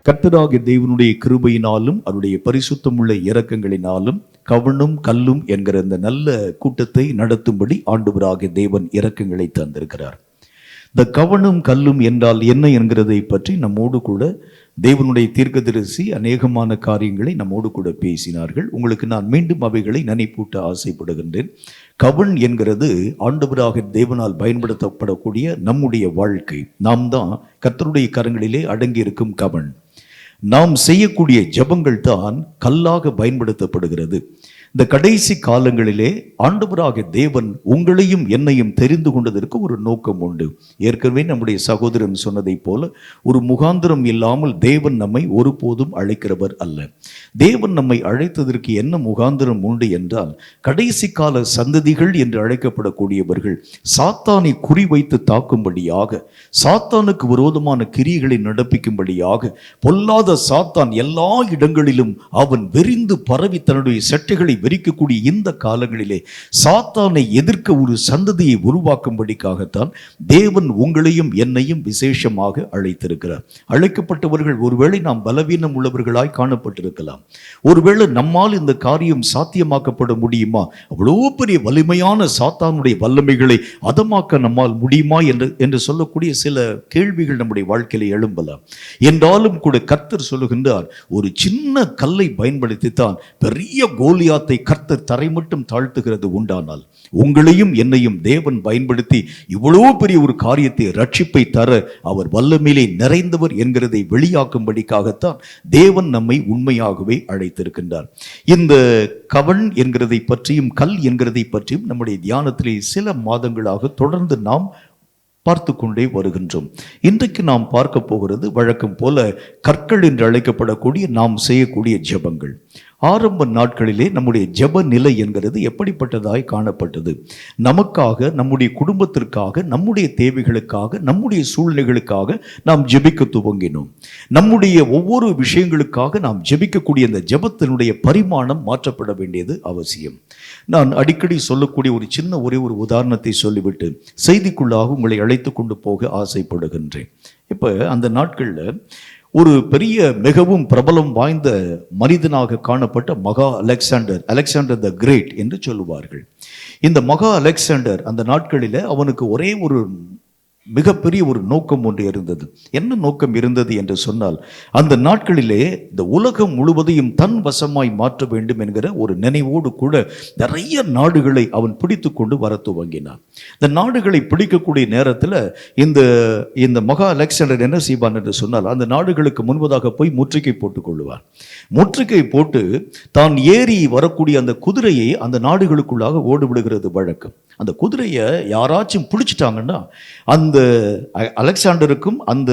கர்த்தராகிய தேவனுடைய கிருபையினாலும் அவருடைய பரிசுத்தமுள்ள இரக்கங்களினாலும் கவனும் கல்லும் என்கிற இந்த நல்ல கூட்டத்தை நடத்தும்படி ஆண்டவராகிய தேவன் இரக்கங்களை தந்திருக்கிறார். இந்த கவனும் கல்லும் என்றால் என்ன என்கிறதை பற்றி நம்மோடு கூட தேவனுடைய தீர்க்கதரிசி அநேகமான காரியங்களை நம்மோடு கூட பேசினார்கள். உங்களுக்கு நான் மீண்டும் அவைகளை நினைப்பூட்ட ஆசைப்படுகின்றேன். கவன் என்கிறது ஆண்டவராக தேவனால் பயன்படுத்தப்படக்கூடிய நம்முடைய வாழ்க்கை. நாம் தான் கர்த்தருடைய கரங்களிலே அடங்கி இருக்கும் கவன். நாம் செய்யக்கூடிய ஜெபங்கள் தான் கல்லாக பயன்படுத்தப்படுகிறது. இந்த கடைசி காலங்களிலே ஆண்டவராகிய தேவன் உங்களையும் என்னையும் தெரிந்து கொண்டதற்கு ஒரு நோக்கம் உண்டு. ஏற்கனவே நம்முடைய சகோதரன் சொன்னதை போல ஒரு முகாந்திரம் இல்லாமல் தேவன் நம்மை ஒருபோதும் அழைக்கிறவர் அல்ல. தேவன் நம்மை அழைத்ததற்கு என்ன முகாந்திரம் உண்டு என்றால், கடைசி கால சந்ததிகள் என்று அழைக்கப்படக்கூடியவர்கள் சாத்தானை குறிவைத்து தாக்கும்படியாக, சாத்தானுக்கு விரோதமான கிரியைகளை நடப்பிக்கும்படியாக, பொல்லாத சாத்தான் எல்லா இடங்களிலும் அவன் வெறிந்து பரவி தன்னுடைய செட்டைகளை வெறிக்கக்கூடிய இந்த காலங்களிலே சாத்தானை எதிர்க்க ஒரு சந்ததியை உருவாக்கும்படிக்காகத்தான் தேவன் உங்களையும் என்னையும் விசேஷமாக அழைத்திருக்கிறார். அழைக்கப்பட்டவர்கள் ஒருவேளை நாம் பலவீனம் உள்ளவர்களாய் காணப்பட்டிருக்கலாம். ஒருவேளை நம்மால் இந்த காரியம் சாத்தியமாக்கப்பட முடியுமா, அவ்வளோ பெரிய வலிமையான சாத்தானுடைய வல்லமைகளை அதமாக்க நம்மால் முடியுமா என்று சொல்லக்கூடிய சில கேள்விகள் நம்முடைய வாழ்க்கையில எழும்பலாம். என்றாலும் கூட கர்த்தர் சொல்லுகின்றார், ஒரு சின்ன கல்லை பயன்படுத்தித்தான் பெரிய கோலியாத்தை கர்த்தர் தரை மட்டும் தாழ்த்துகிறது உண்டானால், உங்களையும் என்னையும் தேவன் பயன்படுத்தி இவ்வளவு பெரிய ஒரு காரியத்தை, ரட்சிப்பை தர அவர் வல்லமையிலே நிறைந்தவர் என்கிறதை வெளியாக்கும்படிக்காகத்தான் தேவன் நம்மை உண்மையாகவே அழைத்திருக்கின்றார். இந்த கவன் என்கிறதை பற்றியும் கல் என்கிறதை பற்றியும் நம்முடைய தியானத்திலே சில மாதங்களாக தொடர்ந்து நாம் பார்த்து கொண்டே வருகின்றோம். இன்றைக்கு நாம் பார்க்க போகிறது வழக்கம் போல கற்கள் என்று அழைக்கப்படக்கூடிய நாம் செய்யக்கூடிய ஜெபங்கள். ஆரம்ப நாட்களிலே நம்முடைய ஜெப நிலை என்கிறது எப்படிப்பட்டதாய் காணப்பட்டது? நமக்காக, நம்முடைய குடும்பத்திற்காக, நம்முடைய தேவைகளுக்காக, நம்முடைய சூழ்நிலைகளுக்காக நாம் ஜெபிக்க துவங்கினோம். நம்முடைய ஒவ்வொரு விஷயங்களுக்காக நாம் ஜெபிக்கக்கூடிய இந்த ஜெபத்தினுடைய பரிமாணம் மாற்றப்பட வேண்டியது அவசியம். நான் அடிக்கடி சொல்லக்கூடிய ஒரு சின்ன ஒரே ஒரு உதாரணத்தை சொல்லிவிட்டு செய்திக்குள்ளாக உங்களை அழைத்து கொண்டு போக ஆசைப்படுகின்றேன். இப்போ அந்த நாட்களில் ஒரு பெரிய மிகவும் பிரபலம் வாய்ந்த மனிதனாக காணப்பட்ட மகா அலெக்சாண்டர் த கிரேட் என்று சொல்லுவார்கள். இந்த மகா அலெக்சாண்டர் அந்த நாட்களில் அவனுக்கு ஒரே ஒரு மிகப்பெரிய ஒரு நோக்கம் ஒன்று இருந்தது. என்ன நோக்கம் இருந்தது என்று சொன்னால், அந்த நாட்களிலே இந்த உலகம் முழுவதையும் தன் வசமாய் மாற்ற வேண்டும் என்கிற ஒரு நினைவோடு கூட நிறைய நாடுகளை அவன் பிடித்து கொண்டு வர துவங்கினான். இந்த நாடுகளை பிடிக்கக்கூடிய நேரத்தில் இந்த மகா அலெக்சாண்டர் என்ன செய்வான் என்று சொன்னால், அந்த நாடுகளுக்கு முன்பதாக போய் முற்றுகை போட்டுக் கொள்ளுவான். முற்றுகை போட்டு தான் ஏறி வரக்கூடிய அந்த குதிரையை அந்த நாடுகளுக்குள்ளாக ஓடிவிடுகிறது வழக்கம். அந்த குதிரையை யாராச்சும் பிடிச்சிட்டாங்கன்னா அந்த அலெக்சாண்டருக்கும் அந்த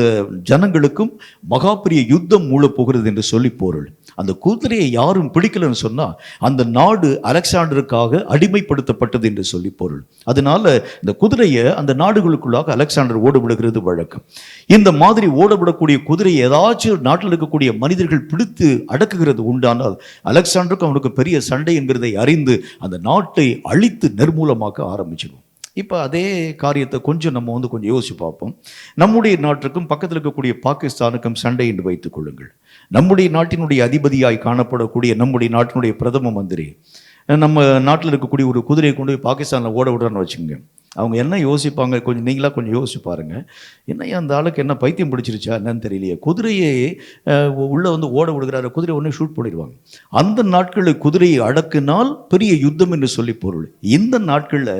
ஜனங்களுக்கும் மகா பெரிய யுத்தம் மூள போகிறது என்று சொல்லி பொருள். அந்த குதிரையை யாரும் பிடிக்கலன்னு சொன்னா அந்த நாடு அலெக்சாண்டருக்காக அடிமைப்படுத்தப்பட்டது என்று சொல்லி பொருள். அதனால இந்த குதிரையை அந்த நாடுகளுக்குள்ளாக அலெக்சாண்டர் ஓடவிடுகிறது வழக்கம். இந்த மாதிரி ஓடவிடக்கூடிய குதிரையை ஏதாச்சும் நாட்டில் இருக்கக்கூடிய மனிதர்கள் பிடித்து அடக்குகிறது உண்டானால் அலெக்சாண்டருக்கு அவனுக்கு பெரிய சண்டை என்கிறதை அறிந்து அந்த நாட்டை அழித்து நிர்மூலமாக்க ஆரம்பிச்சிடும். இப்போ அதே காரியத்தை கொஞ்சம் நம்ம கொஞ்சம் யோசிச்சு பார்ப்போம். நம்முடைய நாட்டுக்கும் பக்கத்தில் இருக்கக்கூடிய பாகிஸ்தானுக்கும் சண்டை என்று வைத்துக் கொள்ளுங்கள். நம்முடைய நாட்டினுடைய அதிபதியாய் காணப்படக்கூடிய நம்முடைய நாட்டினுடைய பிரதம மந்திரி நம்ம நாட்டில் இருக்கக்கூடிய ஒரு குதிரையை கொண்டு போய் பாகிஸ்தானில் ஓட விடுறான்னு வச்சுங்க. அவங்க என்ன யோசிப்பாங்க, கொஞ்சம் நீங்களாக கொஞ்சம் யோசிச்சு பாருங்க. என்ன அந்த ஆளுக்கு என்ன பைத்தியம் பிடிச்சிருச்சா என்னன்னு தெரியலையே, குதிரையை உள்ளே ஓட விடுகிறாரு, குதிரை உடனே ஷூட் பண்ணிடுவாங்க. அந்த நாட்களில் குதிரையை அடக்கினால் பெரிய யுத்தம் என்று சொல்லி பொருள். இந்த நாட்களில்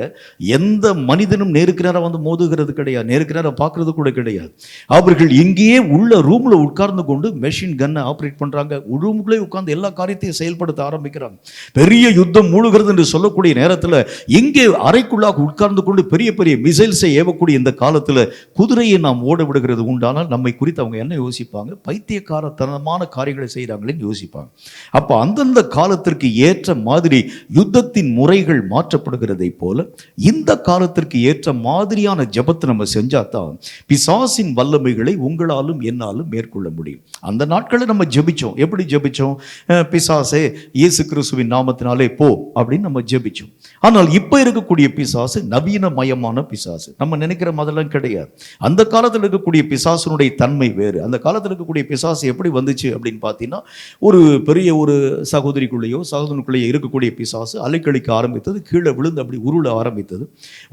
எந்த மனிதனும் நேருக்கு நேரம் மோதுகிறது கிடையாது, நேருக்கு நேரம் பார்க்கறது கூட கிடையாது. அவர்கள் இங்கேயே உள்ள ரூமில் உட்கார்ந்து கொண்டு மெஷின் கன்னை ஆப்ரேட் பண்ணுறாங்க. ரூமுக்குள்ளே உட்கார்ந்து எல்லா காரியத்தையும் செயல்படுத்த ஆரம்பிக்கிறாங்க. பெரிய யுத்தம் மூழ்கிறது என்று சொல்லக்கூடிய நேரத்தில் இங்கே அறைக்குள்ளாக உட்கார்ந்து கொண்டு பெரிய பெரிய மிசைல்ஸை ஏவக்கூடிய இந்த காலத்தில் குதிரையை நாம் ஓட விடுகிறது உண்டானால் நம்மை குறித்து அவங்க என்ன யோசிப்பாங்க? பைத்தியக்காரத்தனமான காரியங்களை செய்கிறாங்களேன்னு யோசிப்பாங்க. அப்போ அந்தந்த காலத்திற்கு ஏற்ற மாதிரி யுத்தத்தின் முறைகள் மாற்றப்படுகிறதை போல இந்த காலத்திற்கு ஏற்ற மாதிரியான ஜெபத்தை நம்ம செஞ்சாதான் பிசாசின் வல்லமைகளை உங்களாலும் என்னாலும் மேற்கொள்ள முடியும். அந்த நாட்களில் நம்ம ஜெபிச்சோம். எப்படி ஜெபிச்சோம்? பிசாசே இயேசு கிறிஸ்துவின் நாமத்தினாலே போ அப்படின்னு நம்ம ஜெபிச்சோம். ஆனால் இப்போ இருக்கக்கூடிய பிசாசு நவீன மயமான பிசாசு. நம்ம நினைக்கிற மாதிரிலாம் கிடையாது. அந்த காலத்தில் இருக்கக்கூடிய பிசாசனுடைய தன்மை வேறு. அந்த காலத்தில் இருக்கக்கூடிய பிசாசு எப்படி வந்துச்சு அப்படின்னு பார்த்தீங்கன்னா, ஒரு பெரிய ஒரு சகோதரனுக்குள்ளேயோ இருக்கக்கூடிய பிசாசு அலைக்கழிக்க ஆரம்பித்தது, கீழே விழுந்து அப்படி உருள ஆரம்பித்தது.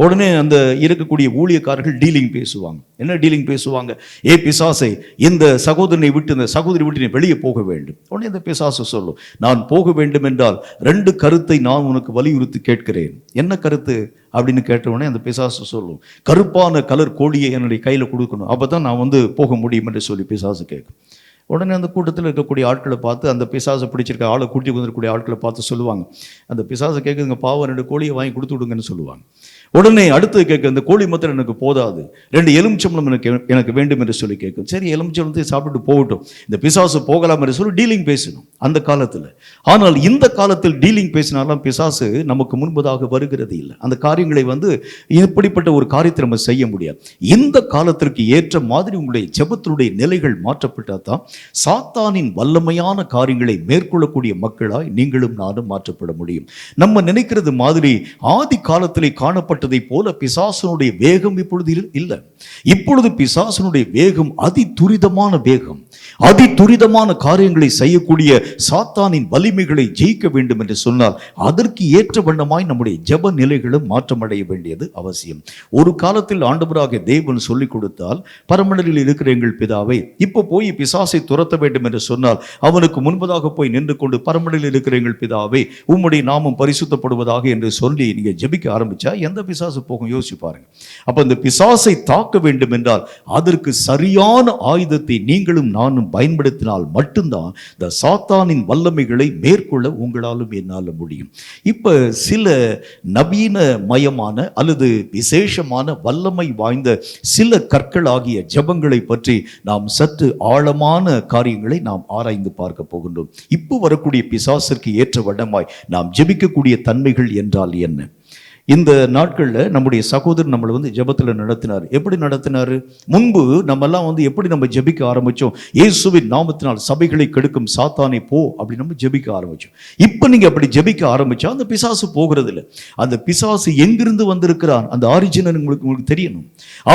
உடனே அந்த இருக்கக்கூடிய ஊழியக்காரர்கள் டீலிங் பேசுவாங்க. என்ன டீலிங் பேசுவாங்க? ஏ பிசாசை, இந்த சகோதரனை விட்டு இந்த சகோதரி விட்டு நீ வெளியே போக வேண்டும். உடனே இந்த பிசாசு சொல்லும், நான் போக வேண்டும் என்றால் 2 கருத்தை நான் உனக்கு வலியுறுத்தி கேட்கிறேன். என்ன கருத்து அப்படின்னு கேட்ட உடனே அந்த பிசாசு சொல்லும், கருப்பான கலர் கோழியை என்னுடைய கையில் கொடுக்கணும், அப்பதான் நான் போக முடியும் என்று சொல்லி பிசாசு கேட்கும். உடனே அந்த கூட்டத்தில் இருக்கக்கூடிய ஆட்களை பார்த்து, அந்த பிசாசை பிடிச்சிருக்க ஆளை கூட்டி வந்துருக்கூடிய ஆட்களை பார்த்து சொல்லுவாங்க, அந்த பிசாசை கேட்குதுங்க, பாவம் 2 கோழியை வாங்கி கொடுத்து விடுங்கன்னு சொல்லுவாங்க. உடனே அடுத்து கேட்க, இந்த கோழி மாத்திரம் எனக்கு போதாது, 2 எலுமிச்சம்பழம் எனக்கு வேண்டும் என்று சொல்லி கேட்கும். சரி, எலுமிச்சம்பழத்தை சாப்பிட்டு போகட்டும், இந்த பிசாசு போகலாம் என்று சொல்லி டீலிங் பேசணும் அந்த காலத்தில். ஆனால் இந்த காலத்தில் டீலிங் பேசினாலும் பிசாசு நமக்கு முன்பதாக வருகிறது இல்லை. அந்த காரியங்களை இப்படிப்பட்ட ஒரு காரியத்தை நம்ம செய்ய முடியாது. இந்த காலத்திற்கு ஏற்ற மாதிரி உங்களுடைய ஜெபத்தினுடைய நிலைகள் மாற்றப்பட்டால் தான் சாத்தானின் வல்லமையான காரியங்களை மேற்கொள்ளக்கூடிய மக்களாய் நீங்களும் நானும் மாற்றப்பட முடியும். நம்ம நினைக்கிறது மாதிரி ஆதி காலத்திலே காணப்பட்ட போல பிசாசனுடைய வேகம் இப்பொழுது இல்லை. இப்பொழுது பிசாசனுடைய வேகம் அதிதுரிதமான வேகம். அதிதுரிதமான காரியங்களை செய்யக்கூடிய சாத்தானின் வலிமைகளை ஜெயிக்க வேண்டும் என்று சொன்னால் அதற்கு ஏற்ற வண்ணமாய் நம்முடைய ஜெப நிலைகளும் மாற்றமடைய வேண்டியது அவசியம். ஒரு காலத்தில் ஆண்டவராகிய தேவன் சொல்லிக் கொடுத்தால், பரமண்டலில் இருக்கிற எங்கள் பிதாவை, இப்போ போய் பிசாசை துரத்த வேண்டும் என்று சொன்னால் அவனுக்கு முன்பதாக போய் நின்று கொண்டு, பரமண்டலில் இருக்கிற எங்கள் பிதாவை, உம்முடைய நாமம் பரிசுத்தப்படுவதாக என்று சொல்லி நீங்க ஜெபிக்க ஆரம்பிச்சா எந்த பிசாசு போகும்? யோசிச்சு பாருங்க. அப்ப இந்த பிசாசை தாக்க வேண்டும் என்றால் அதற்கு சரியான ஆயுதத்தை நீங்களும் நானும் பயன்படுத்தினால் மட்டும்தான் இந்த சாத்தானின் வல்லமைகளை மேற்கொள்ள உங்களாலும் என்னாலும் முடியும். இப்ப சில நவீன மயமான அல்லது விசேஷமான வல்லமை வாய்ந்த சில கற்கள் ஆகிய ஜெபங்களை பற்றி நாம் சற்று ஆழமான காரியங்களை நாம் ஆராய்ந்து பார்க்க போகின்றோம். இப்போ வரக்கூடிய பிசாசிற்கு ஏற்ற வண்ணமாய் நாம் ஜெபிக்கக்கூடிய தன்மைகள் என்றால் என்ன? இந்த நாட்களில் நம்முடைய சகோதரர் நம்மளை ஜெபத்தில் நடத்தினார். எப்படி நடத்தினார்? முன்பு நம்மெல்லாம் எப்படி நம்ம ஜெபிக்க ஆரம்பித்தோம்? இயேசுவின் நாமத்தினால் சபைகளை கெடுக்கும் சாத்தானை போ அப்படி நம்ம ஜெபிக்க ஆரம்பித்தோம். இப்போ நீங்கள் அப்படி ஜெபிக்க ஆரம்பித்தா அந்த பிசாசு போகிறது இல்லை. அந்த பிசாசு எங்கிருந்து வந்திருக்கிறான், அந்த ஆரிஜினல் உங்களுக்கு தெரியணும்.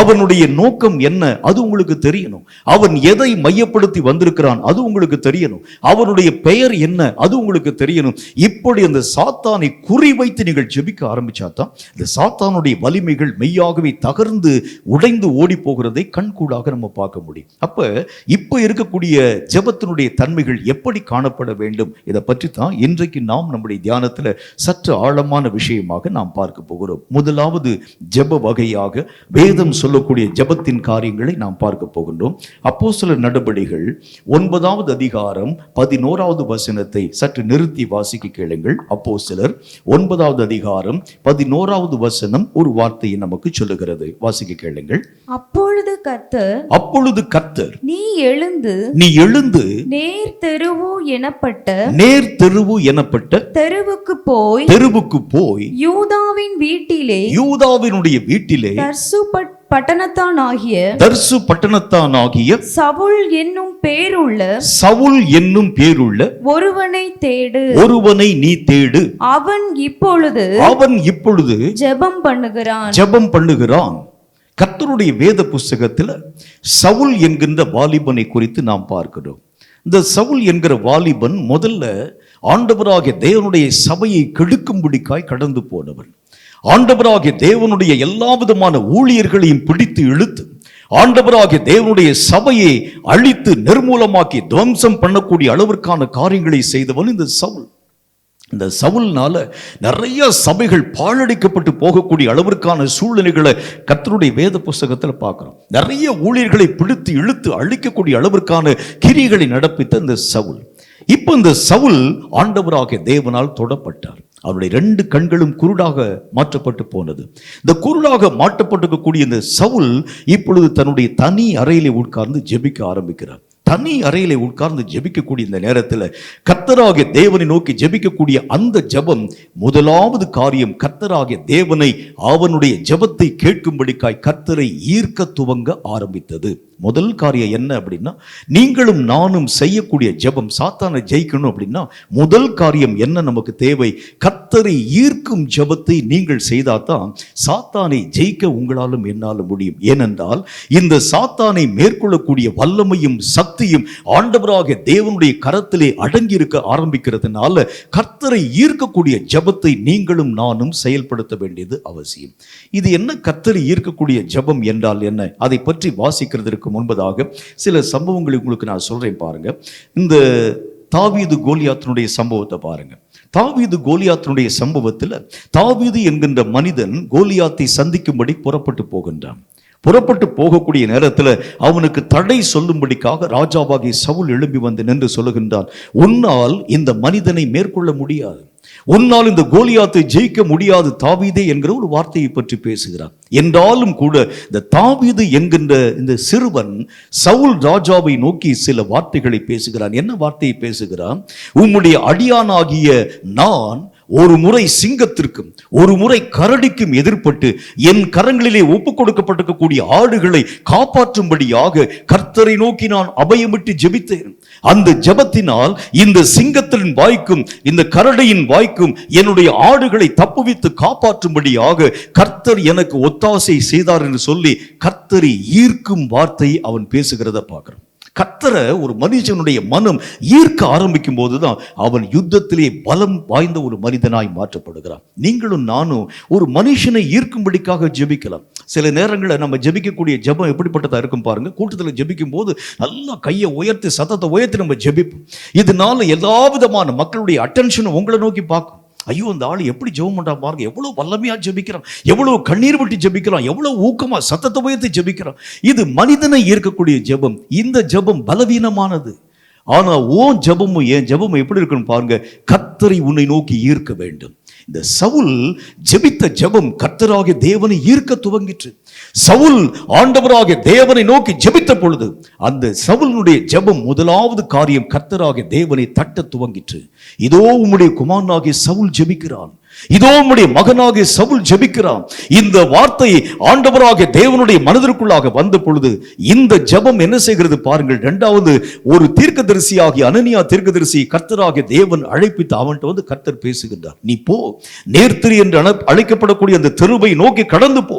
அவனுடைய நோக்கம் என்ன அது உங்களுக்கு தெரியணும். அவன் எதை மையப்படுத்தி வந்திருக்கிறான் அது உங்களுக்கு தெரியணும். அவனுடைய பெயர் என்ன அது உங்களுக்கு தெரியணும். இப்படி அந்த சாத்தானை குறிவைத்து நீங்கள் ஜெபிக்க ஆரம்பிச்சாதான் இந்த சாத்தானுடைய வலிமைகள் மெய்யாகவே தகர்ந்து உடைந்து ஓடி போகிறதை கண்கூடாக நம்ம பார்க்க முடியும். இப்ப இருக்கக்கூடிய ஜெபத்தினுடைய தன்மைகள் எப்படி காணப்பட வேண்டும், இதை பற்றி தான் இன்றைக்கு நாம் நம்முடைய தியானத்தில் சற்று ஆழமான விஷயமாக நாம் பார்க்க போகிறோம். முதலாவது ஜெப வகையாக வேதம் சொல்லக்கூடிய ஜெபத்தின் காரியங்களை நாம் பார்க்க போகின்றோம். அப்போஸ்தலர் நடபடிகள் 9வது அதிகாரம் 11வது வசனத்தை சற்று நிறுத்தி வாசிக்க கேளுங்கள். அப்போஸ்தலர் 9வது அதிகாரம் 11வது வசனம் ஒரு வார்த்தையை நமக்கு சொல்லுகிறது. வாசிக்க கேளுங்கள். அப்பொழுது கர்த்தர் நீ எழுந்து நேர் தெருவு எனப்பட்ட தெருவுக்கு போய் யூதாவினுடைய வீட்டிலே தர்சு பட்டணத்தானாகிய சவுல் என்னும் பேருள்ள ஒருவனை நீ தேடு. அவன் இப்பொழுது ஜெபம் பண்ணுகிறான். கர்த்தருடைய வேத புஸ்தகத்தில் சவுல் என்கின்ற வாலிபனை குறித்து நாம் பார்க்கிறோம். இந்த சவுல் என்கிற வாலிபன் முதல்ல ஆண்டவராகிய தேவனுடைய சபையை கெடுக்கும்படிக்காய் கடந்து போனவன். ஆண்டவராகிய தேவனுடைய எல்லா விதமான ஊழியர்களையும் பிடித்து இழுத்து ஆண்டவராகிய தேவனுடைய சபையை அழித்து நிர்மூலமாக்கி துவம்சம் பண்ணக்கூடிய அளவிற்கான காரியங்களை செய்தவன் இந்த சவுல். இந்த சவுல்னால நிறைய சபைகள் பாழடிக்கப்பட்டு போகக்கூடிய அளவிற்கான சூழ்நிலைகளை கர்த்தருடைய வேத புஸ்தகத்தில் பார்க்கிறோம். நிறைய ஊழியர்களை பிடித்து இழுத்து அழிக்கக்கூடிய அளவிற்கான கிரியைகளை நடப்பித்த இந்த சவுல். இப்போ இந்த சவுல் ஆண்டவராகிய தேவனால் தொடப்பட்டார். அவருடைய 2 கண்களும் குருடாக மாற்றப்பட்டு போனது. இந்த குருடாக மாற்றப்பட்டிருக்கக்கூடிய இந்த சவுல் இப்பொழுது தன்னுடைய தனி அறையிலே உட்கார்ந்து ஜெபிக்க ஆரம்பிக்கிறார். தனி அறையிலே உட்கார்ந்து ஜெபிக்கக்கூடிய இந்த நேரத்தில் கர்த்தராகிய தேவனை நோக்கி ஜெபிக்கக்கூடிய அந்த ஜெபம் முதலாவது காரியம் கர்த்தராகிய தேவனை அவனுடைய ஜெபத்தை கேட்கும்படிக்காய் கர்த்தரை ஈர்க்க துவங்க ஆரம்பித்தது. முதல் காரியம் என்ன அப்படின்னா, நீங்களும் நானும் செய்யக்கூடிய ஜெபம் சாத்தானை ஜெயிக்கணும் அப்படின்னா முதல் காரியம் என்ன நமக்கு தேவை? கர்த்தரை ஈர்க்கும் ஜெபத்தை நீங்கள் செய்தாதான் சாத்தானை ஜெயிக்க உங்களாலும் என்னாலும் முடியும். ஏனென்றால் இந்த சாத்தானை மேற்கொள்ளக்கூடிய வல்லமையும் சக்தியும் ஆண்டவராக தேவனுடைய கரத்திலே அடங்கி இருக்க ஆரம்பிக்கிறதுனால கர்த்தரை ஈர்க்கக்கூடிய ஜெபத்தை நீங்களும் நானும் செயல்படுத்த வேண்டியது அவசியம். இது என்ன கர்த்தரை ஈர்க்கக்கூடிய ஜெபம் என்றால் என்ன? அதை பற்றி வாசிக்கிறதற்கு முன்பதாக சில சம்பவங்களை உங்களுக்கு நான் சொல்றேன் பாருங்க. இந்த தாவீது கோலியாத்தினுடைய சம்பவத்தை பாருங்க. தாவீது கோலியாத்தினுடைய சம்பவத்தில் தாவீது என்கின்ற மனிதன் கோலியாத்தை சந்திக்கும்படி புறப்பட்டு போகின்றான். புறப்பட்டு போகக்கூடிய நேரத்தில் அவனுக்கு தடை சொல்லும்படிக்காக ராஜாவாகிய சவுல் எழும்பி வந்து நின்று சொல்லுகின்றான், உன்னால் இந்த மனிதனை மேற்கொள்ள முடியாது, உன்னால் இந்த கோலியாத்தை ஜெயிக்க முடியாது தாவீதே என்கிற ஒரு வார்த்தையை பற்றி பேசுகிறார். என்றாலும் கூட இந்த தாவீது என்கின்ற இந்த சிறுவன் சவுல் ராஜாவை நோக்கி சில வார்த்தைகளை பேசுகிறான். என்ன வார்த்தையை பேசுகிறான்? உம்முடைய அடியானாகிய நான் ஒரு முறை சிங்கத்திற்கும் ஒரு முறை கரடிக்கும் எதிர்பட்டு என் கரங்களிலே ஒப்புக் கொடுக்கப்பட்டிருக்கக்கூடிய ஆடுகளை காப்பாற்றும்படியாக கர்த்தரை நோக்கி நான் அபயமிட்டு ஜெபித்தேன். அந்த ஜெபத்தினால் இந்த சிங்கத்தின் வாய்க்கும் இந்த கரடியின் வாய்க்கும் என்னுடைய ஆடுகளை தப்புவித்து காப்பாற்றும்படியாக கர்த்தர் எனக்கு ஒத்தாசை செய்தார் என்று சொல்லி கர்த்தரை ஈர்க்கும் வார்த்தை அவன் பேசுகிறத பார்க்கிறோம். கர்த்தரை ஒரு மனுஷனுடைய மனம் ஈர்க்க ஆரம்பிக்கும் போதுதான் அவன் யுத்தத்திலே பலம் வாய்ந்த ஒரு மனிதனாய் மாற்றப்படுகிறான். நீங்களும் நானும் ஒரு மனுஷனை ஈர்க்கும்படிக்காக ஜெபிக்கலாம். சில நேரங்களில் நம்ம ஜெபிக்கக்கூடிய ஜெபம் எப்படிப்பட்டதா இருக்கும் பாருங்க. கூட்டத்தில் ஜெபிக்கும் போது நல்லா கையை உயர்த்தி சத்தத்தை உயர்த்தி நம்ம ஜெபிப்போம். இதனால எல்லா விதமான மக்களுடைய அட்டென்ஷனும் உங்களை நோக்கி பார்க்கும். ஐயோ, அந்த ஆள் எப்படி ஜெபம் பண்றான் பாருங்க, எவ்வளவு வல்லமையா ஜெபிக்கிறான், எவ்வளவு கண்ணீர் விட்டு ஜெபிக்கிறான், எவ்வளவு ஊக்கமா சத்தத்தை உயர்த்தி ஜெபிக்கிறான். இது மனிதனை ஈர்க்கக்கூடிய ஜெபம். இந்த ஜெபம் பலவீனமானது. ஆனா ஓன் ஜெபமும் என் ஜெபமும் எப்படி இருக்குன்னு பாருங்க. கர்த்தரை உன்னை நோக்கி ஈர்க்க வேண்டும். இந்த சவுல் ஜெபித்த ஜெபம் கர்த்தராகிய தேவனை ஈர்க்க துவங்கிற்று. சவுல் ஆண்டவராகிய தேவனை நோக்கி ஜெபித்த பொழுது அந்த சவுலுடைய ஜெபம் முதலாவது காரியம் கர்த்தராகிய தேவனை தட்ட துவங்கிற்று. இதோ உம்முடைய குமாரனாகிய சவுல் ஜெபிக்கிறான், இதோ உம்முடைய மகனாகிய சவுல் ஜெபிக்கிறான். இந்த வார்த்தை ஆண்டவராகிய தேவனுடைய மனதிற்குள்ளாக வந்த பொழுது இந்த ஜெபம் என்ன செய்கிறது பாருங்கள். இரண்டாவது, ஒரு தீர்க்கதரிசியாகிய அனனியா தீர்க்கதரிசி கர்த்தராகிய தேவன் அழைப்பித்து அவன்கிட்ட வந்து கர்த்தர் பேசுகின்றார். நீ போ, நேர்த்திரி என்று அழைக்கப்படக்கூடிய அந்த தெருவை நோக்கி கடந்து போ,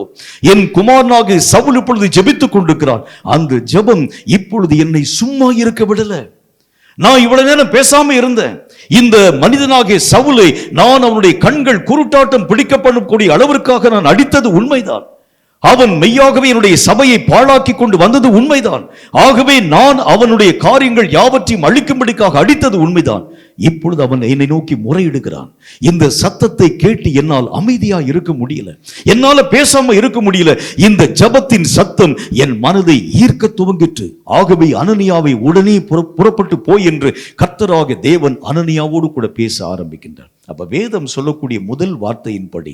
என் குமாரனாகிய சவுல் இப்பொழுது ஜெபித்துக் கொண்டிருக்கிறான். அந்த ஜெபம் இப்பொழுது என்னை சும்மா இருக்க விடல. நான் இவ்வளவு நேரம் பேசாம இருந்தேன். இந்த மனிதனாகிய சவுலை நான் அவனுடைய கண்கள் குருட்டாட்டம் பிடிக்கப்படக்கூடிய அளவிற்காக நான் அடித்தது உண்மைதான். அவன் மெய்யாகவே என்னுடைய சபையை பாழாக்கி கொண்டு வந்தது உண்மைதான். ஆகவே நான் அவனுடைய காரியங்கள் யாவற்றையும் அழிக்கும்படிக்காக அடித்தது உண்மைதான். இப்பொழுது அவன் என்னை நோக்கி முறையிடுகிறான். இந்த சத்தத்தை கேட்டு என்னால் அமைதியா இருக்க முடியல, என்னால பேசாம இருக்க முடியல. இந்த ஜெபத்தின் சத்தம் என் மனதை ஈர்க்க துவங்கிற்று. ஆகவே அனனியாவை உடனே புறப்பட்டு போய் என்று கர்த்தராகிய தேவன் அனனியாவோடு கூட பேச ஆரம்பிக்கின்றார். அப்ப வேதம் சொல்லக்கூடிய முதல் வார்த்தையின்படி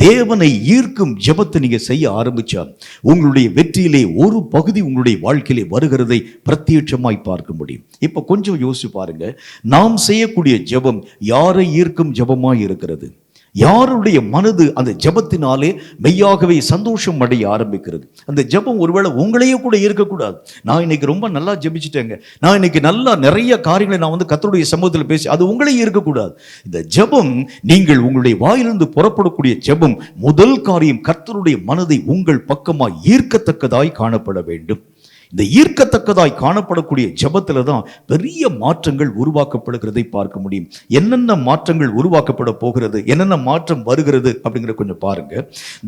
தேவனை ஈர்க்கும் ஜெபத்தை நீங்க செய்ய ஆரம்பிச்சா உங்களுடைய வெற்றியிலே ஒரு பகுதி உங்களுடைய வாழ்க்கையிலே வருகிறதை பிரத்யட்சமாய் பார்க்க முடியும். இப்ப கொஞ்சம் யோசிச்சு பாருங்க. நாம் செய்யக்கூடிய ஜெபம் யாரை ஈர்க்கும் ஜெபமாய் இருக்கிறது? யாருடைய மனது அந்த ஜெபத்தினாலே மெய்யாகவே சந்தோஷம் அடைய ஆரம்பிக்கிறது? அந்த ஜெபம் ஒருவேளை உங்களையே கூட இருக்கக்கூடாது. நான் இன்னைக்கு ரொம்ப நல்லா ஜெபிச்சுட்டேங்க, நான் இன்னைக்கு நல்லா நிறைய காரியங்களை நான் வந்து கர்த்தருடைய சமூகத்தில் பேசி, அது உங்களையே இருக்கக்கூடாது. இந்த ஜெபம் நீங்கள் உங்களுடைய வாயிலிருந்து புறப்படக்கூடிய ஜெபம் முதல் காரியம் கர்த்தருடைய மனதை உங்கள் பக்கமாய் ஈர்க்கத்தக்கதாய் காணப்பட வேண்டும். இந்த ஈர்க்கத்தக்கதாய் காணப்படக்கூடிய ஜெபத்துல தான் பெரிய மாற்றங்கள் உருவாக்கப்படுகிறதை பார்க்க முடியும். என்னென்ன மாற்றங்கள் உருவாக்கப்பட போகிறது, என்னென்ன மாற்றம் வருகிறது அப்படிங்கிற கொஞ்சம் பாருங்க.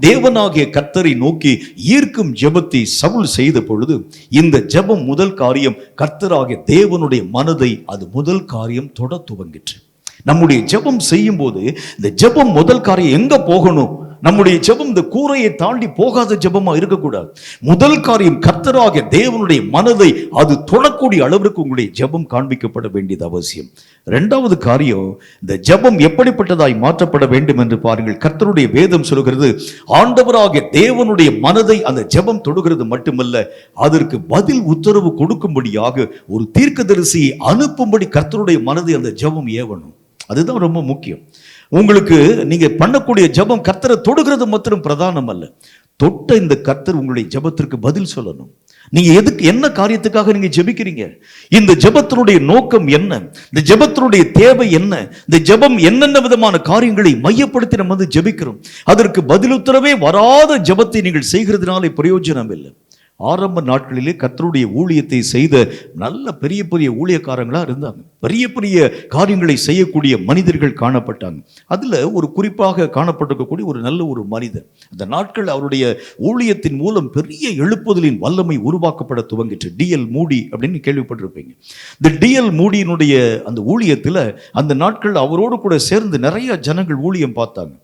தேவனாகிய கர்த்தரை நோக்கி ஈர்க்கும் ஜெபத்தை சவுல் செய்த பொழுது இந்த ஜெபம் முதல் காரியம் கர்த்தராகிய தேவனுடைய மனதை அது முதல் காரியம் தொட துவங்கிற்று. நம்முடைய ஜெபம் செய்யும் போது இந்த ஜெபம் முதல் காரியம் எங்க போகணும்? நம்முடைய ஜெபம் இந்த கூரையை தாண்டி போகாத ஜெபமா இருக்கக்கூடாது. முதல் காரியம் கர்த்தராகிய தேவனுடைய மனதை அது தொடக்கூடிய அளவிற்கு உங்களுடைய ஜெபம் காண்பிக்கப்பட வேண்டியது அவசியம். இரண்டாவது காரியம், இந்த ஜெபம் எப்படிப்பட்டதாய் மாற்றப்பட வேண்டும் என்று பாருங்கள். கர்த்தருடைய வேதம் சொல்கிறது, ஆண்டவராகிய தேவனுடைய மனதை அந்த ஜெபம் தொடுகிறது மட்டுமல்ல, அதற்கு பதில் உத்தரவு கொடுக்கும்படியாக ஒரு தீர்க்கதரிசியை அனுப்பும்படி கர்த்தருடைய மனதை அந்த ஜெபம் ஏவணும். அதுதான் ரொம்ப முக்கியம். உங்களுக்கு நீங்க பண்ணக்கூடிய ஜெபம் கர்த்தரை தொடுகிறது மாத்திரம் பிரதானம் அல்ல, தொட்ட இந்த கர்த்தர் உங்களுடைய ஜெபத்திற்கு பதில் சொல்லணும். நீங்க எதுக்கு, என்ன காரியத்துக்காக நீங்க ஜெபிக்கிறீங்க? இந்த ஜெபத்தினுடைய நோக்கம் என்ன? இந்த ஜெபத்தினுடைய தேவை என்ன? இந்த ஜெபம் என்னென்ன விதமான காரியங்களை மையப்படுத்தி நம்ம வந்து ஜெபிக்கிறோம். அதற்கு பதிலுத்தரவே வராத ஜெபத்தை நீங்கள் செய்கிறதுனால பிரயோஜனம் இல்லை. ஆரம்ப நாட்களிலே கர்த்தருடைய ஊழியத்தை செய்த நல்ல பெரிய பெரிய ஊழியக்காரங்களா இருந்தாங்க. பெரிய பெரிய காரியங்களை செய்யக்கூடிய மனிதர்கள் காணப்பட்டாங்க. அதுல ஒரு குறிப்பாக காணப்பட்டிருக்கக்கூடிய ஒரு நல்ல ஒரு மனிதர், அந்த நாட்கள் அவருடைய ஊழியத்தின் மூலம் பெரிய எழுப்புதலின் வல்லமை உருவாக்கப்பட துவங்கிற்று. டிஎல் மூடி அப்படின்னு கேள்விப்பட்டிருப்பீங்க. இந்த டிஎல் மூடியினுடைய அந்த ஊழியத்துல அந்த நாட்கள் அவரோடு கூட சேர்ந்து நிறைய ஜனங்கள் ஊழியம் பார்த்தாங்க.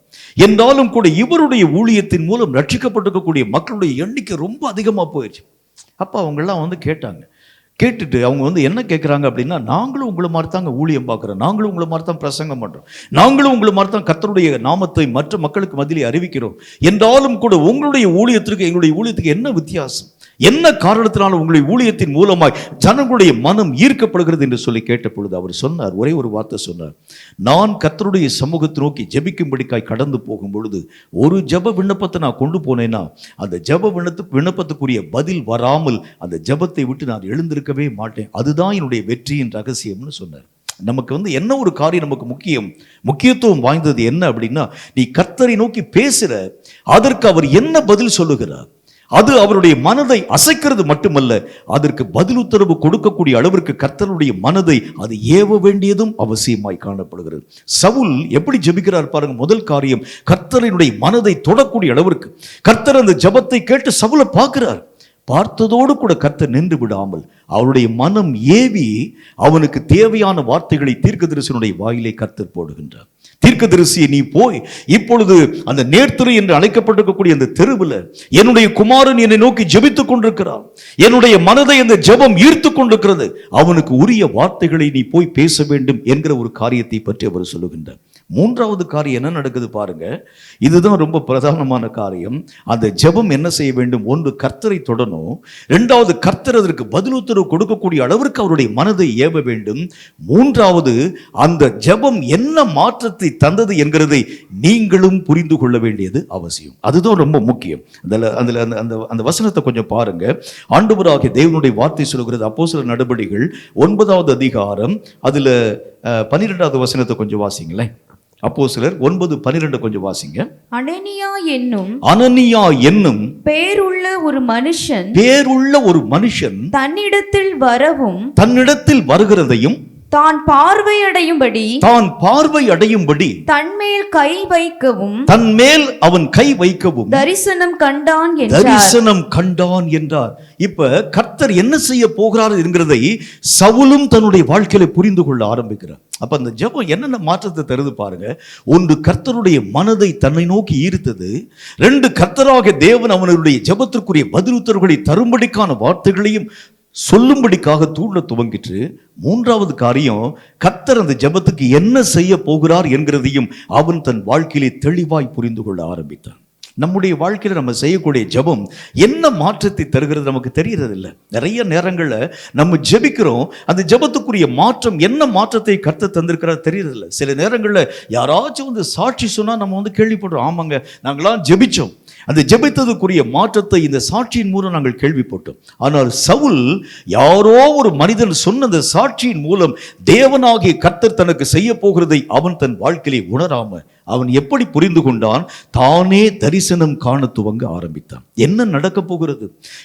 என்றாலும் கூட இவருடைய ஊழியத்தின் மூலம் ரட்சிக்கப்பட்டிருக்கக்கூடிய மக்களுடைய எண்ணிக்கை ரொம்ப அதிகமாக போயிடுச்சு. அப்போ அவங்கெல்லாம் வந்து கேட்டுட்டு அவங்க வந்து என்ன கேட்குறாங்க அப்படின்னா, நாங்களும் உங்களை மாதிரி தாங்க ஊழியம் பார்க்குறோம், நாங்களும் உங்களை மாதிரி தான் பிரசங்கம் பண்ணுறோம், நாங்களும் உங்களை மாதிரி தான் கர்த்தருடைய நாமத்தை மற்ற மக்களுக்கு மத்தியிலே அறிவிக்கிறோம். என்றாலும் கூட உங்களுடைய ஊழியத்திற்கு எங்களுடைய ஊழியத்துக்கு என்ன வித்தியாசம்? என்ன காரணத்தினால உங்களுடைய ஊழியத்தின் மூலமாய் ஜனங்களுடைய மனம் ஈர்க்கப்படுகிறது என்று சொல்லி கேட்ட பொழுது அவர் சொன்னார், ஒரே ஒரு வார்த்தை சொன்னார். நான் கர்த்தருடைய சமூகத்தை நோக்கி ஜெபிக்கும்படிக்காய் கடந்து போகும் பொழுது ஒரு ஜெப விண்ணப்பத்தை நான் கொண்டு போனேன்னா அந்த ஜெப விண்ணப்பத்துக்குரிய பதில் வராமல் அந்த ஜெபத்தை விட்டு நான் எழுந்திருக்கவே மாட்டேன். அதுதான் என்னுடைய வெற்றியின் ரகசியம்னு சொன்னார். நமக்கு வந்து என்ன ஒரு காரியம் நமக்கு முக்கியத்துவம் வாய்ந்தது என்ன அப்படின்னா, நீ கர்த்தரை நோக்கி பேசுற, அதற்கு அவர் என்ன பதில் சொல்லுகிறார், அது அவருடைய மனதை அசைக்கிறது மட்டுமல்ல, அதற்கு பதில் உத்தரவு கொடுக்கக்கூடிய அளவிற்கு கர்த்தருடைய மனதை அது ஏவ வேண்டியதும் அவசியமாய் காணப்படுகிறது. சவுல் எப்படி ஜெபிக்கிறார் பாருங்க. முதல் காரியம், கர்த்தரினுடைய மனதை தொடக்கூடிய அளவிற்கு கர்த்தர் அந்த ஜெபத்தை கேட்டு சவுலை பார்க்கிறார். பார்த்ததோடு கூட கர்த்தர் நின்று விடாமல் அவருடைய மனம் ஏவி அவனுக்கு தேவையான வார்த்தைகளை தீர்க்கதரிசியினுடைய வாயிலே கர்த்தர் போடுகின்றார். தீர்க்கதரிசி, நீ போய் இப்பொழுது அந்த நேர்த்திரை என்று அழைக்கப்பட்டிருக்கக்கூடிய அந்த தெருவில் என்னுடைய குமாரன் என்னை நோக்கி ஜெபித்துக் கொண்டிருக்கிறான், என்னுடைய மனதை அந்த ஜெபம் ஈர்த்து கொண்டிருக்கிறது, அவனுக்கு உரிய வார்த்தைகளை நீ போய் பேச வேண்டும் என்கிற ஒரு காரியத்தை பற்றி அவர் சொல்லுகின்றார். மூன்றாவது காரியம் என்ன நடக்குது பாருங்க. இதுதான் ரொம்ப பிரதானமான காரியம். அந்த ஜெபம் என்ன செய்ய வேண்டும்? ஒன்று, கர்த்தரை தொடணும். இரண்டாவது, கர்த்தர் அதற்கு பதில் உத்தரவு கொடுக்கக்கூடிய அளவிற்கு அவருடைய மனதை ஏவ வேண்டும். மூன்றாவது, அந்த ஜெபம் என்ன மாற்றத்தை தந்தது என்கிறதை நீங்களும் புரிந்து கொள்ள வேண்டியது அவசியம். அதுதான் ரொம்ப முக்கியம். அந்த வசனத்தை கொஞ்சம் பாருங்க. ஆண்டவராகிய தேவனுடைய வார்த்தை சொல்கிறது, அப்போஸ்தலர் நடபடிகள் 9வது அதிகாரம் அதுல 12வது வசனத்தை கொஞ்சம் வாசிங்களேன். அப்போஸ்தலர் 9:12 கொஞ்சம் வாசிங்க. அனனியா என்னும் பேருள்ள ஒரு மனுஷன் தன்னிடத்தில் வருகிறதையும் தான் பார்வையடையும்படி தன்மேல் அவன் கை வைக்கவும் தரிசனம் கண்டான் என்றார். இப்ப கர்த்தர் என்ன செய்ய போகிறார் என்கிறதை சவுலும் தன்னுடைய வாழ்க்கையில புரிந்து கொள்ள ஆரம்பிக்கிறார். அப்ப அந்த ஜெபம் என்னென்ன மாற்றத்தை தருது பாருங்க. ஒன்று, கர்த்தருடைய மனதை தன்னை நோக்கி ஈர்த்தது. ரெண்டு, கர்த்தராக தேவன் அவனுடைய ஜெபத்திற்குரிய பதில் உத்தரவுகளை தரும்படிக்கான வார்த்தைகளையும் சொல்லும்படிக்காக தூண்ட துவங்கிற்று. மூன்றாவது காரியம், கர்த்தர் அந்த ஜெபத்துக்கு என்ன செய்ய போகிறார் என்கிறதையும் அவன் தன் வாழ்க்கையிலே தெளிவாய் புரிந்து கொள்ள ஆரம்பித்தான். நம்முடைய வாழ்க்கையில நம்ம செய்யக்கூடிய ஜெபம் என்ன மாற்றத்தை தருகிறது நமக்கு தெரியறது இல்லை. நிறைய நேரங்கள்ல நம்ம ஜெபிக்கிறோம், அந்த ஜெபத்துக்குரிய மாற்றம் என்ன மாற்றத்தை கர்த்தர் தந்திருக்கிறார் தெரியறது இல்லை. சில நேரங்கள்ல யாராச்சும் வந்து சாட்சி சொன்னா நம்ம வந்து கேள்விப்படுறோம், ஆமாங்க நாங்களாம் ஜெபிச்சோம், அந்த ஜெபித்ததுக்குரிய மாற்றத்தை இந்த சாட்சியின் மூலம் நாங்கள் கேள்விப்பட்டோம். ஆனால் சவுல் யாரோ ஒரு மனிதன் சொன்ன அந்த சாட்சியின் மூலம் தேவனாகிய கர்த்தர் தனக்கு செய்ய போகிறதை அவன் தன் வாழ்க்கையை உணராம அவன் எப்படி புரிந்து கொண்டான்? தானே தரிசனம் காண துவங்க ஆரம்பித்தான். என்ன நடக்க போகிறது?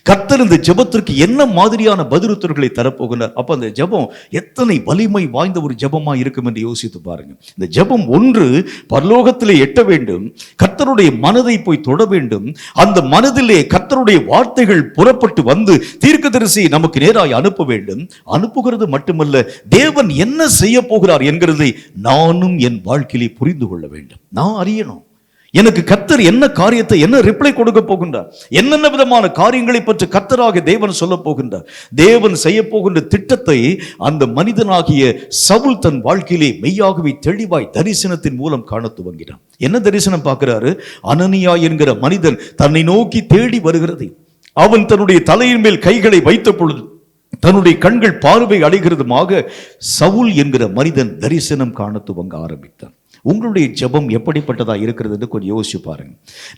கர்த்தர் இந்த ஜெபத்திற்கு என்ன மாதிரியான பதிலுத்தரவுகளை தரப்போகிறார்? அப்ப அந்த ஜெபம் எத்தனை வலிமை வாய்ந்த ஒரு ஜெபமா இருக்கும் என்று யோசித்து பாருங்க. இந்த ஜெபம் ஒன்று, பரலோகத்திலே எட்ட வேண்டும், கர்த்தருடைய மனதை போய் தொட வேண்டும், அந்த மனதிலே கர்த்தருடைய வார்த்தைகள் புறப்பட்டு வந்து தீர்க்கதரிசி நமக்கு நேராய் அனுப்ப வேண்டும். அனுப்புகிறது மட்டுமல்ல, தேவன் என்ன செய்ய போகிறார் என்கிறதை நானும் என் வாழ்க்கையிலே புரிந்து கொள்ள வேண்டும். நான் அறியணும், எனக்கு கர்த்தர் என்ன காரியத்தை, என்ன ரிப்ளை கொடுக்க போகின்றார், என்னென்ன விதமான காரியங்களை பற்றி கர்த்தராக தேவன் சொல்ல போகின்றார், தேவன் செய்ய போகின்ற திட்டத்தை அந்த மனிதனாகிய சவுல் தன் வாழ்க்கையிலே மெய்யாகவே தெளிவாய் தரிசனத்தின் மூலம் காண துவங்கினான். என்ன தரிசனம் பார்க்கிறாரு? அனனியா என்கிற மனிதன் தன்னை நோக்கி தேடி வருகிறது. அவன் தன்னுடைய தலையின் மேல் கைகளை வைத்த பொழுது தன்னுடைய கண்கள் பார்வை அடைகிறதுமாக சவுல் என்கிற மனிதன் தரிசனம் காண துவங்க ஆரம்பித்தான். உங்களுடைய ஜெபம் எப்படிப்பட்டதா இருக்கிறதுன்னு கொஞ்சம் யோசிச்சு பாருங்க.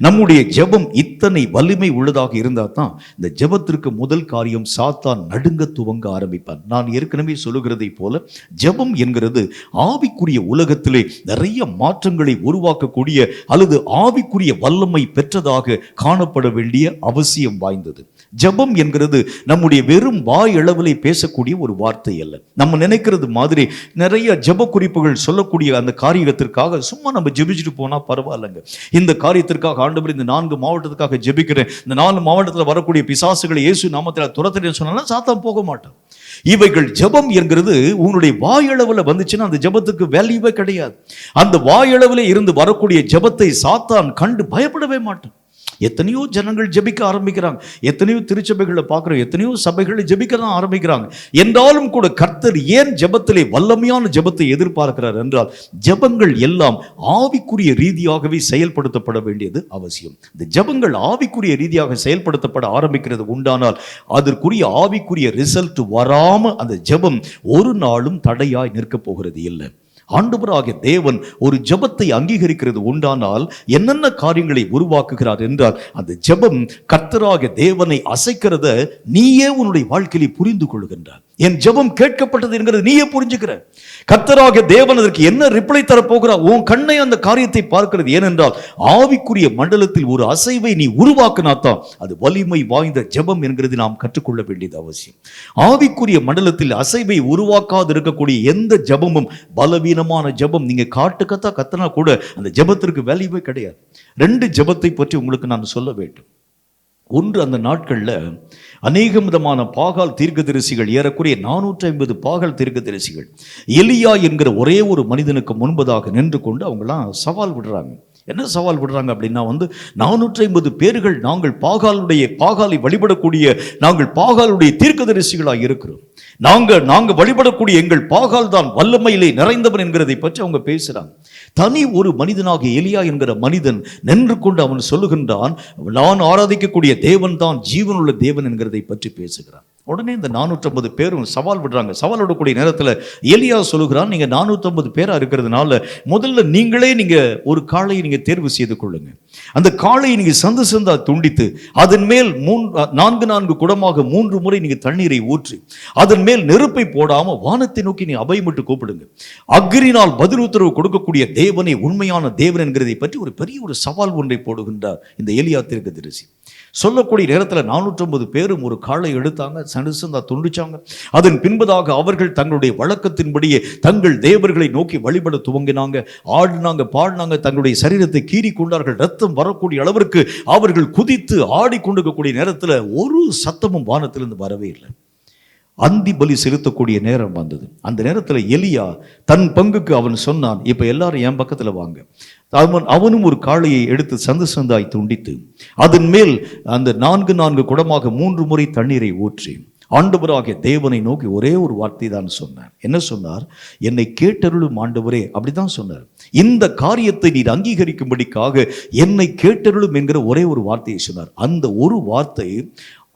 நம்முடைய ஜெபம் இத்தனை வலிமை உள்ளதாக இருந்தால் தான் இந்த ஜெபத்திற்கு முதல் காரியம் சாத்தான் நடுங்க துவங்க ஆரம்பிப்பான். நான் ஏற்கனவே சொல்லுகிறதை போல ஜெபம் என்கிறது ஆவிக்குரிய உலகத்திலே நிறைய மாற்றங்களை உருவாக்கக்கூடிய அல்லது ஆவிக்குரிய வல்லமை பெற்றதாக காணப்பட வேண்டிய அவசியம் வாய்ந்தது. ஜெபம் என்கிறது நம்முடைய வெறும் வாய் அளவிலே பேசக்கூடிய ஒரு வார்த்தை அல்ல. நம்ம நினைக்கிறது மாதிரி நிறைய ஜெப குறிப்புகள் சொல்லக்கூடிய அந்த காரியத்திற்காக சும்மா நம்ம ஜெபிச்சுட்டு போனா பரவாயில்லைங்க. இந்த காரியத்திற்காக ஆண்டவர் இந்த 4 மாவட்டத்துக்காக ஜெபிக்கிறேன், இந்த 4 மாவட்டத்தில் வரக்கூடிய பிசாசுகளை இயேசு நாமத்தில் துரத்துறேன்னு சொன்னாலும் சாத்தான் போக மாட்டான். இவைகள் ஜெபம் என்கிறது உங்களுடைய வாயளவில் வந்துச்சுன்னா அந்த ஜெபத்துக்கு வேல்யூவே கிடையாது. அந்த வாயளவில் இருந்து வரக்கூடிய ஜெபத்தை சாத்தான் கண்டு பயப்படவே மாட்டான். எத்தனையோ ஜனங்கள் ஜெபிக்க ஆரம்பிக்கிறாங்க, எத்தனையோ திருச்சபைகளை பார்க்குறோம், எத்தனையோ சபைகளை ஜெபிக்க தான் ஆரம்பிக்கிறாங்க. என்றாலும் கூட கர்த்தர் ஏன் ஜெபத்திலே வல்லமையான ஜெபத்தை எதிர்பார்க்கிறார் என்றால் ஜெபங்கள் எல்லாம் ஆவிக்குரிய ரீதியாகவே செயல்படுத்தப்பட வேண்டியது அவசியம். இந்த ஜெபங்கள் ஆவிக்குரிய ரீதியாக செயல்படுத்தப்பட ஆரம்பிக்கிறது உண்டானால் அதற்குரிய ஆவிக்குரிய ரிசல்ட் வராம அந்த ஜெபம் ஒரு நாளும் தடையாய் நிற்க போகிறது இல்லை. ஆண்டவராகிய தேவன் ஒரு ஜெபத்தை அங்கீகரிக்கிறது உண்டானால் என்னென்ன காரியங்களை உருவாக்குகிறார் என்றால் அந்த ஜெபம் கர்த்தராகிய தேவனை அசைக்கிறத நீயே உன்னுடைய வாழ்க்கையில் புரிந்து கொள்கின்றார். என் ஜெபம் கேட்கப்பட்டது என்கிறது நீயே புரிஞ்சுக்கிற. கர்த்தராகிய தேவன் அதற்கு என்ன ரிப்ளை தரப்போகிறார்? உன் கண்ணை அந்த காரியத்தை பார்க்கிறது. ஏனென்றால் ஆவிக்குரிய மண்டலத்தில் ஒரு அசைவை நீ உருவாக்கினாத்தான் அது வலிமை வாய்ந்த ஜெபம் என்கிறது நாம் கற்றுக்கொள்ள வேண்டியது அவசியம். ஆவிக்குரிய மண்டலத்தில் அசைவை உருவாக்காது இருக்கக்கூடிய எந்த ஜெபமும் பலவீனமான ஜெபம். நீங்க காட்டுக்கத்தா கத்தனா கூட அந்த ஜெபத்திற்கு வேல்யூவே கிடையாது. 2 ஜெபத்தை பற்றி உங்களுக்கு நான் சொல்ல வேண்டும். ஒன்று, அந்த நாட்கள்ல அநேக விதமான பாகால் தீர்க்கதரிசிகள், ஏறக்குறைய 450 பாகால் தீர்க்கதரிசிகள் எலியா என்கிற ஒரே ஒரு மனிதனுக்கு முன்பதாக நின்று கொண்டு அவங்களாம் சவால் விடுறாங்க. என்ன சவால் விடுறாங்க அப்படின்னா 450 பேர்கள் நாங்கள் பாகாலை வழிபடக்கூடிய நாங்கள் பாகாலுடைய தீர்க்கதரிசிகளாக இருக்கிறோம், நாங்க வழிபடக்கூடிய எங்கள் பாகால் தான் வல்லமையிலே நிறைந்தவன் என்கிறதை பற்றி அவங்க பேசுறாங்க. தனி ஒரு மனிதனாக எலியா என்கிற மனிதன் நின்று கொண்டு அவன் சொல்லுகின்றான், நான் ஆராதிக்கக்கூடிய தேவன் தான் ஜீவனுள்ள தேவன் என்கிறதை பற்றி பேசுகிறான். உடனே இந்த 450 பேரும் சவால் விடுறாங்க. சவால் விடக்கூடிய நேரத்தில் எலியா சொல்லுகிறான், நீங்க 450 பேரா இருக்கிறதுனால முதல்ல நீங்க ஒரு காளையை நீங்க தேர்வு செய்து கொள்ளுங்க. அந்த காளையை நீங்க சந்து சந்தா துண்டித்து அதன் மேல் 4 குடமாக 3 முறை நீங்க தண்ணீரை ஊற்றி அதன் மேல் நெருப்பை போடாம வானத்தை நோக்கி நீ அபயமிட்டு கூப்பிடுங்க. அக்னியினால் பதில் உத்தரவு கொடுக்கக்கூடிய தேவனே உண்மையான தேவன் என்கிறதை பற்றி ஒரு பெரிய ஒரு சவால் ஒன்றை போடுகின்றார் இந்த எலியா தீர்க்கதரிசி. சொல்லக்கூடிய நேரத்தில் 450 பேரும் ஒரு காளை எடுத்தாங்க, சனுசந்தா துண்டிச்சாங்க. அதன் பின்பதாக அவர்கள் தங்களுடைய வழக்கத்தின்படியே தங்கள் தேவர்களை நோக்கி வழிபட துவங்கினாங்க, ஆடினாங்க, பாடினாங்க, தங்களுடைய சரீரத்தை கீறி கொண்டார்கள். ரத்தம் வரக்கூடிய அளவிற்கு அவர்கள் குதித்து ஆடிக்கொண்டிருக்கக்கூடிய நேரத்தில் ஒரு சத்தமும் வானத்திலிருந்து வரவே இல்லை. அந்தி பலி செலுத்தக்கூடிய நேரம் வந்தது. அந்த நேரத்தில் எலியா தன் பங்குக்கு அவன் சொன்னான், இப்ப எல்லாரும் என் பக்கத்துல வாங்க. அவனும் ஒரு காளையை எடுத்து சந்து சந்தாய் துண்டித்து அதன் மேல் அந்த 4 குடமாக 3 முறை தண்ணீரை ஊற்றி ஆண்டவராகிய தேவனை நோக்கி ஒரே ஒரு வார்த்தை தான் சொன்னார். என்ன சொன்னார்? என்னை கேட்டருளும் ஆண்டவரே. அப்படிதான் சொன்னார். இந்த காரியத்தை நீர் அங்கீகரிக்கும்படிக்காக என்னை கேட்டருளும் என்கிற ஒரே ஒரு வார்த்தையை சொன்னார். அந்த ஒரு வார்த்தை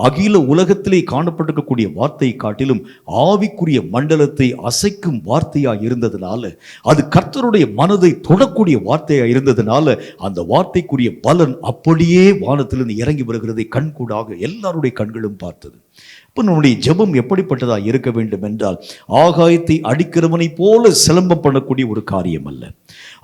அகில உலகத்திலே காணப்பட்டிருக்கக்கூடிய வார்த்தையை காட்டிலும் ஆவிக்குரிய மண்டலத்தை அசைக்கும் வார்த்தையா இருந்ததுனால, அது கர்த்தருடைய மனதை தொடக்கூடிய வார்த்தையா இருந்ததுனால அந்த வார்த்தைக்குரிய பலன் அப்படியே வானத்திலிருந்து இறங்கி வருகிறதை கண்கூடாக எல்லாருடைய கண்களும் பார்த்தது. இப்போ நம்முடைய ஜெபம் எப்படிப்பட்டதா இருக்க வேண்டும் என்றால், ஆகாயத்தை அடிக்கிறவனை போல சிலம்பம் பண்ணக்கூடிய ஒரு காரியம் அல்ல,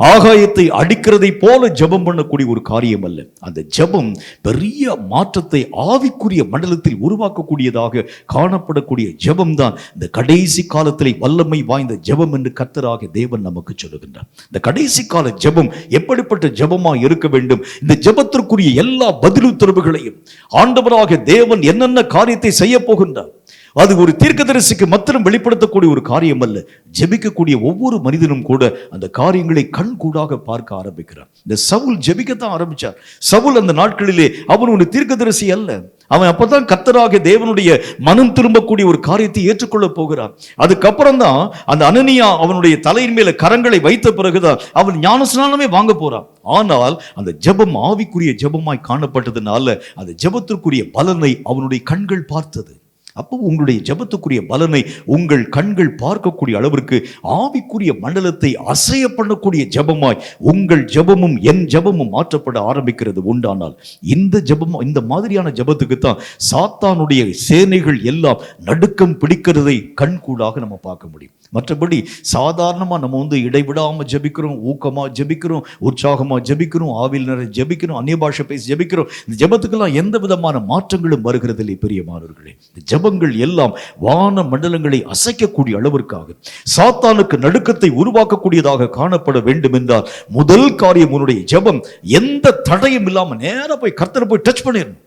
ஆகாயத்தை அடிக்கிறதை போல ஜெபம் பண்ணக்கூடிய ஒரு காரியம் அல்ல. அந்த ஜெபம் பெரிய மாற்றத்தை ஆவிக்குரிய மண்டலத்தில் உருவாக்கக்கூடியதாக காணப்படக்கூடிய ஜெபம் தான் இந்த கடைசி காலத்திலே வல்லமை வாய்ந்த ஜெபம் என்று கர்த்தராகிய தேவன் நமக்கு சொல்லுகின்றார். இந்த கடைசி கால ஜெபம் எப்படிப்பட்ட ஜெபமா இருக்க வேண்டும்? இந்த ஜெபத்திற்குரிய எல்லா பதிலுத்தரவுகளையும் ஆண்டவராகிய தேவன் என்னென்ன காரியத்தை செய்ய போகின்றார், அது ஒரு தீர்க்கதரிசிக்கு மாத்திரம் வெளிப்படுத்தக்கூடிய ஒரு காரியம் அல்ல. ஜெபிக்கக்கூடிய ஒவ்வொரு மனிதனும் கூட அந்த காரியங்களை கண்கூடாக பார்க்க ஆரம்பிக்கிறார். இந்த சவுல் ஜெபிக்கத்தான் ஆரம்பிச்சார். சவுல் அந்த நாட்களிலே அவன் ஒரு தீர்க்கதரிசி அல்ல. அவன் அப்பதான் கர்த்தராகிய தேவனுடைய மனம் திரும்பக்கூடிய ஒரு காரியத்தை ஏற்றுக்கொள்ள போகிறான். அதுக்கப்புறம் தான் அந்த அனனியா அவனுடைய தலையின் மேல கரங்களை வைத்த பிறகுதான் அவன் ஞானஸ்நானமே வாங்க போறான். ஆனால் அந்த ஜெபம் ஆவிக்குரிய ஜெபமாய் காணப்பட்டதுனால அந்த ஜெபத்திற்குரிய பலனை அவனுடைய கண்கள் பார்த்தது. அப்போ உங்களுடைய ஜெபத்துக்குரிய பலனை உங்கள் கண்கள் பார்க்கக்கூடிய அளவிற்கு ஆவிக்குரிய மண்டலத்தை அசைய பண்ணக்கூடிய ஜெபமாய் உங்கள் ஜெபமும் என் ஜெபமும் மாற்றப்பட ஆரம்பிக்கிறது உண்டானால் இந்த ஜெபம், இந்த மாதிரியான ஜெபத்துக்கு தான் சாத்தானுடைய சேனைகள் எல்லாம் நடுக்கம் பிடிக்கிறதை கண்கூடாக நம்ம பார்க்க முடியும். மற்றபடி சாதாரணமா நம்ம இடைவிடாம ஜெபிக்கிறோம், ஊக்கமா ஜெபிக்கிறோம், உற்சாகமா ஜெபிக்கிறோம், ஆவியில் நிறைய ஜெபிக்கிறோம், அந்நிய பாஷை பேசி ஜெபிக்கிறோம். இந்த ஜெபத்துக்கெல்லாம் எந்த விதமான மாற்றங்களும் வருகிறதில்லை பிரியமானவர்களே. இந்த ஜெபங்கள் எல்லாம் வான மண்டலங்களை அசைக்கக்கூடிய அளவிற்காக சாத்தானுக்கு நடுக்கத்தை உருவாக்கக்கூடியதாக காணப்பட வேண்டும் என்றால் முதல் காரியம் உன்னுடைய ஜெபம் எந்த தடையும் இல்லாம நேரா போய் கர்த்தரை போய் டச் பண்ணிடணும்.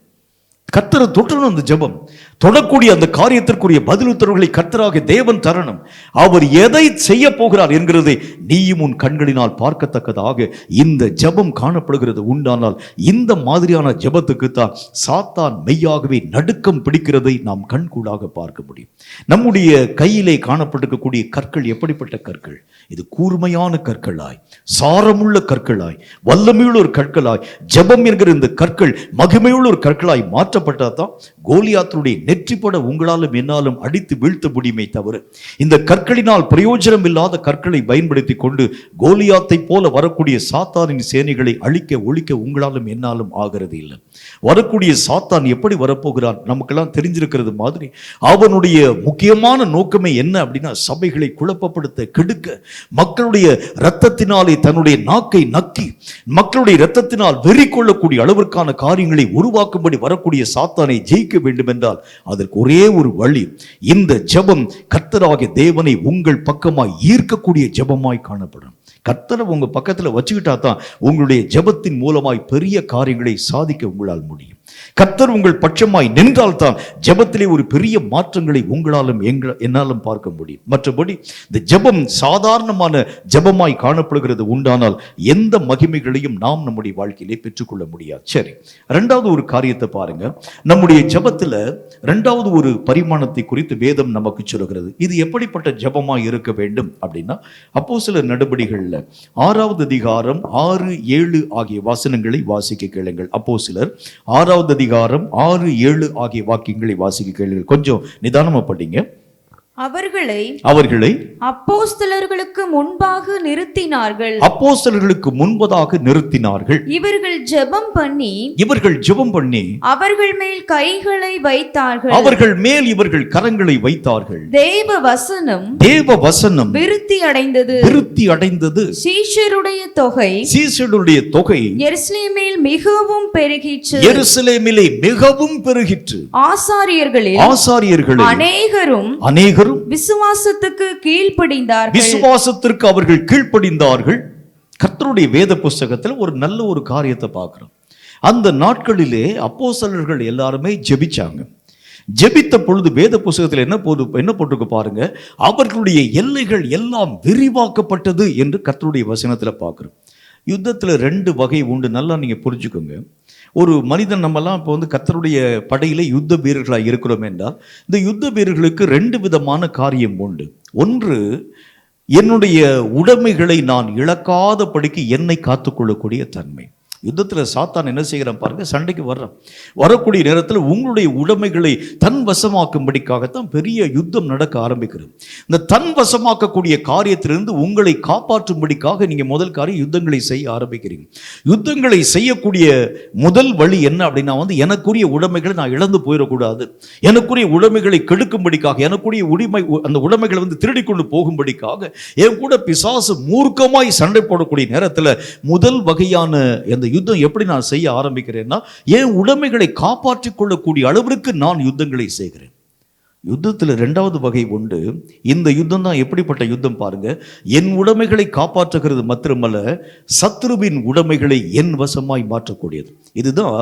கர்த்தரை தொட்டணும். அந்த ஜெபம் தொடக்கூடிய அந்த காரியத்திற்குரிய பதில் உத்தரவுகளை கர்த்தராக தேவன் தரணும். அவர் எதை செய்ய போகிறார் என்கிறதை நீயும் உன் கண்களினால் பார்க்கத்தக்கதாக இந்த ஜெபம் காணப்படுகிறது உண்டானால் இந்த மாதிரியான ஜெபத்துக்கு தான் சாத்தான் மெய்யாகவே நடுக்கம் பிடிக்கிறதை நாம் கண்கூடாக பார்க்க முடியும். நம்முடைய கையிலே காணப்பட்டிருக்கக்கூடிய கற்கள் எப்படிப்பட்ட கற்கள்? இது கூர்மையான கற்களாய், சாரமுள்ள கற்களாய், வல்லமையுள்ள ஒரு கற்களாய், ஜெபம் என்கிற இந்த கற்கள் மகிமையுள்ள ஒரு கற்களாய் மாற்றப்பட்டாதான் கோலியாத்துடைய நெற்றிப்பட உங்களாலும் என்னாலும் அடித்து வீழ்த்த முடியுமே தவிர இந்த கற்களினால் பிரயோஜனம் இல்லாத கற்களை பயன்படுத்தி கொண்டு கோலியாத்தை போல வரக்கூடிய சாத்தானின் சேனைகளை அழிக்க ஒழிக்க உங்களாலும் என்னாலும் ஆகிறது இல்லை. வரக்கூடிய சாத்தான் எப்படி வரப்போகிறான் நமக்கெல்லாம் தெரிஞ்சிருக்கிறது மாதிரி அவனுடைய முக்கியமான நோக்கமே என்ன அப்படின்னா சபைகளை குழப்பப்படுத்த, கெடுக்க, மக்களுடைய இரத்தத்தினாலே தன்னுடைய நாக்கை நக்கி மக்களுடைய இரத்தத்தினால் வெறி கொள்ளக்கூடிய அளவிற்கான காரியங்களை உருவாக்கும்படி வரக்கூடிய சாத்தானை ஜெயிக்க வேண்டும் என்றால் அதற்கு ஒரே ஒரு வழி, இந்த ஜெபம் கர்த்தராகிய தேவனை உங்கள் பக்கமாய் ஈர்க்கக்கூடிய ஜெபமாய் காணப்படும். கர்த்தரை உங்க பக்கத்துல வச்சுக்கிட்டா தான் உங்களுடைய ஜெபத்தின் மூலமாய் பெரிய காரியங்களை சாதிக்க உங்களால் முடியும். கர்த்தர் உங்கள் பட்சமாய் நின்றால் தான் ஜெபத்திலே ஒரு பெரிய மாற்றங்களை உங்களாலும் என்னாலும் பார்க்க முடியும். மற்றபடி இந்த ஜெபம் சாதாரணமான ஜெபமாய் காணப்படுகிறது உண்டானால் எந்த மகிமைகளையும் நாம் நம்முடைய வாழ்க்கையிலே பெற்றுக்கொள்ள முடியாது. சரி, இரண்டாவது ஒரு காரியத்தை பாருங்க. நம்முடைய ஜெபத்துல இரண்டாவது ஒரு பரிமாணத்தை குறித்து வேதம் நமக்கு சொல்கிறது. இது எப்படிப்பட்ட ஜெபமாய் இருக்க வேண்டும் அப்படின்னா அப்போஸ்தலர் நடபடிகள் 6வது அதிகாரம் 6, 7 ஆகிய வசனங்களை வாசிக்க கேளுங்கள். அப்போஸ்தலர் 6வது அதிகாரம் 6, 7 ஆகிய வாக்கியங்களை வாசிக்க கேளுங்கள். கொஞ்சம் நிதானமா படிங்க. அவர்களை அப்போஸ்தலர்களுக்கு முன்பாக நிறுத்தினார்கள். அப்போஸ்தலர்களுக்கு முன்பதாக நிறுத்தினார்கள். இவர்கள் ஜெபம் பண்ணி அவர்கள் மேல் கைகளை வைத்தார்கள். அவர்கள் மேல் இவர்கள் கரங்களை வைத்தார்கள். தேவ வசனம் விருத்தி அடைந்தது. சீஷருடைய தொகை எருசலேமில் மிகவும் பெருகிற்று. ஆசாரியர்களில் அநேகரும் விசுவாசத்துக்கு அவர்கள் கீழ்ப்படிந்தார்கள். கர்த்தருடைய வேத புஸ்தகத்தில் ஒரு நல்ல ஒரு காரியத்தை பார்க்கிறோம். அந்த நாட்களிலே அப்போஸ்தலர்கள் எல்லாருமே ஜெபிச்சாங்க. ஜெபித்த பொழுது வேத புஸ்தகத்தில் என்ன போட்டிருக்கு பாருங்க, அவர்களுடைய எல்லைகள் எல்லாம் விரிவாக்கப்பட்டது என்று கர்த்தருடைய வசனத்தில் பார்க்கிறோம். யுத்தத்தில் 2 வகை உண்டு, நல்லா நீங்க புரிஞ்சுக்கோங்க. ஒரு மனிதன் நம்மெல்லாம் இப்போ கர்த்தருடைய படையிலே யுத்த வீரர்களாக இருக்கிறோம் என்றால் இந்த யுத்த வீரர்களுக்கு 2 விதமான காரியம் உண்டு. ஒன்று, என்னுடைய உடைமைகளை நான் இழக்காதபடிக்கு என்னை காத்துக்கொள்ளக்கூடிய தன்மை. யுத்தத்தில் சாத்தான் என்ன செய்கிறான் பாருங்க, சண்டைக்கு வரக்கூடிய நேரத்தில் உங்களுடைய உடைமைகளை தன் வசமாக்கும்படிக்காகத்தான் பெரிய யுத்தம் நடக்க ஆரம்பிக்கிறது. இந்த தன் வசமாக்கக்கூடிய காரியத்திலிருந்து உங்களை காப்பாற்றும்படிக்காக நீங்க முதல் காரியம் யுத்தங்களை செய்ய ஆரம்பிக்கிறீங்க. யுத்தங்களை செய்யக்கூடிய முதல் வழி என்ன அப்படின்னா எனக்குரிய உடைமைகளை நான் இழந்து போயிடக்கூடாது, எனக்குரிய உடைமைகளை கெடுக்கும்படிக்காக, எனக்குரிய அந்த உடைமைகளை திருடி கொண்டு போகும்படிக்காக என் கூட பிசாசு மூர்க்கமாய் சண்டை போடக்கூடிய நேரத்தில் முதல் வகையான அந்த யுத்தம் எப்படி நான் செய்ய ஆரம்பிக்கிறேன்னா என் உடைமைகளை காப்பாற்றிக் கொள்ளக்கூடிய அளவிற்கு நான் யுத்தங்களை செய்கிறேன். யுத்தத்தில் 2வது வகை உண்டு. இந்த யுத்தம் தான் எப்படிப்பட்ட யுத்தம் பாருங்க, என் உடைமைகளை காப்பாற்றுகிறது மாத்திரமல்ல, சத்ருவின் உடைமைகளை என் வசமாய் மாற்றக்கூடியது. இதுதான்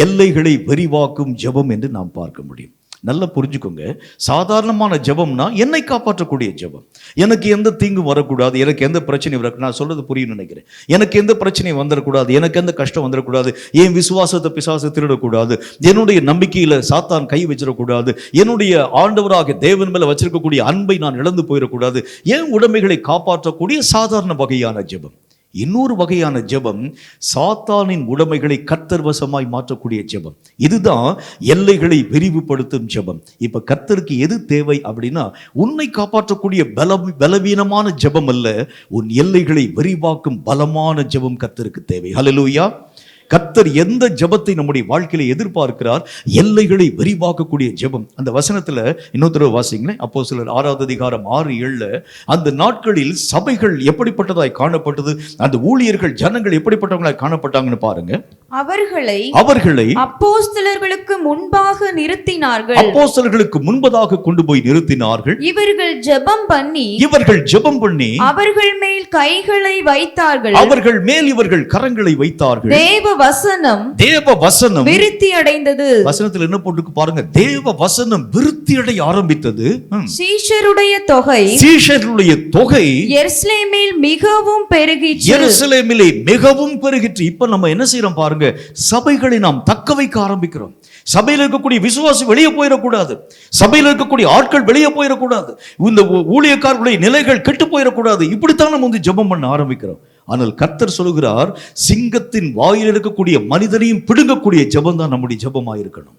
எல்லைகளை விரிவாக்கும் ஜெபம் என்று நாம் பார்க்க முடியும். நல்லா புரிஞ்சுக்கோங்க. சாதாரணமான ஜெபம்னா என்னை காப்பாற்றக்கூடிய ஜெபம். எனக்கு எந்த தீங்கும் வரக்கூடாது, எனக்கு எந்த பிரச்சனையும் வரக்கூடாது. நான் சொல்றது புரியும் நினைக்கிறேன். எனக்கு எந்த பிரச்சனையும் வந்துடக்கூடாது, எனக்கு எந்த கஷ்டம் வந்துடக்கூடாது, என் விசுவாசத்தை பிசாசு திருடக்கூடாது, என்னுடைய நம்பிக்கையில சாத்தான் கை வச்சிடக்கூடாது, என்னுடைய ஆண்டவராக தேவன் மேல வச்சிருக்கக்கூடிய அன்பை நான் இழந்து போயிடக்கூடாது. என் உடைமைகளை காப்பாற்றக்கூடிய சாதாரண வகையான ஜெபம். இன்னொரு வகையான ஜெபம் சாத்தானின் உடைமைகளை கர்த்தர் வசமாய் மாற்றக்கூடிய ஜெபம். இதுதான் எல்லைகளை விரிவுபடுத்தும் ஜெபம். இப்ப கர்த்தருக்கு எது தேவை அப்படின்னா, உன்னை காப்பாற்றக்கூடிய பலவீனமான ஜெபம் அல்ல, உன் எல்லைகளை விரிவாக்கும் பலமான ஜெபம் கர்த்தருக்கு தேவை. ஹல்லேலூயா. கர்த்தர் எந்த ஜெபத்தை நம்முடைய வாழ்க்கையில எதிர்பார்க்கிறார்? எல்லைகளை விரிவாக்கக்கூடிய ஜெபம். அந்த வசனத்துல இன்னொரு வாசிங்களேன். அப்போஸ்தலர் 6:6-7 அந்த நாட்களில் சபைகள் எப்படிப்பட்டதாய் காணப்பட்டது, அந்த ஊழியர்கள் ஜனங்கள் எப்படிப்பட்டவங்களாய் காணப்பட்டாங்கன்னு பாருங்க. அவர்களை அப்போஸ்தலர்களுக்கு முன்பாக நிறுத்தினார்கள். அப்போஸ்தலர்களுக்கு முன்பதாக கொண்டு போய் நிறுத்தினார்கள். இவர்கள் ஜெபம் பண்ணி அவர்கள் மேல் கைகளை வைத்தார்கள். அவர்கள் மேல் இவர்கள் கரங்களை வைத்தார்கள். தேவ வசனம் விருத்தி அடைந்தது. வசனத்தில் என்ன போட்டுக்கு பாருங்க, தேவ வசனம் விருத்தி அடைய ஆரம்பித்தது. சீஷருடைய தொகை எருசலேமில் மிகவும் பெருகிற்று. இப்ப நம்ம என்ன செய்யறோம் பாருங்க, சபைகளை நாம் தக்க வைக்க ஆரம்பிக்கிறோம். சபையில் இருக்கக்கூடிய விசுவாசி வெளியே போயிடக்கூடாது, சபையில் இருக்கக்கூடிய ஆட்கள் வெளியே போயிடக்கூடாது, இந்த ஊழியக்காரர்களுடைய நிலைகள் கெட்டு போயிடக்கூடாது. இப்படித்தான் நம்ம வந்து ஜெபம் பண்ண ஆரம்பிக்கிறோம். ஆனால் கர்த்தர் சொல்கிறார், சிங்கத்தின் வாயில் இருக்கக்கூடிய மனிதனையும் பிடுங்கக்கூடிய ஜெபம் தான் நம்முடைய ஜெபமாக இருக்கணும்.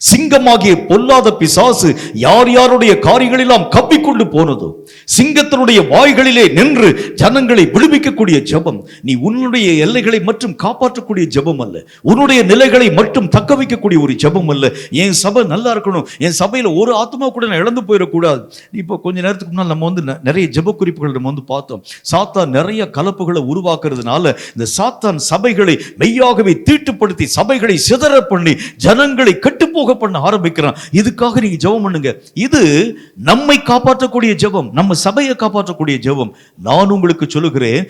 சிங்கமாகிய பொல்லாத பிசாசு யார் யாருடைய காரியங்களெல்லாம் கப்பிக்கொண்டு போனதோ, சிங்கத்தினுடைய வாய்களிலே நின்று ஜனங்களை விடுவிக்கக்கூடிய ஜெபம். நீ உன்னுடைய எல்லைகளை மட்டும் காப்பாற்றக்கூடிய ஜெபம் அல்ல, உன்னுடைய நிலைகளை மட்டும் தக்க வைக்கக்கூடிய ஒரு ஜெபம் அல்ல. என் சபை நல்லா இருக்கணும், என் சபையில ஒரு ஆத்மா கூட நான் இழந்து போயிடக்கூடாது. இப்போ கொஞ்ச நேரத்துக்கு முன்னால் நம்ம வந்து நிறைய ஜெப குறிப்புகள் நம்ம வந்து பார்த்தோம். சாத்தான் நிறைய கலப்புகளை உருவாக்குறதுனால இந்த சாத்தான் சபைகளை மெய்யாகவே தீட்டுப்படுத்தி சபைகளை சிதற பண்ணி ஜனங்களை கட்டுப்போக பண்ண ஆரம்பிக்கிறான். இதுக்காக நீங்க ஜெபம் பண்ணுங்க. இது நம்மை காப்பாற்றக்கூடிய ஜெபம், நம்ம சபையை காப்பாற்றக்கூடிய ஜெபம். நான் உங்களுக்கு சொல்லுகிறேன்,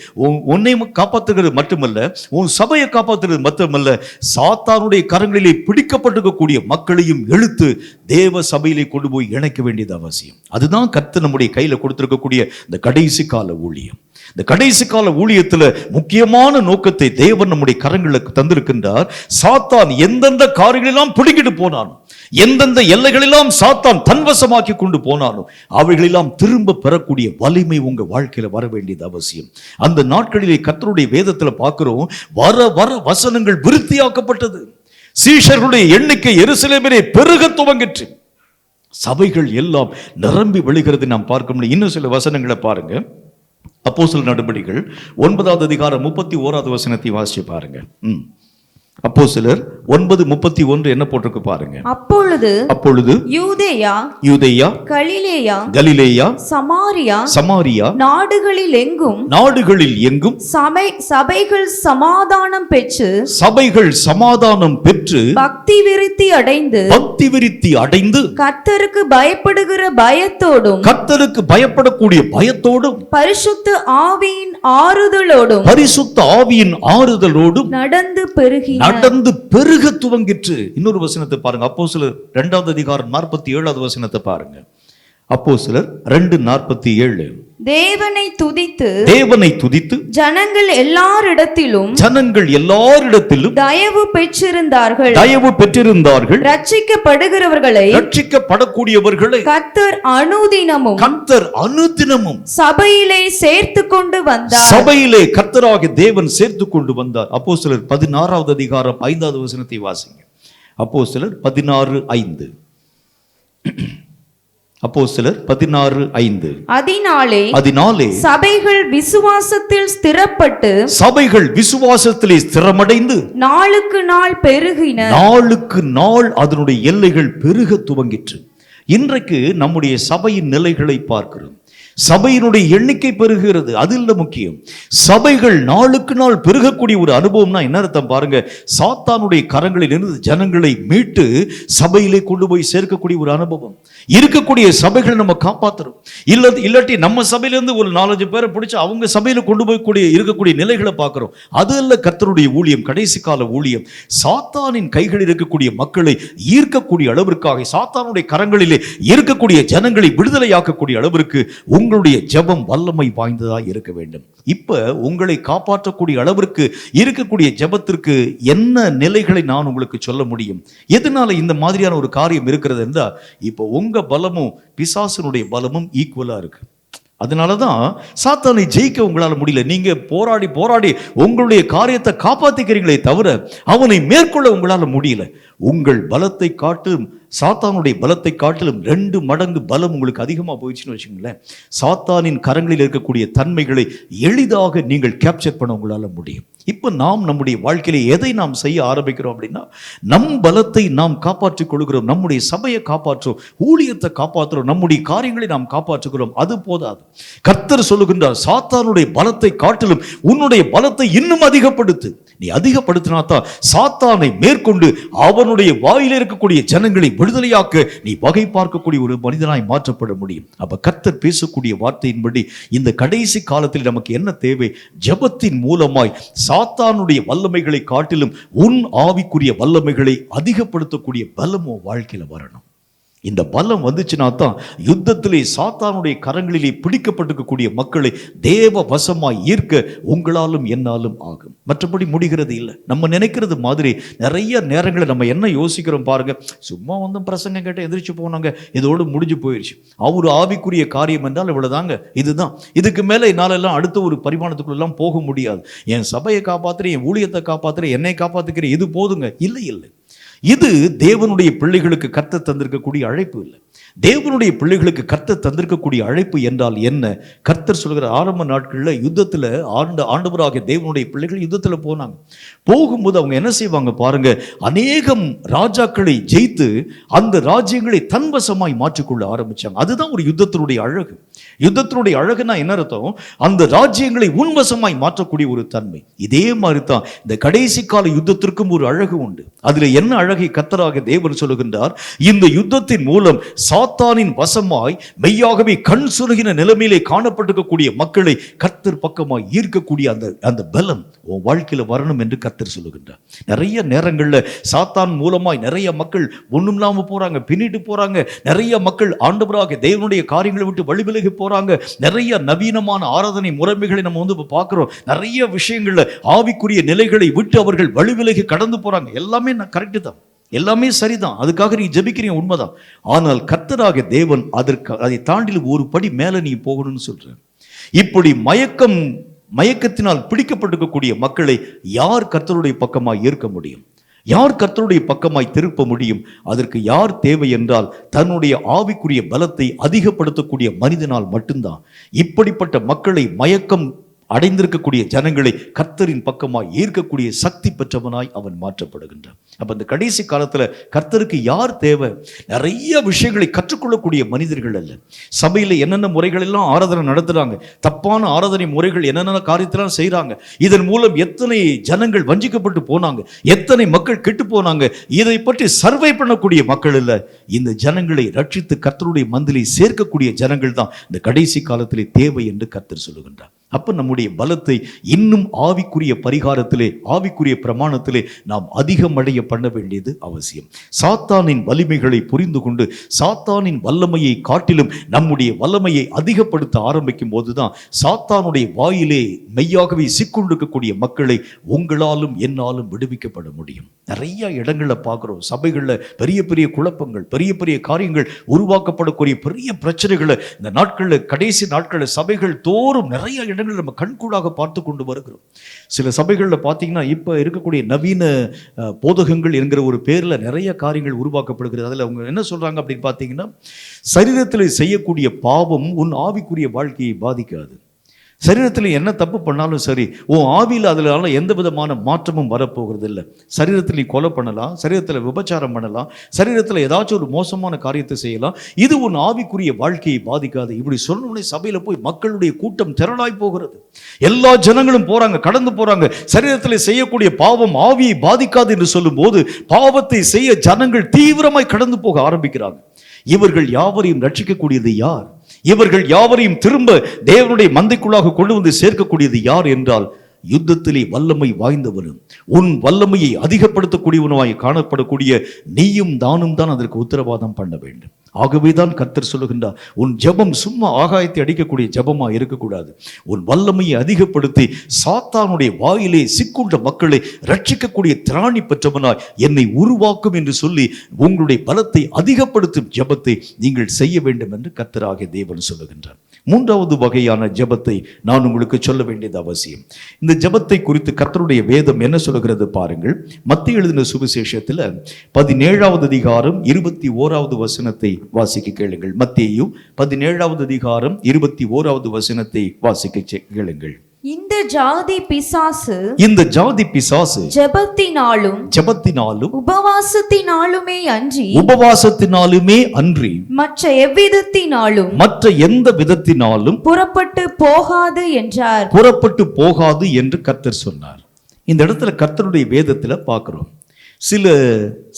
உன்னை காப்பாற்றுகிறது மட்டுமல்ல, உன் சபையை காப்பாற்றுகிறது மட்டுமல்ல, சாத்தானுடைய கரங்களிலே பிடிக்கப்பட்டிருக்கக்கூடிய மக்களையும் இழுத்து தேவ சபையிலே கொண்டு போய் இணைக்க வேண்டியது அவசியம். அதுதான் கர்த்தர் நம்முடைய கையில கொடுத்திருக்கக்கூடிய இந்த கடைசி கால ஊழியம். இந்த கடைசி கால ஊழியத்துல முக்கியமான நோக்கத்தை தேவன் நம்முடைய கரங்களுக்கு தந்திருக்கின்றார். சாத்தான் எந்தெந்த காரியங்களெல்லாம் பிடிக்கிட்டு போனானோ, எந்தெந்த எல்லைகளெல்லாம் சாத்தான் தன்வசமாக்கி கொண்டு போனானோ, அவைகளெல்லாம் திரும்ப பெறக்கூடிய வலிமை உங்க வாழ்க்கையில வர வேண்டியது அவசியம். அந்த நாட்களிலே கர்த்தருடைய வேதத்துல பார்க்கிறோம், வர வர வசனங்கள் விருத்தியாக்கப்பட்டது. சீஷர்களுடைய எண்ணிக்கை எருசலேமிலே பெருக துவங்கிற்று. சபைகள் எல்லாம் நிரம்பி விழுகிறது நாம் பார்க்க முடியும். இன்னும் சில வசனங்களை பாருங்க. அப்போஸ்தலர் நடபடிகள் 9:31 வசனத்தை வாசிச்சு பாருங்க. அப்போஸ்தலர் 9:31 என்ன போட்டிருக்கு பாருங்க. அப்பொழுது யூதேயா கலிலேயா சமாரியா நாடுகளில் எங்கும் சபைகள் சமாதானம் பெற்று பக்தி விருத்தி அடைந்து கர்த்தருக்கு பயப்படக்கூடிய பயத்தோடும் பரிசுத்த ஆவியின் ஆறுதலோடும் நடந்து பெருக துவங்கிற்று. இன்னொரு வசனத்தை பாருங்க. அப்போஸ்தலர் 2:47 வசனத்தை பாருங்க. அப்போஸ்தலர் 2:47 தேவனை துதித்து ஜனங்கள் எல்லாரிடத்திலும் தயவு பெற்றிருந்தார்கள். ரட்சிக்கப்படக்கூடியவர்களை கர்த்தர் அனுதினமும் சபையிலே சேர்த்து கொண்டு வந்தார். சபையிலே கர்த்தராகிய தேவன் சேர்த்து கொண்டு வந்தார். அப்போஸ்தலர் 16:5 வசனத்தை வாசிங்க. அப்போஸ்தலர் 16:5 அப்போஸ்தலர் 16:5 அதனாலே சபைகள் விசுவாசத்தில் ஸ்திரமடைந்து நாளுக்கு நாள் பெருகின. நாளுக்கு நாள் அதனுடைய எல்லைகள் பெருக துவங்கிற்று. இன்றைக்கு நம்முடைய சபையின் நிலைகளை பார்க்கிறோம். சபையினுடைய எண்ணிக்கை பெருகிறது, அது இல்ல முக்கியம். சபைகள் நாளுக்கு நாள் பெருகக்கூடிய ஒரு அனுபவம்னா என்ன அர்த்தம் பாருங்க. சாத்தானுடைய கரங்களில் இருந்து ஜனங்களை மீட்டு சபையிலே கொண்டு போய் சேர்க்கக்கூடிய ஒரு அனுபவம். இருக்கக்கூடிய சபைகளை நம்ம காப்பாற்றுறோம். இல்லாட்டி நம்ம சபையிலிருந்து ஒரு 4-5 பேரை பிடிச்சு அவங்க சபையில கொண்டு போய் இருக்கக்கூடிய நிலைகளை பார்க்கிறோம். அது அல்ல கர்த்தருடைய ஊழியம், கடைசி கால ஊழியம். சாத்தானின் கைகளில் இருக்கக்கூடிய மக்களை ஈர்க்கக்கூடிய அளவிற்காக, சாத்தானுடைய கரங்களிலே இருக்கக்கூடிய ஜனங்களை விடுதலையாக்கக்கூடிய அளவிற்கு உங்களுடைய ஜெபம் வல்லமை வாய்ந்ததா இருக்க வேண்டும். இப்ப உங்களை காப்பாற்றக்கூடிய அளவிற்கு இருக்கக்கூடிய ஜெபத்திற்கு என்ன நிலைகளை நான் உங்களுக்கு சொல்ல முடியும்? எதனால இந்த மாதிரியான ஒரு காரியம் இருக்கிறது என்றால், இப்போ உங்க பலமும் பிசாசனுடைய பலமும் ஈக்குவலா இருக்கு. அதனாலதான் சாத்தானை ஜெயிக்க உங்களால முடியல. நீங்க போராடி போராடி உங்களுடைய காரியத்தை காப்பாத்திக்கிறீங்களே தவிர அவனை மேற்கொள்ள உங்களால முடியல. உங்கள் பலத்தை காட்டிலும் சாத்தானுடைய பலத்தை காட்டிலும் 2 மடங்கு பலம் உங்களுக்கு அதிகமா போயிடுச்சுன்னு வச்சுங்களேன், சாத்தானின் கரங்களில் இருக்கக்கூடிய தன்மைகளை எளிதாக நீங்கள் கேப்சர் பண்ண உங்களால முடியும். இப்ப நாம் நம்முடைய வாழ்க்கையில எதை நாம் செய்ய ஆரம்பிக்கிறோம் அப்படின்னா, நம் பலத்தை நாம் காப்பாற்றிக் கொள்கிறோம், நம்முடைய சபையை காப்பாற்றுறோம், ஊழியத்தை காப்பாற்றுறோம், நம்முடைய காரியங்களை நாம் காப்பாற்றுகிறோம். அது போதாது. கர்த்தர் சொல்லுகின்றார், சாத்தானுடைய பலத்தை காட்டிலும் உன்னுடைய பலத்தை இன்னும் அதிகப்படுத்து. நீ அதிகப்படுத்தினா தான் சாத்தானை மேற்கொண்டு அவனுடைய வாயில இருக்கக்கூடிய ஜனங்களை விடுதலையாக்க நீ வகை பார்க்கக்கூடிய ஒரு மனிதனாய் மாற்றப்பட முடியும். அப்ப கர்த்தர் பேசக்கூடிய வார்த்தையின்படி இந்த கடைசி காலத்தில் நமக்கு என்ன தேவை? ஜெபத்தின் மூலமாய் சாத்தானுடைய வல்லமைகளை காட்டிலும் உன் ஆவிக்குரிய வல்லமைகளை அதிகப்படுத்தக்கூடிய பலம் உன் வாழ்க்கையில வரணும். இந்த பலம் வந்துச்சுன்னா தான் யுத்தத்திலே சாத்தானுடைய கரங்களிலே பிடிக்கப்பட்டிருக்கக்கூடிய மக்களை தேவ வசமாய் ஈர்க்க உங்களாலும் என்னாலும் ஆகும். மற்றபடி முடிகிறது இல்லை. நம்ம நினைக்கிறது மாதிரி நிறைய நேரங்களை நம்ம என்ன யோசிக்கிறோம் பாருங்க, சும்மா வந்து பிரசங்கம் கேட்டு எதிர்த்து போனாங்க, இதோடு முடிஞ்சு போயிடுச்சு. அவர் ஆவிக்குரிய காரியம் என்றால் இவ்வளவுதாங்க, இதுதான், இதுக்கு மேல என்னால எல்லாம் அடுத்த ஒரு பரிமாணத்துக்குள்ள போக முடியாது. என் சபையை காப்பாத்துறேன், என் ஊழியத்தை காப்பாத்துறேன், என்னை காப்பாத்துக்கிறேன், இது போதுங்க. இல்லை இல்லை, இது தேவனுடைய பிள்ளைகளுக்கு கர்த்தர் தந்திருக்கக்கூடிய அழைப்பு இல்லை. தேவனுடைய பிள்ளைகளுக்கு கர்த்தர் தந்திருக்கக்கூடிய அழைப்பு என்றால் என்ன? கர்த்தர் சொல்கிற ஆரம்ப நாட்கள்ல யுத்தத்துல ஆண்டவராகிய தேவனுடைய பிள்ளைகள் யுத்தத்துல போனாங்க. போகும்போது அவங்க என்ன செய்வாங்க பாருங்க, அநேகம் ராஜாக்களை ஜெயித்து அந்த ராஜ்யங்களை தன்வசமாய் மாற்றிக்கொள்ள ஆரம்பிச்சாங்க. அதுதான் ஒரு யுத்தத்தினுடைய அழகு. யுத்தத்தினுடைய அழகுனா என்ன அர்த்தம்? அந்த ராஜ்யங்களை உன்வசமாய் மாற்றக்கூடிய ஒரு தன்மை. இதே மாதிரி தான் இந்த கடைசி கால யுத்தத்திற்கும் ஒரு அழகு உண்டு. அதுல என்ன அழகை கர்த்தராகிய தேவன் சொல்லுகின்றார்? இந்த யுத்தத்தின் மூலம் சாத்தானின் வசமாய் மெய்யாகவே கண் சுருகின நிலைமையிலே காணப்பட்டிருக்கக்கூடிய மக்களை கர்த்தர் பக்கமாய் ஈர்க்கக்கூடிய அந்த பலம் உன் வாழ்க்கையில வரணும் என்று கர்த்தர் சொல்லுகின்றார். நிறைய நேரங்கள்ல சாத்தான் மூலமாய் நிறைய மக்கள் ஒண்ணும் இல்லாம போறாங்க, பின்னிட்டு போறாங்க. நிறைய மக்கள் ஆண்டவராகிய தேவனுடைய காரியங்களை விட்டு வழிவிலகி போறாங்க. நிறைய நவீனமான ஆராதனை முறைமைகளை நம்ம வந்து பார்க்கிறோம். நிறைய விஷயங்கள்ல ஆவிக்குரிய நிலைகளை விட்டு அவர்கள் வழிவிலகி கடந்து போறாங்க. எல்லாமே கரெக்ட் தான், எல்லாமே சரிதான், அதுக்காக நீ ஜெபிக்கிறீங்க, உண்மைதான். ஆனால் கர்த்தராகிய தேவன் அதை தாண்டி ஒரு படி மேல நீ போகணும்னு சொல்ற. இப்படி மயக்கத்தினால் பிடிக்கப்பட்டிருக்கக்கூடிய மக்களை யார் கர்த்தருடைய பக்கமாய் ஈர்க்க முடியும்? யார் கர்த்தருடைய பக்கமாய் திருப்ப முடியும்? அதற்கு யார் தேவை என்றால் தன்னுடைய ஆவிக்குரிய பலத்தை அதிகப்படுத்தக்கூடிய மனிதனால் மட்டும்தான். இப்படிப்பட்ட மக்களை, மயக்கம் அடைந்திருக்கக்கூடிய ஜனங்களை கர்த்தரின் பக்கமாய் ஈர்க்கக்கூடிய சக்தி பெற்றவனாய் அவன் மாற்றப்படுகின்றான். அப்ப இந்த கடைசி காலத்துல கர்த்தருக்கு யார் தேவை? நிறைய விஷயங்களை கற்றுக்கொள்ளக்கூடிய மனிதர்கள் அல்ல. சபையில என்னென்ன முறைகள் எல்லாம் ஆராதனை நடத்துறாங்க, தப்பான ஆராதனை முறைகள் என்னென்ன காரியத்தெல்லாம் செய்யறாங்க, இதன் மூலம் எத்தனை ஜனங்கள் வஞ்சிக்கப்பட்டு போனாங்க, எத்தனை மக்கள் கெட்டு போனாங்க, இதை பற்றி சர்வை பண்ணக்கூடிய மக்கள் இல்ல. இந்த ஜனங்களை ரட்சித்து கர்த்தருடைய மந்திலை சேர்க்கக்கூடிய ஜனங்கள் தான் இந்த கடைசி காலத்திலே தேவை என்று கர்த்தர் சொல்லுகின்றார். அப்ப நம்முடைய பலத்தை இன்னும் ஆவிக்குரிய பரிகாரத்திலே, ஆவிக்குரிய பிரமாணத்திலே நாம் அதிகமடைய பண்ண வேண்டியது அவசியம். சாத்தானின் வலிமைகளை புரிந்து கொண்டு சாத்தானின் வல்லமையை காட்டிலும் நம்முடைய வல்லமையை அதிகப்படுத்த ஆரம்பிக்கும் போதுதான் சாத்தானுடைய வாயிலே மெய்யாகவே சிக்குண்டிருக்கக்கூடிய மக்களை உங்களாலும் என்னாலும் விடுவிக்கப்பட முடியும். நிறைய இடங்கள்ல பார்க்கிறோம், சபைகள்ல பெரிய பெரிய குழப்பங்கள், பெரிய பெரிய காரியங்கள் உருவாக்கப்படக்கூடிய பெரிய பிரச்சனைகளை இந்த நாட்கள்ல, கடைசி நாட்கள்ல சபைகள் தோறும் நிறைய இடங்கள் நம்ம கண்கூடாக பார்த்து கொண்டு வருகிறோம். சில சபைகளில் பார்த்தீங்கன்னா இப்போ இருக்கக்கூடிய நவீன போதகங்கள் என்கிற ஒரு பேரில் நிறைய காரியங்கள் உருவாக்கப்படுகிறது. அதில் அவங்க என்ன சொல்றாங்க அப்படின்னு பார்த்தீங்கன்னா, சரீரத்தில் செய்யக்கூடிய பாவம் உன் ஆவிக்குரிய வாழ்க்கையை பாதிக்காது. சரீரத்தில் என்ன தப்பு பண்ணாலும் சரி, உன் ஆவியில் அதனால எந்த விதமான மாற்றமும் வரப்போகிறது இல்லை. சரீரத்தில் நீ கொலை பண்ணலாம், சரீரத்தில் விபச்சாரம் பண்ணலாம், சரீரத்தில் ஏதாச்சும் ஒரு மோசமான காரியத்தை செய்யலாம், இது உன் ஆவிக்குரிய வாழ்க்கையை பாதிக்காது. இப்படி சொன்னோடனே சபையில் போய் மக்களுடைய கூட்டம் திரளாய் போகிறது. எல்லா ஜனங்களும் போறாங்க, கடந்து போறாங்க. சரீரத்தில் செய்யக்கூடிய பாவம் ஆவியை பாதிக்காது என்று சொல்லும் போது பாவத்தை செய்ய ஜனங்கள் தீவிரமாய் கடந்து போக ஆரம்பிக்கிறாங்க. இவர்கள் யாவரையும் ரட்சிக்கக்கூடியது யார்? இவர்கள் யாவரையும் திரும்ப தேவனுடைய மந்தைக்குள்ளாக கொண்டு வந்து சேர்க்கக்கூடியது யார் என்றால் யுத்தத்திலே வல்லமை வாய்ந்தவனும் உன் வல்லமையை அதிகப்படுத்தக்கூடியவனுமாய் காணப்படக்கூடிய நீயும் தானும் தான் அதற்கு உத்தரவாதம் பண்ண வேண்டும். ஆகவேதான் கர்த்தர் சொல்லுகின்றார், உன் ஜெபம் சும்மா ஆகாயத்தை அடிக்கக்கூடிய ஜெபமா இருக்கக்கூடாது. உன் வல்லமையை அதிகப்படுத்தி சாத்தானுடைய வாயிலே சிக்குண்ட மக்களை ரட்சிக்கக்கூடிய திராணி பெற்றவனாய் என்னை உருவாக்கும் என்று சொல்லி உங்களுடைய பலத்தை அதிகப்படுத்தும் ஜெபத்தை நீங்கள் செய்ய வேண்டும் என்று கர்த்தராகிய தேவன் சொல்லுகின்றார். மூன்றாவது வகையான ஜெபத்தை நான் உங்களுக்கு சொல்ல வேண்டியது அவசியம். இந்த ஜெபத்தை குறித்து கர்த்தருடைய வேதம் என்ன சொல்லுகிறது பாருங்கள். மத்தேயு எழுதின சுவிசேஷத்தில் 17வது அதிகாரம் 21வது வசனத்தை வாசிக்க கேளுங்கள். மத்தேயு 17வது அதிகாரம் 21வது வசனத்தை வாசிக்க கேளுங்கள். இந்த ஜாதி பிசாசு ஜெபத்தினாலும் உபவாசத்தினாலுமே அன்றி மற்ற எந்த விதத்தினாலும் புறப்பட்டு போகாது என்று கர்த்தர் சொன்னார். இந்த இடத்துல கர்த்தருடைய வேதத்துல பார்க்கிறோம், சில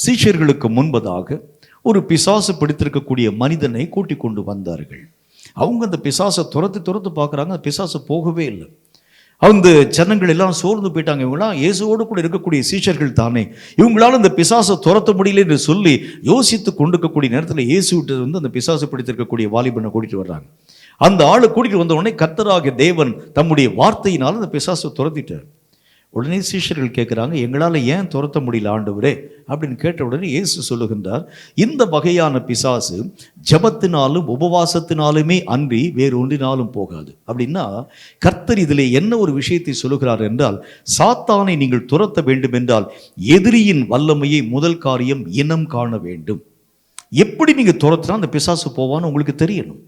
சீஷர்களுக்கு முன்பதாக ஒரு பிசாசு பிடித்திருக்கக்கூடிய மனிதனை கூட்டிக் கொண்டு வந்தார்கள். அவங்க அந்த பிசாசை துரத்து பார்க்குறாங்க, அந்த பிசாசு போகவே இல்லை. அந்த ஜனங்கள் எல்லாம் சோர்ந்து போயிட்டாங்க. இவங்களாம் இயேசுவோடு கூட இருக்கக்கூடிய சீஷர்கள் தானே, இவங்களால அந்த பிசாசை துரத்த முடியல என்று சொல்லி யோசித்து கொண்டிருக்கக்கூடிய நேரத்தில் இயேசுவிட்டு வந்து அந்த பிசாசு பிடித்திருக்கக்கூடிய வாலிபனை கூட்டிட்டு வர்றாங்க. அந்த ஆளை கூட்டிட்டு வந்த உடனே கர்த்தராகிய தேவன் தம்முடைய வார்த்தையினால் அந்த பிசாசை துரத்திட்டார். உடனே சீஷர்கள் கேட்குறாங்க, எங்களால் ஏன் துரத்த முடியல ஆண்டவரே அப்படின்னு கேட்ட உடனே இயேசு சொல்லுகின்றார், இந்த வகையான பிசாசு ஜெபத்தினாலும் உபவாசத்தினாலுமே அன்றி வேறு ஒன்றினாலும் போகாது. அப்படின்னா கர்த்தர் இதிலே என்ன ஒரு விஷயத்தை சொல்லுகிறார் என்றால், சாத்தானை நீங்கள் துரத்த வேண்டும் என்றால் எதிரியின் வல்லமையை முதல் காரியம் இனம் காண வேண்டும். எப்படி நீங்கள் துரத்தினா அந்த பிசாசு போவான்னு உங்களுக்கு தெரியணும்.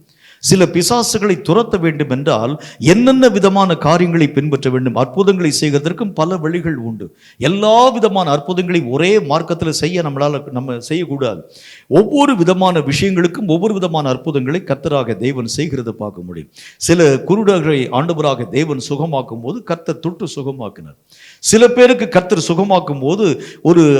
சில பிசாசுகளை துரத்த வேண்டும் என்றால் என்னென்ன விதமான காரியங்களை பின்பற்ற வேண்டும். அற்புதங்களை செய்வதற்கும் பல வழிகள் உண்டு. எல்லா விதமான அற்புதங்களையும் ஒரே மார்க்கத்தில் செய்ய நம்ம செய்யக்கூடாது. ஒவ்வொரு விதமான விஷயங்களுக்கும் ஒவ்வொரு விதமான அற்புதங்களை கர்த்தராக தேவன் செய்கிறத பார்க்க முடியும். சில குருடர்களை ஆண்டவராக தேவன் சுகமாக்கும் போது கர்த்தர் தொட்டு சுகமாக்கினார். சில பேருக்கு கர்த்தர் சுகமாக்கும் போது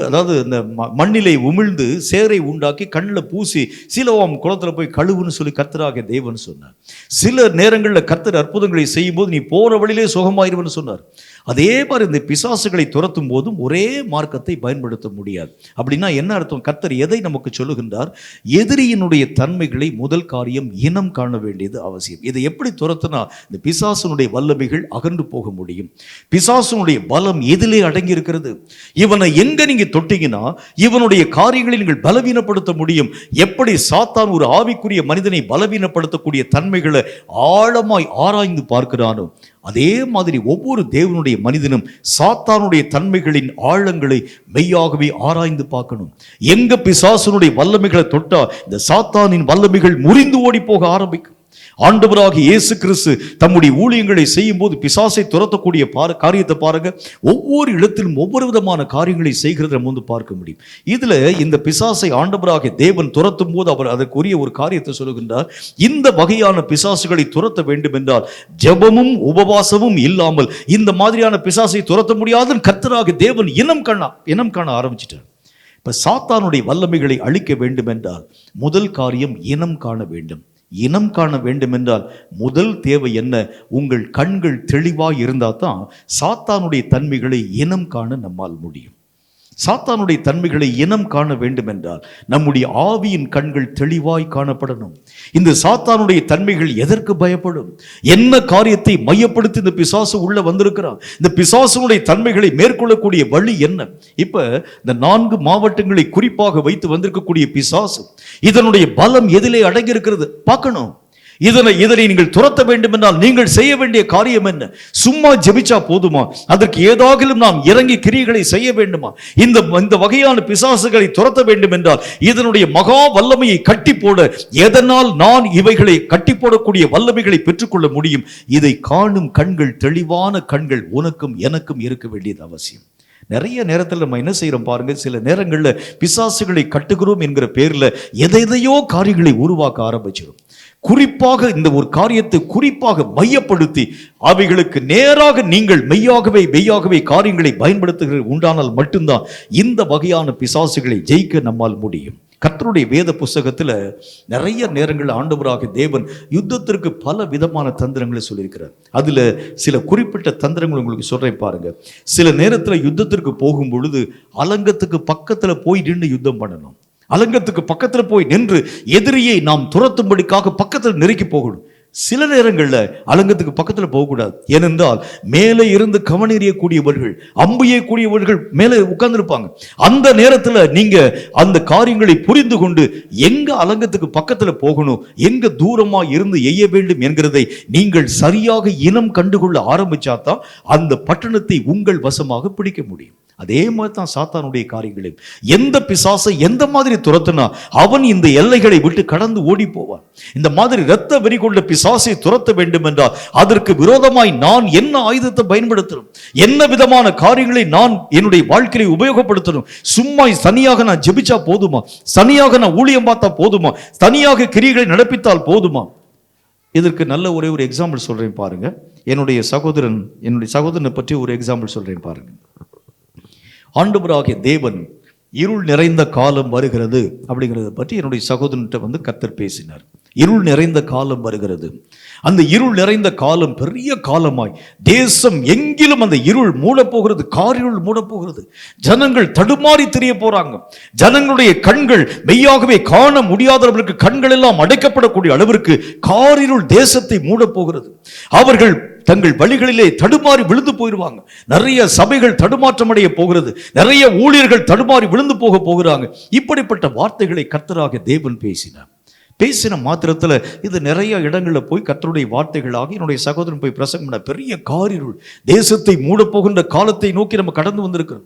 அதாவது இந்த மண்ணிலை உமிழ்ந்து சேரை உண்டாக்கி கண்ணில் பூசி சீலோவாம் குளத்தில் போய் கழுவுன்னு சொல்லி கர்த்தராக தேவன் சொன்னார். சில நேரங்களில் கர்த்தர் அற்புதங்களை செய்யும் போது நீ போற வழியிலே சுகமாயிருவன்னு சொன்னார். அதே மாதிரி இந்த பிசாசுகளை துரத்தும் போதும் ஒரே மார்க்கத்தை பயன்படுத்த முடியாது. அப்படின்னா என்ன அர்த்தம்? கர்த்தர் எதை நமக்கு சொல்லுகின்றார்? எதிரியினுடைய தன்மைகளை முதல் காரியம் இனம் காண வேண்டியது அவசியம். இதை எப்படி துரத்தினா இந்த பிசாசுனுடைய வல்லமைகள் அகன்று போக முடியும்? பிசாசுனுடைய பலம் எதிலே அடங்கி இருக்கிறது? இவனை எங்க நீங்க தொட்டீங்கன்னா இவனுடைய காரியங்களை நீங்கள் பலவீனப்படுத்த முடியும். எப்படி சாத்தான் ஒரு ஆவிக்குரிய மனிதனை பலவீனப்படுத்தக்கூடிய தன்மைகளை ஆழமாய் ஆராய்ந்து பார்க்கிறானோ, அதே மாதிரி ஒவ்வொரு தேவனுடைய மனிதனும் சாத்தானுடைய தன்மைகளின் ஆழங்களை மெய்யாகவே ஆராய்ந்து பார்க்கணும். எங்க பிசாசுனுடைய வல்லமைகளை தொட்டா இந்த சாத்தானின் வல்லமைகள் முறிந்து ஓடி போக ஆரம்பிக்கும். ஆண்டவராகிய இயேசு கிறிஸ்து தம்முடைய ஊழியங்களை செய்யும் போது பிசாசை துரத்தக்கூடிய காரியத்தை பாருங்க. ஒவ்வொரு இடத்திலும் ஒவ்வொரு விதமான காரியங்களை செய்கிறத நம்ம பார்க்க முடியும். இதுல இந்த பிசாசை ஆண்டவராகிய தேவன் துரத்தும் போது அவர் அதற்குரிய ஒரு காரியத்தை சொல்லுகின்றார். இந்த வகையான பிசாசுகளை துரத்த வேண்டும் என்றால் ஜெபமும் உபவாசமும் இல்லாமல் இந்த மாதிரியான பிசாசை துரத்த முடியாதுன்னு கர்த்தராகிய தேவன் இனம் காண ஆரம்பிச்சிட்டார். இப்ப சாத்தானுடைய வல்லமைகளை அழிக்க வேண்டும் என்றால் முதல் காரியம் இனம் காண வேண்டும். இனம் காண வேண்டும் என்றால் முதல் தேவை என்ன? உங்கள் கண்கள் தெளிவாய் இருந்தால் தான் சாத்தானுடைய தன்மைகளை இனம் காண நம்மால் முடியும். சாத்தானுடைய தன்மைகளை இனம் காண வேண்டும் என்றால் நம்முடைய ஆவியின் கண்கள் தெளிவாய் காணப்படணும். இந்த சாத்தானுடைய தன்மைகள் எதற்கு பயப்படும்? என்ன காரியத்தை மையப்படுத்தி இந்த பிசாசு உள்ள வந்திருக்கிறான்? இந்த பிசாசுனுடைய தன்மைகளை மேற்கொள்ளக்கூடிய வழி என்ன? இப்ப இந்த 4 மாவட்டங்களை குறிப்பாக வைத்து வந்திருக்கக்கூடிய பிசாசு இதனுடைய பலம் எதிலே அடங்கி இருக்கிறது பார்க்கணும். இதனை நீங்கள் துரத்த வேண்டும் என்றால் நீங்கள் செய்ய வேண்டிய காரியம் என்ன? சும்மா ஜெபிச்சா போதுமா? அதற்கு ஏதாகிலும் நாம் இறங்கி கிரியைகளை செய்ய வேண்டுமா? இந்த வகையான பிசாசுகளை துரத்த வேண்டும் என்றால் இதனுடைய மகா வல்லமையை கட்டி போட எதனால் நான் இவைகளை கட்டி போடக்கூடிய வல்லமைகளை பெற்றுக்கொள்ள முடியும்? இதை காணும் கண்கள், தெளிவான கண்கள் உனக்கும் எனக்கும் இருக்க வேண்டியது அவசியம். நிறைய நேரத்தில் நம்ம என்ன செய்யறோம் பாருங்க, சில நேரங்களில் பிசாசுகளை கட்டுகிறோம் என்கிற பேர்ல எதையோ காரியங்களை உருவாக்க ஆரம்பிச்சிடும். குறிப்பாக இந்த ஒரு காரியத்தை குறிப்பாக மையப்படுத்தி அவைகளுக்கு நேராக நீங்கள் மெய்யாகவே காரியங்களை பயன்படுத்துகிற உண்டானால் மட்டும்தான் இந்த வகையான பிசாசுகளை ஜெயிக்க நம்மால் முடியும். கர்த்தருடைய வேத புஸ்தகத்துல நிறைய நேரங்கள் ஆண்டவராகிய தேவன் யுத்தத்திற்கு பல விதமான தந்திரங்களை சொல்லியிருக்கிறார். அதுல சில குறிப்பிட்ட தந்திரங்கள் உங்களுக்கு சொல்றேன் பாருங்க. சில நேரத்துல யுத்தத்திற்கு போகும் பொழுது அலங்கத்துக்கு பக்கத்துல போய் நின்று யுத்தம் பண்ணணும். அலங்கத்துக்கு பக்கத்துல போய் நின்று எதிரியை நாம் துரத்தும்படிக்காக பக்கத்துல நெருக்கி போகணும். சில நேரங்கள்ல அலங்கத்துக்கு பக்கத்துல போகக்கூடாது. ஏனென்றால் மேலே இருந்து கவனெறியக்கூடியவர்கள், அம்பு எய்யக்கூடியவர்கள் மேலே உட்கார்ந்துருப்பாங்க. அந்த நேரத்துல நீங்க அந்த காரியங்களை புரிந்து கொண்டு எங்க அலங்கத்துக்கு பக்கத்துல போகணும், எங்க தூரமா இருந்து எய்ய வேண்டும் என்கிறதை நீங்கள் சரியாக இனம் கண்டுகொள்ள ஆரம்பிச்சாதான் அந்த பட்டணத்தை உங்கள் வசமாக பிடிக்க முடியும். அதே மாதிரி தான் சாத்தானுடைய காரியங்களையும் எந்த பிசாசை எந்த மாதிரி துரத்துனா அவன் இந்த எல்லைகளை விட்டு கடந்து ஓடி போவான். இந்த மாதிரி இரத்த வெறி கொண்ட பிசாசை துரத்த வேண்டும் என்றால் அதற்கு விரோதமாய் நான் என்ன ஆயுதத்தை பயன்படுத்தணும், என்ன விதமான காரியங்களை நான் என்னுடைய வாழ்க்கையை உபயோகப்படுத்தணும். சும்மா தனியாக நான் ஜெபிச்சா போதுமா, தனியாக நான் ஊழியம் பார்த்தா போதுமா, தனியாக கிரியைகளை நடப்பித்தால் போதுமா? இதற்கு நல்ல ஒரே ஒரு எக்ஸாம்பிள் சொல்றேன் பாருங்க. என்னுடைய சகோதரனை பற்றி ஒரு எக்ஸாம்பிள் சொல்றேன் பாருங்க. ஆண்டவராகிய தேவன் இருள் நிறைந்த காலம் வருகிறது அப்படிங்கிறத பற்றி என்னுடைய சகோதரன்கிட்ட கர்த்தர் பேசினார். இருள் நிறைந்த காலம் வருகிறது. அந்த இருள் நிறைந்த காலம் பெரிய காலமாய் தேசம் எங்கிலும் அந்த இருள் மூடப்போகிறது, காரிருள் மூடப்போகிறது. ஜனங்கள் தடுமாறி தெரிய போறாங்க. ஜனங்களுடைய கண்கள் மெய்யாகவே காண முடியாதவர்களுக்கு கண்கள் எல்லாம் அடைக்கப்படக்கூடிய அளவிற்கு காரிருள் தேசத்தை மூடப்போகிறது. அவர்கள் தங்கள் வழிகளிலே தடுமாறி விழுந்து போயிடுவாங்க. நிறைய சபைகள் தடுமாற்றம் அடைய போகிறது. நிறைய ஊழியர்கள் தடுமாறி விழுந்து போகிறாங்க. இப்படிப்பட்ட வார்த்தைகளை கர்த்தராகிய தேவன் பேசின மாத்திரத்துல இது நிறைய இடங்கள்ல போய் கர்த்தருடைய வார்த்தைகளாக என்னுடைய சகோதரன் போய் பிரசங்கம் பண்ண பெரிய காரிருள் தேசத்தை மூட போகின்ற காலத்தை நோக்கி நம்ம கடந்து வந்திருக்கிறோம்.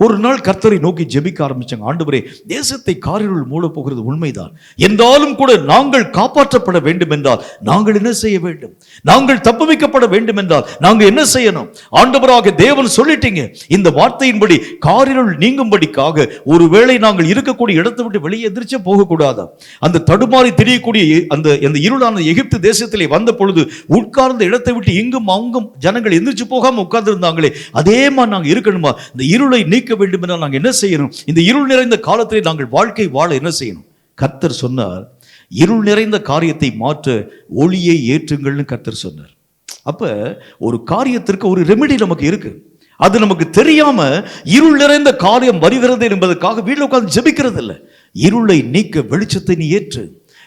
ஒரு நாள் கர்த்தரை நோக்கி ஜெபிக்க ஆரம்பிச்சாங்க. ஆண்டவரே, தேசத்தை காரிருள் மூட போகிறது உண்மைதான், என்றாலும் கூட நாங்கள் காப்பாற்றப்பட வேண்டும் என்றால் நாங்கள் என்ன செய்ய வேண்டும், நாங்கள் தப்புவிக்கப்பட வேண்டும் என்றால் நாங்கள் என்ன செய்யணும்? ஆண்டவராக தேவன் சொல்லிட்டீங்க, இந்த வார்த்தையின்படி காரிருள் நீங்கும்படிக்காக ஒருவேளை நாங்கள் இருக்கக்கூடிய இடத்தை விட்டு வெளியே எதிர்த்து போகக்கூடாதா? அந்த தடுமாறி தெரியக்கூடிய அந்த இருளான எகிப்து தேசத்திலே வந்த பொழுது உட்கார்ந்த இடத்தை விட்டு இங்கும் அங்கும் ஜனங்கள் எந்திரிச்சு போகாம உட்கார்ந்து இருந்தாங்களே, அதே மாதிரி நாங்கள் இருக்கணுமா? இந்த இருளை நீக்க வேண்டும் என்றால் நாங்கள் என்ன செய்யணும்? இந்த இருள் நிறைந்த காலத்திலே நாங்கள் வாழ்க்கை வாழ என்ன செய்யணும்? கர்த்தர் சொன்னார், இருள் நிறைந்த காரியத்தை மாற்ற ஒளியை ஏற்றுங்கள்னு கர்த்தர் சொன்னார். அப்ப ஒரு காரியத்திற்கு ஒரு ரெமெடி நமக்கு இருக்கு. அது நமக்கு தெரியாம இருள் நிறைந்த காரியம் வருகிறது என்பதற்காக வீட்டில் உட்கார்ந்து ஜெபிக்கிறது இல்லை. இருளை நீக்க வெளிச்சத்தை நீ ஏற்று,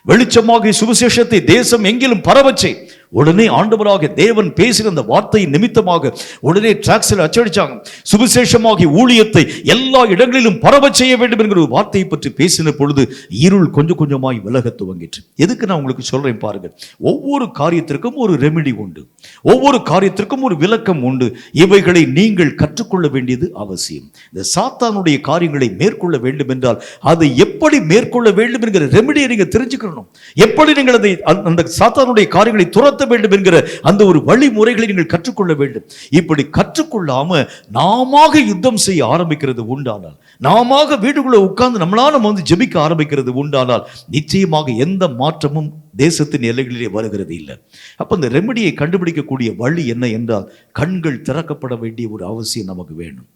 வெளிச்சமாக சுவிசேஷத்தை தேசம் எங்கிலும் பரவச்சை. உடனே ஆண்டவராக தேவன் பேசின அந்த வார்த்தையின் நிமித்தமாக உடனே டிராக்ஸில் அச்சடிச்சாங்க. சுவிசேஷமாகிய ஊழியத்தை எல்லா இடங்களிலும் பரவ செய்ய வேண்டும் என்கிற ஒரு வார்த்தையை பற்றி பேசின பொழுது இருள் கொஞ்சம் கொஞ்சமாய் விலக துவங்கிற்று. எதுக்கு நான் உங்களுக்கு சொல்றேன் பாருங்க. ஒவ்வொரு காரியத்திற்கும் ஒரு ரெமெடி உண்டு, ஒவ்வொரு காரியத்திற்கும் ஒரு விளக்கம் உண்டு. இவைகளை நீங்கள் கற்றுக்கொள்ள வேண்டியது அவசியம். இந்த சாத்தானுடைய காரியங்களை மேற்கொள்ள வேண்டும் என்றால் அதை எப்படி மேற்கொள்ள வேண்டும் என்கிற ரெமெடியை நீங்க தெரிஞ்சுக்கணும். எப்படி நீங்கள் அதை அந்த சாத்தானுடைய காரியங்களை துரத்த வேண்டும் என்கிற அந்த ஒரு வழிமுறைகளை நீங்கள் கற்றுக்கொள்ள வேண்டும். இப்படி கற்றுக்கொள்ளாம நாம யுத்தம் செய்ய ஆரம்பிக்கிறது உண்டானால், நாம வீடுக்குள்ள உட்கார்ந்து நம்மளால ஜெபிக்க ஆரம்பிக்கிறது உண்டானால் நிச்சயமாக எந்த மாற்றமும் தேசத்தின் எல்லைகளிலே வருகிறது இல்லை. அப்ப இந்த ரெமடியை கண்டுபிடிக்கக்கூடிய வழி என்ன என்றால், கண்கள் திறக்கப்பட வேண்டிய ஒரு அவசியம் நமக்கு வேணும்.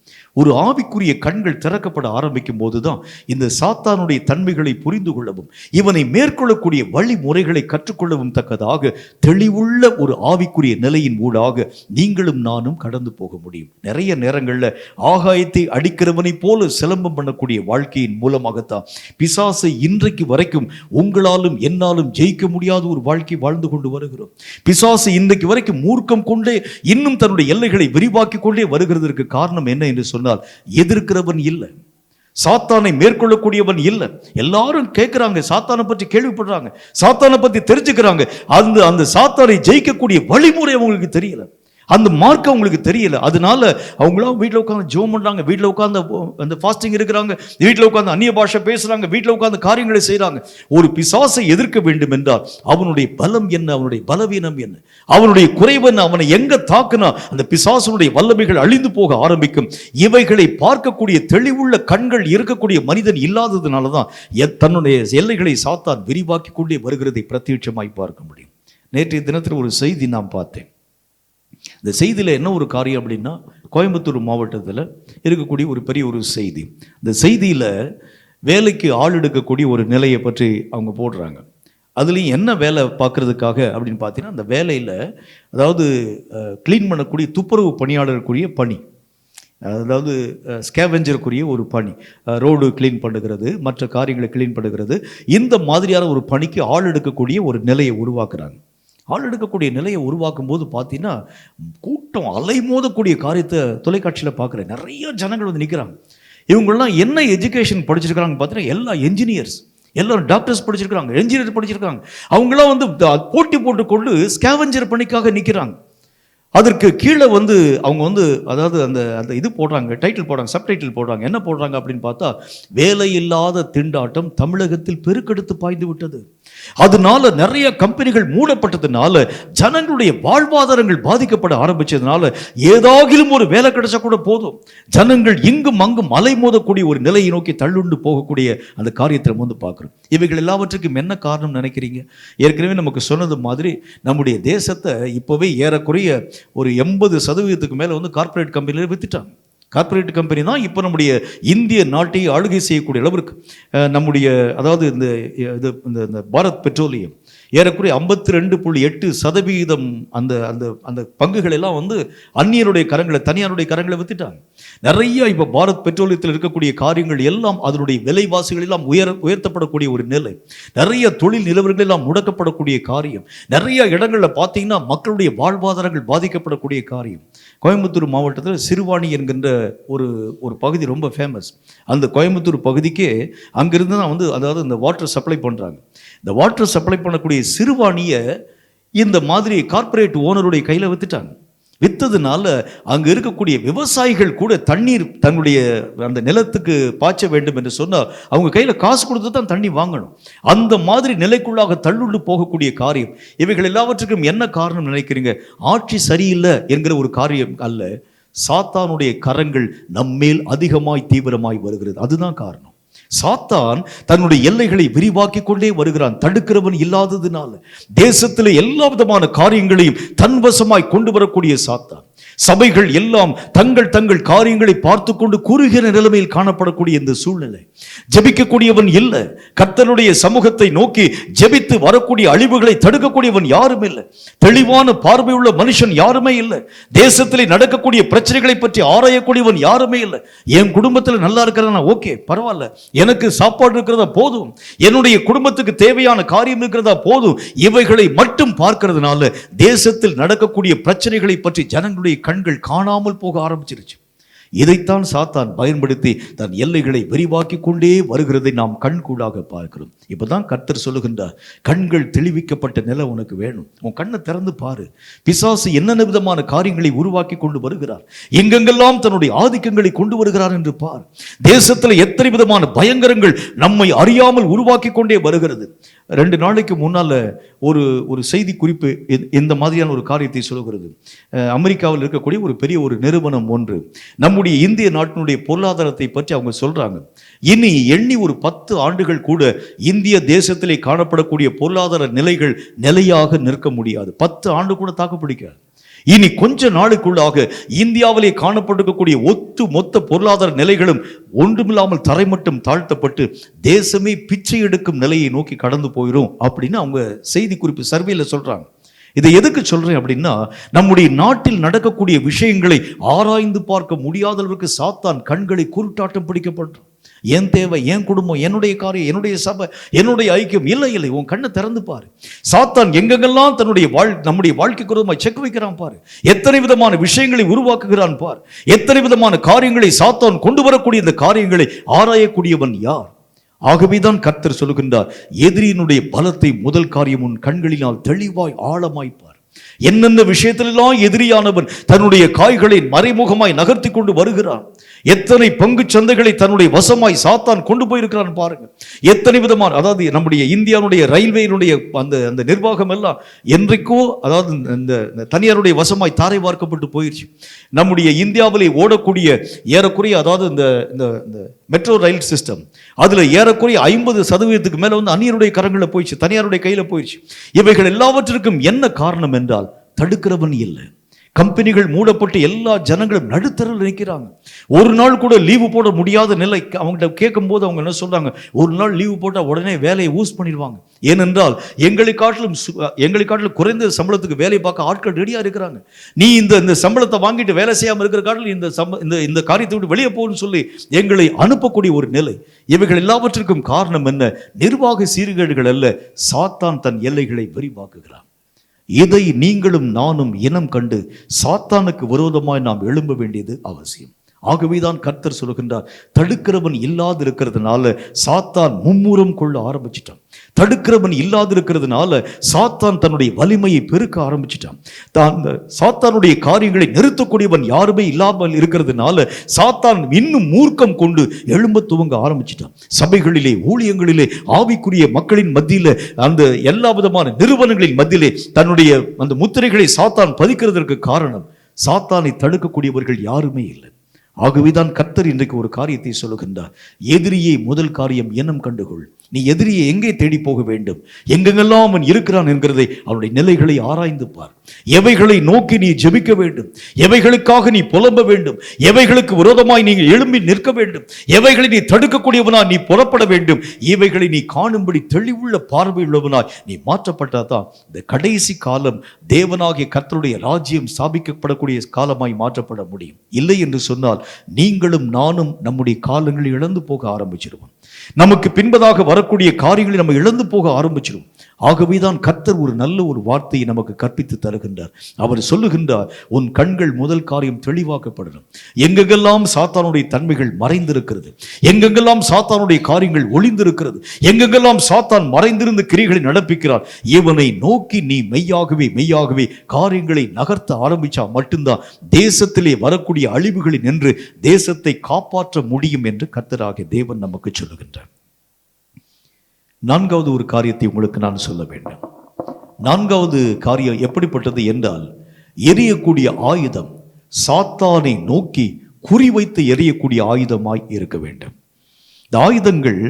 ஒரு ஆவிக்குரிய கண்கள் திறக்கப்பட ஆரம்பிக்கும் போதுதான் இந்த சாத்தானுடைய தன்மைகளை புரிந்து கொள்ளவும் இவனை மேற்கொள்ளக்கூடிய வழிமுறைகளை கற்றுக்கொள்ளவும் தக்கதாக தெளிவுள்ள ஒரு ஆவிக்குரிய நிலையின் ஊடாக நீங்களும் நானும் கடந்து போக முடியும். நிறைய நேரங்களில் ஆகாயத்தை அடிக்கிறவனை போல சிலம்பம் பண்ணக்கூடிய வாழ்க்கையின் மூலமாகத்தான் பிசாசை இன்றைக்கு வரைக்கும் உங்களாலும் என்னாலும் ஜெயிக்க முடியாத ஒரு வாழ்க்கை வாழ்ந்து கொண்டு வருகிறோம். பிசாசு இன்றைக்கு வரைக்கும் மூர்க்கம் கொண்டே இன்னும் தன்னுடைய எல்லைகளை விரிவாக்கி கொண்டே வருகிறதற்கு காரணம் என்ன என்று சொன்னால், எதிர்க்கிறவன் இல்லை, சாத்தானை மேற்கொள்ளக்கூடியவன் இல்லை. எல்லாரும் கேட்கிறாங்க, சாத்தானை பற்றி கேள்விப்படுறாங்க, சாத்தானை பற்றி தெரிஞ்சுக்கிறாங்க. அந்த சாத்தானை ஜெயிக்கக்கூடிய வழிமுறை அவங்களுக்கு தெரியல, அந்த மார்க்கம் உங்களுக்கு தெரியல. அதனால அவங்களாம் வீட்டில் உட்காந்து ஜெபம் பண்றாங்க, வீட்டில் உட்காந்து அந்த ஃபாஸ்டிங் இருக்கிறாங்க, வீட்டில் உட்காந்து அந்நிய பாஷை பேசுறாங்க, வீட்டில் உட்காந்து காரியங்களை செய்யறாங்க. ஒரு பிசாசை எதிர்க்க வேண்டும் என்றால் அவனுடைய பலம் என்ன, அவனுடைய பலவீனம் என்ன, அவனுடைய குறைவு என்ன, அவனை எங்க தாக்குனா அந்த பிசாசனுடைய வல்லமைகள் அழிந்து போக ஆரம்பிக்கும். இவைகளை பார்க்கக்கூடிய தெளிவுள்ள கண்கள் இருக்கக்கூடிய மனிதன் இல்லாததுனாலதான் தன்னுடைய எல்லைகளை சாத்தான் விரிவாக்கி கொண்டே வருகிறதை பிரத்யட்சமாய் பார்க்க முடியும். நேற்றைய தினத்தில் ஒரு செய்தி நான் பார்த்தேன். இந்த செய்தியில் என்ன ஒரு காரியம் அப்படின்னா, கோயம்புத்தூர் மாவட்டத்தில் இருக்கக்கூடிய ஒரு பெரிய ஒரு செய்தி. இந்த செய்தியில் வேலைக்கு ஆள் எடுக்கக்கூடிய ஒரு நிலையை பற்றி அவங்க போடுறாங்க. அதுலேயும் என்ன வேலை பார்க்குறதுக்காக அப்படின்னு பார்த்தீங்கன்னா, அந்த வேலையில் அதாவது க்ளீன் பண்ணக்கூடிய துப்புரவு பணியாளருக்குரிய பணி, அதாவது ஸ்கேவெஞ்சருக்குரிய ஒரு பணி, ரோடு க்ளீன் பண்ணுகிறது, மற்ற காரியங்களை க்ளீன் பண்ணுகிறது, இந்த மாதிரியான ஒரு பணிக்கு ஆள் எடுக்கக்கூடிய ஒரு நிலையை உருவாக்குறாங்க. ஆள் எடுக்கக்கூடிய நிலையை உருவாக்கும் போது பார்த்தீங்கன்னா, கூட்டம் அலைமோதக்கூடிய காரியத்தை தொலைக்காட்சியில் பார்க்குறேன். நிறைய ஜனங்கள் வந்து நிற்கிறாங்க. இவங்கெல்லாம் என்ன எஜுகேஷன் படிச்சிருக்கிறாங்க பார்த்தீங்கன்னா, எல்லா என்ஜினியர்ஸ், எல்லாரும் டாக்டர்ஸ் படிச்சிருக்காங்க, என்ஜினியர் படிச்சிருக்காங்க. அவங்களாம் வந்து போட்டி போட்டுக்கொண்டு ஸ்கேவெஞ்சர் பணிக்காக நிற்கிறாங்க. அதற்கு கீழே வந்து அவங்க வந்து அதாவது அந்த அந்த இது போடுறாங்க, டைட்டில் போடுறாங்க, சப்டைட்டில் போடுறாங்க. என்ன போடுறாங்க அப்படின்னு பார்த்தா, வேலையில்லாத திண்டாட்டம் தமிழகத்தில் பெருக்கெடுத்து பாய்ந்து விட்டது. அதனால நிறைய கம்பெனிகள் மூடப்பட்டதுனால ஜனங்களுடைய வாழ்வாதாரங்கள் பாதிக்கப்பட ஆரம்பிச்சதுனால ஏதாகிலும் ஒரு வேலை கிடைச்சா கூட போதும், ஜனங்கள் இங்கும் அங்கும் அலை மோதக்கூடிய ஒரு நிலையை நோக்கி தள்ளுண்டு போகக்கூடிய அந்த காரியத்தை வந்து பார்க்குறோம். இவைகள் எல்லாவற்றுக்கும் என்ன காரணம் நினைக்கிறீங்க? ஏற்கனவே நமக்கு சொன்னது மாதிரி நம்முடைய தேசத்தை இப்போவே ஏறக்குறைய ஒரு 80% மேலே வந்து கார்ப்பரேட் கம்பெனியில் வித்துட்டாங்க. கார்ப்பரேட் கம்பெனி தான் இப்போ நம்முடைய இந்திய நாட்டை ஆளுகை செய்யக்கூடிய அளவிற்கு நம்முடைய அதாவது இந்த பாரத் பெட்ரோலியம் ஏறக்குறைய 52.8% அந்த அந்த அந்த பங்குகள் எல்லாம் வந்து அந்நியருடைய கரங்களை, தனியாருடைய கரங்களை வித்துட்டாங்க. நிறைய இப்போ பாரத் பெட்ரோலியத்தில் இருக்கக்கூடிய காரியங்கள் எல்லாம் அதனுடைய விலைவாசிகள் எல்லாம் உயர்த்தப்படக்கூடிய ஒரு நிலை, நிறைய தொழில் நிலவரங்கள் எல்லாம் முடக்கப்படக்கூடிய காரியம், நிறைய இடங்களில் பார்த்தீங்கன்னா மக்களுடைய வாழ்வாதாரங்கள் பாதிக்கப்படக்கூடிய காரியம். கோயம்புத்தூர் மாவட்டத்தில் சிறுவாணி என்கின்ற ஒரு பகுதி ரொம்ப ஃபேமஸ். அந்த கோயம்புத்தூர் பகுதிக்கே அங்கிருந்து தான் வந்து அதாவது இந்த வாட்டர் சப்ளை பண்ணுறாங்க. இந்த வாட்டர் சப்ளை பண்ணக்கூடிய சிறுவாணியை இந்த மாதிரி கார்ப்பரேட் ஓனருடைய கையில் வித்துட்டாங்க. வித்ததுனால அங்கே இருக்கக்கூடிய விவசாயிகள் கூட தண்ணீர் தன்னுடைய அந்த நிலத்துக்கு பாய்ச்ச வேண்டும் என்று சொன்னால் அவங்க கையில் காசு கொடுத்து தான் தண்ணி வாங்கணும். அந்த மாதிரி நிலைக்குள்ளாக தள்ளுண்டு போகக்கூடிய காரியம். இவைகள் எல்லாவற்றுக்கும் என்ன காரணம் நினைக்கிறீங்க? ஆட்சி சரியில்லை என்கிற ஒரு காரியம் அல்ல, சாத்தானுடைய கரங்கள் நம்மேல் அதிகமாய் தீவிரமாய் வருகிறது. அதுதான் காரணம். சாத்தான் தன்னுடைய எல்லைகளை விரிவாக்கி கொண்டே வருகிறான். தடுக்கிறவன் இல்லாததுனால தேசத்தில் எல்லா விதமான காரியங்களையும் தன்வசமாய் கொண்டு வரக்கூடிய சாத்தான் சபைகள் எல்லாம் தங்கள் தங்கள் காரியங்களை பார்த்து கொண்டு குறுகிற நிலைமையில் காணப்படக்கூடிய இந்த சூழ்நிலை. ஜெபிக்கக்கூடியவன் இல்லை. கர்த்தருடைய சமூகத்தை நோக்கி ஜெபித்து வரக்கூடிய அழிவுகளை தடுக்கக்கூடியவன் யாரும் இல்லை. தெளிவான பார்வையுள்ள மனுஷன் யாருமே இல்லை. தேசத்திலே நடக்கக்கூடிய பிரச்சனைகளை பற்றி ஆராயக்கூடியவன் யாருமே இல்லை. என் குடும்பத்தில் நல்லா இருக்கிறதா, ஓகே பரவாயில்ல, எனக்கு சாப்பாடு இருக்கிறதா போதும், என்னுடைய குடும்பத்துக்கு தேவையான காரியம் இருக்கிறதா போதும், இவைகளை மட்டும் பார்க்கிறதுனால தேசத்தில் நடக்கக்கூடிய பிரச்சனைகளை பற்றி ஜனங்களுடைய கண்கள் காணாமல் போக ஆரம்பிச்சிருச்சு. இதைத்தான் சாத்தான் பயன்படுத்தி தன் எல்லைகளை விரிவாக்கி கொண்டே வருகிறதை நாம் கண்கூடாக பார்க்கிறோம். இப்பதான் கர்த்தர் சொல்லுகின்றார், கண்கள் தெளிவிக்கப்பட்ட நிலை உனக்கு வேணும். உன் கண்ணை திறந்து பாரு. பிசாசு என்னென்ன விதமான காரியங்களை உருவாக்கி கொண்டு வருகிறார், எங்கெங்கெல்லாம் தன்னுடைய ஆதிக்கங்களை கொண்டு வருகிறார் என்று பார். தேசத்தில் எத்தனை விதமான பயங்கரங்கள் நம்மை அறியாமல் உருவாக்கி கொண்டே வருகிறது. 2 நாளைக்கு முன்னால ஒரு செய்தி குறிப்பு இந்த மாதிரியான ஒரு காரியத்தை சொல்கிறது. அமெரிக்காவில் இருக்கக்கூடிய ஒரு பெரிய ஒரு நிறுவனம் ஒன்று நம்முடைய இந்திய நாட்டினுடைய பொருளாதாரத்தை பற்றி அவங்க சொல்றாங்க. இனி எண்ணி ஒரு 10 ஆண்டுகள் கூட இந்திய தேசத்திலே காணப்படக்கூடிய பொருளாதார நிலைகள் நிலையாக நிற்க முடியாது. 10 ஆண்டு கூட தாக்கு பிடிக்காது. இனி கொஞ்ச நாளுக்குள்ளாக இந்தியாவிலே காணப்பட்டிருக்கக்கூடிய மொத்த பொருளாதார நிலைகளும் ஒன்றுமில்லாமல் தரைமட்டம் தாழ்த்தப்பட்டு தேசமே பிச்சை எடுக்கும் நிலையை நோக்கி கடந்து போயிடும் அப்படின்னு அவங்க செய்தி குறிப்பு சர்வேல சொல்றாங்க. இதை எதுக்கு சொல்றேன் அப்படின்னா, நம்முடைய நாட்டில் நடக்கக்கூடிய விஷயங்களை ஆராய்ந்து பார்க்க முடியாத அளவுக்கு சாத்தான் கண்களை குருட்டாட்டம் பிடிக்கப்படுறான். என் தேவை, என் குடும்பம், என்னுடைய காரியம், என்னுடைய சபை, என்னுடைய ஐக்கியம், இல்லை இல்லை, உன் கண்ணை திறந்து பாரு. சாத்தான் எங்கெங்கெல்லாம் நம்முடைய வாழ்க்கைக்கு விரோதமாய் செக் வைக்கிறான் பாரு. எத்தனை விதமான விஷயங்களை உருவாக்குகிறான் பார். எத்தனை விதமான காரியங்களை சாத்தான் கொண்டு வரக்கூடிய இந்த காரியங்களை ஆராயக்கூடியவன் யார்? ஆகவேதான் கர்த்தர் சொல்லுகின்றார், எதிரியினுடைய பலத்தை முதல் காரியம் உன் கண்களினால் தெளிவாய் ஆழமாய் பார். என்னென்ன விஷயத்திலெல்லாம் எதிரியானவன் தன்னுடைய காய்களை மறைமுகமாய் நகர்த்தி கொண்டு வருகிறான். எத்தனை பங்கு சந்தைகளை தன்னுடைய வசமாய் சாத்தான் கொண்டு போயிருக்கிறான் பாருங்க. எத்தனை விதமான, அதாவது நம்முடைய இந்தியாவுடைய ரயில்வேயினுடைய அந்த நிர்வாகம் எல்லாம் என்றைக்கோ அதாவது இந்த தனியாருடைய வசமாய் தாரை பார்க்கப்பட்டு போயிடுச்சு. நம்முடைய இந்தியாவிலே ஓடக்கூடிய ஏறக்குறைய அதாவது இந்த மெட்ரோ ரயில் சிஸ்டம் அதுல ஏறக்குறைய 50% மேல வந்து அந்நியருடைய கரங்களில் போயிடுச்சு, தனியாருடைய கையில போயிடுச்சு. இவைகள் எல்லாவற்றிற்கும் என்ன காரணம் என்றால், தடுக்கிறவன் இல்லை, கம்பெனிகள் மூடப்பட்டு எல்லா ஜனங்களும் நடுத்தரில் நிற்கிறாங்க. ஒரு நாள் கூட லீவு போட முடியாத நிலை. அவங்ககிட்ட கேட்கும் போது அவங்க என்ன சொல்றாங்க, ஒரு நாள் லீவு போட்டால் உடனே வேலையை ஊஸ் பண்ணிடுவாங்க. ஏனென்றால் எங்களை காட்டிலும் குறைந்த சம்பளத்துக்கு வேலை பார்க்க ஆட்கள் ரெடியா இருக்கிறாங்க. நீ இந்த சம்பளத்தை வாங்கிட்டு வேலை செய்யாமல் இருக்கிற காட்டில் இந்த காரியத்தை விட்டு வெளியே போகணும்னு சொல்லி எங்களை அனுப்பக்கூடிய ஒரு நிலை. இவைகள் எல்லாவற்றிற்கும் காரணம் என்ன? நிர்வாக சீர்கேடுகள் அல்ல, சாத்தான் தன் எல்லைகளை விரிவாக்குகிறான். இதை நீங்களும் நானும் இனம் கண்டு சாத்தானுக்கு விரோதமாய் நாம் எழும்ப வேண்டியது அவசியம். ஆகவேதான் கர்த்தர் சொல்லுகின்றார், தடுக்கிறவன் இல்லாதிருக்கிறதுனால சாத்தான் மும்முரம் கொள்ள ஆரம்பிச்சிட்டான். தடுக்கிறவன் இல்லாதிருக்கிறதுனால சாத்தான் தன்னுடைய வலிமையை பெருக்க ஆரம்பிச்சிட்டான். சாத்தானுடைய காரியங்களை நிறுத்தக்கூடியவன் யாருமே இல்லாமல் இருக்கிறதுனால சாத்தான் இன்னும் மூர்க்கம் கொண்டு எழும்ப துவங்க ஆரம்பிச்சிட்டான். சபைகளிலே, ஊழியங்களிலே, ஆவிக்குரிய மக்களின் மத்தியில, அந்த எல்லா விதமான நிறுவனங்களின் மத்தியிலே தன்னுடைய அந்த முத்திரைகளை சாத்தான் பதிக்கிறதற்கு காரணம், சாத்தானை தடுக்கக்கூடியவர்கள் யாருமே இல்லை. ஆகவேதான் கர்த்தர் இன்றைக்கு ஒரு காரியத்தை சொல்லுகின்றார், எதிரியை முதல் காரியம் எண்ணம் கண்டுகொள். நீ எதிரியை எங்கே தேடி போக வேண்டும், எங்கெங்கெல்லாம் அவன் இருக்கிறான் என்கிறதை அவனுடைய நிலைகளை ஆராய்ந்து பார். எவைகளை நோக்கி நீ ஜெபிக்க வேண்டும், எவைகளுக்காக நீ புலம்ப வேண்டும், எவைகளுக்கு விரோதமாய் நீ எழும்பி நிற்க வேண்டும், எவைகளை நீ தடுக்கக்கூடியவனாய் நீ புறப்பட வேண்டும். இவைகளை நீ காணும்படி தெளிவுள்ள பார்வையுள்ளவனாய் நீ மாற்றப்பட்டாதான் இந்த கடைசி காலம் தேவனாகிய கர்த்தருடைய ராஜ்யம் ஸ்தாபிக்கப்படக்கூடிய காலமாய் மாற்றப்பட முடியும். இல்லை என்று சொன்னால் நீங்களும் நானும் நம்முடைய காலங்களை இழந்து போக ஆரம்பிச்சிருவோம். நமக்கு பின்பதாக வரக்கூடிய காரியங்களை நம்ம இழந்து போக ஆரம்பிச்சிடும். ஆகவேதான் கர்த்தர் ஒரு நல்ல ஒரு வார்த்தையை நமக்கு கற்பித்து தருகின்றார். அவர் சொல்லுகின்றார், உன் கண்கள் முதல் காரியம் தெளிவாக்கப்படணும். எங்கெங்கெல்லாம் சாத்தானுடைய தன்மைகள் மறைந்திருக்கிறது, எங்கெங்கெல்லாம் சாத்தானுடைய காரியங்கள் ஒளிந்திருக்கிறது, எங்கெங்கெல்லாம் சாத்தான் மறைந்திருந்து கிரியைகளை நடப்பிக்கிறார், இவனை நோக்கி நீ மெய்யாகவே காரியங்களை நகர்த்த ஆரம்பிச்சா மட்டும்தான் தேசத்திலே வரக்கூடிய அழிவுகளை நின்று தேசத்தை காப்பாற்ற முடியும் என்று கர்த்தராகிய தேவன் நமக்கு சொல்லுகின்றார். நான்காவது ஒரு காரியத்தை உங்களுக்கு நான் சொல்ல வேண்டும். நான்காவது காரியம் எப்படிப்பட்டது என்றால், எரியக்கூடிய ஆயுதம் சாத்தானை நோக்கி குறிவைத்து எரியக்கூடிய ஆயுதமாய் இருக்க வேண்டும். இந்த ஆயுதங்கள்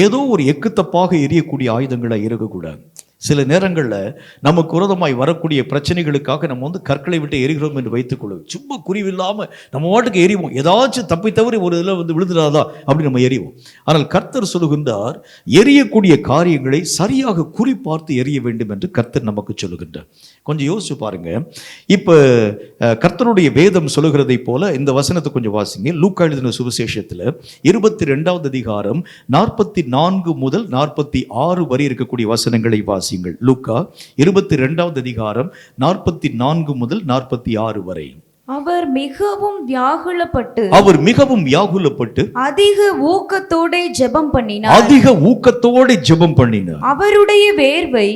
ஏதோ ஒரு எக்குத்தப்பாக எரியக்கூடிய ஆயுதங்களாக இருக்கக்கூடாது. சில நேரங்களில் நமக்கு விரோதமாய் வரக்கூடிய பிரச்சனைகளுக்காக நம்ம கற்களை விட்டு எரிகிறோம் என்று வைத்துக் கொள்ளும். சும்மா குறிவில்லாமல் நம்ம வாட்டுக்கு எரிவோம். ஏதாச்சும் தப்பி தவறி ஒரு இதில் விழுந்துடாதா அப்படி நம்ம எரிவோம். ஆனால் கர்த்தர் சொல்லுகின்றார், எரியக்கூடிய காரியங்களை சரியாக குறிப்பார்த்து எரிய வேண்டும் என்று கர்த்தர் நமக்கு சொல்லுகின்றார். கொஞ்சம் யோசிச்சு பாருங்க. இப்போ கர்த்தருடைய வேதம் சொல்லுகிறதை போல இந்த வசனத்தை கொஞ்சம் வாசிங்க. லூக்கா எழுதின சுவிசேஷத்தில் 22வது அதிகாரம் 44 முதல் 46 வரை இருக்கக்கூடிய வசனங்களை வாசி. லூக்கா 22வது அதிகாரம் 44 முதல் 46 வரை. அவர் மிகவும் வியாகுலப்பட்டு அதிக ஊக்கத்தோட ஜெபம் பண்ணினார். அவருடைய வியர்வை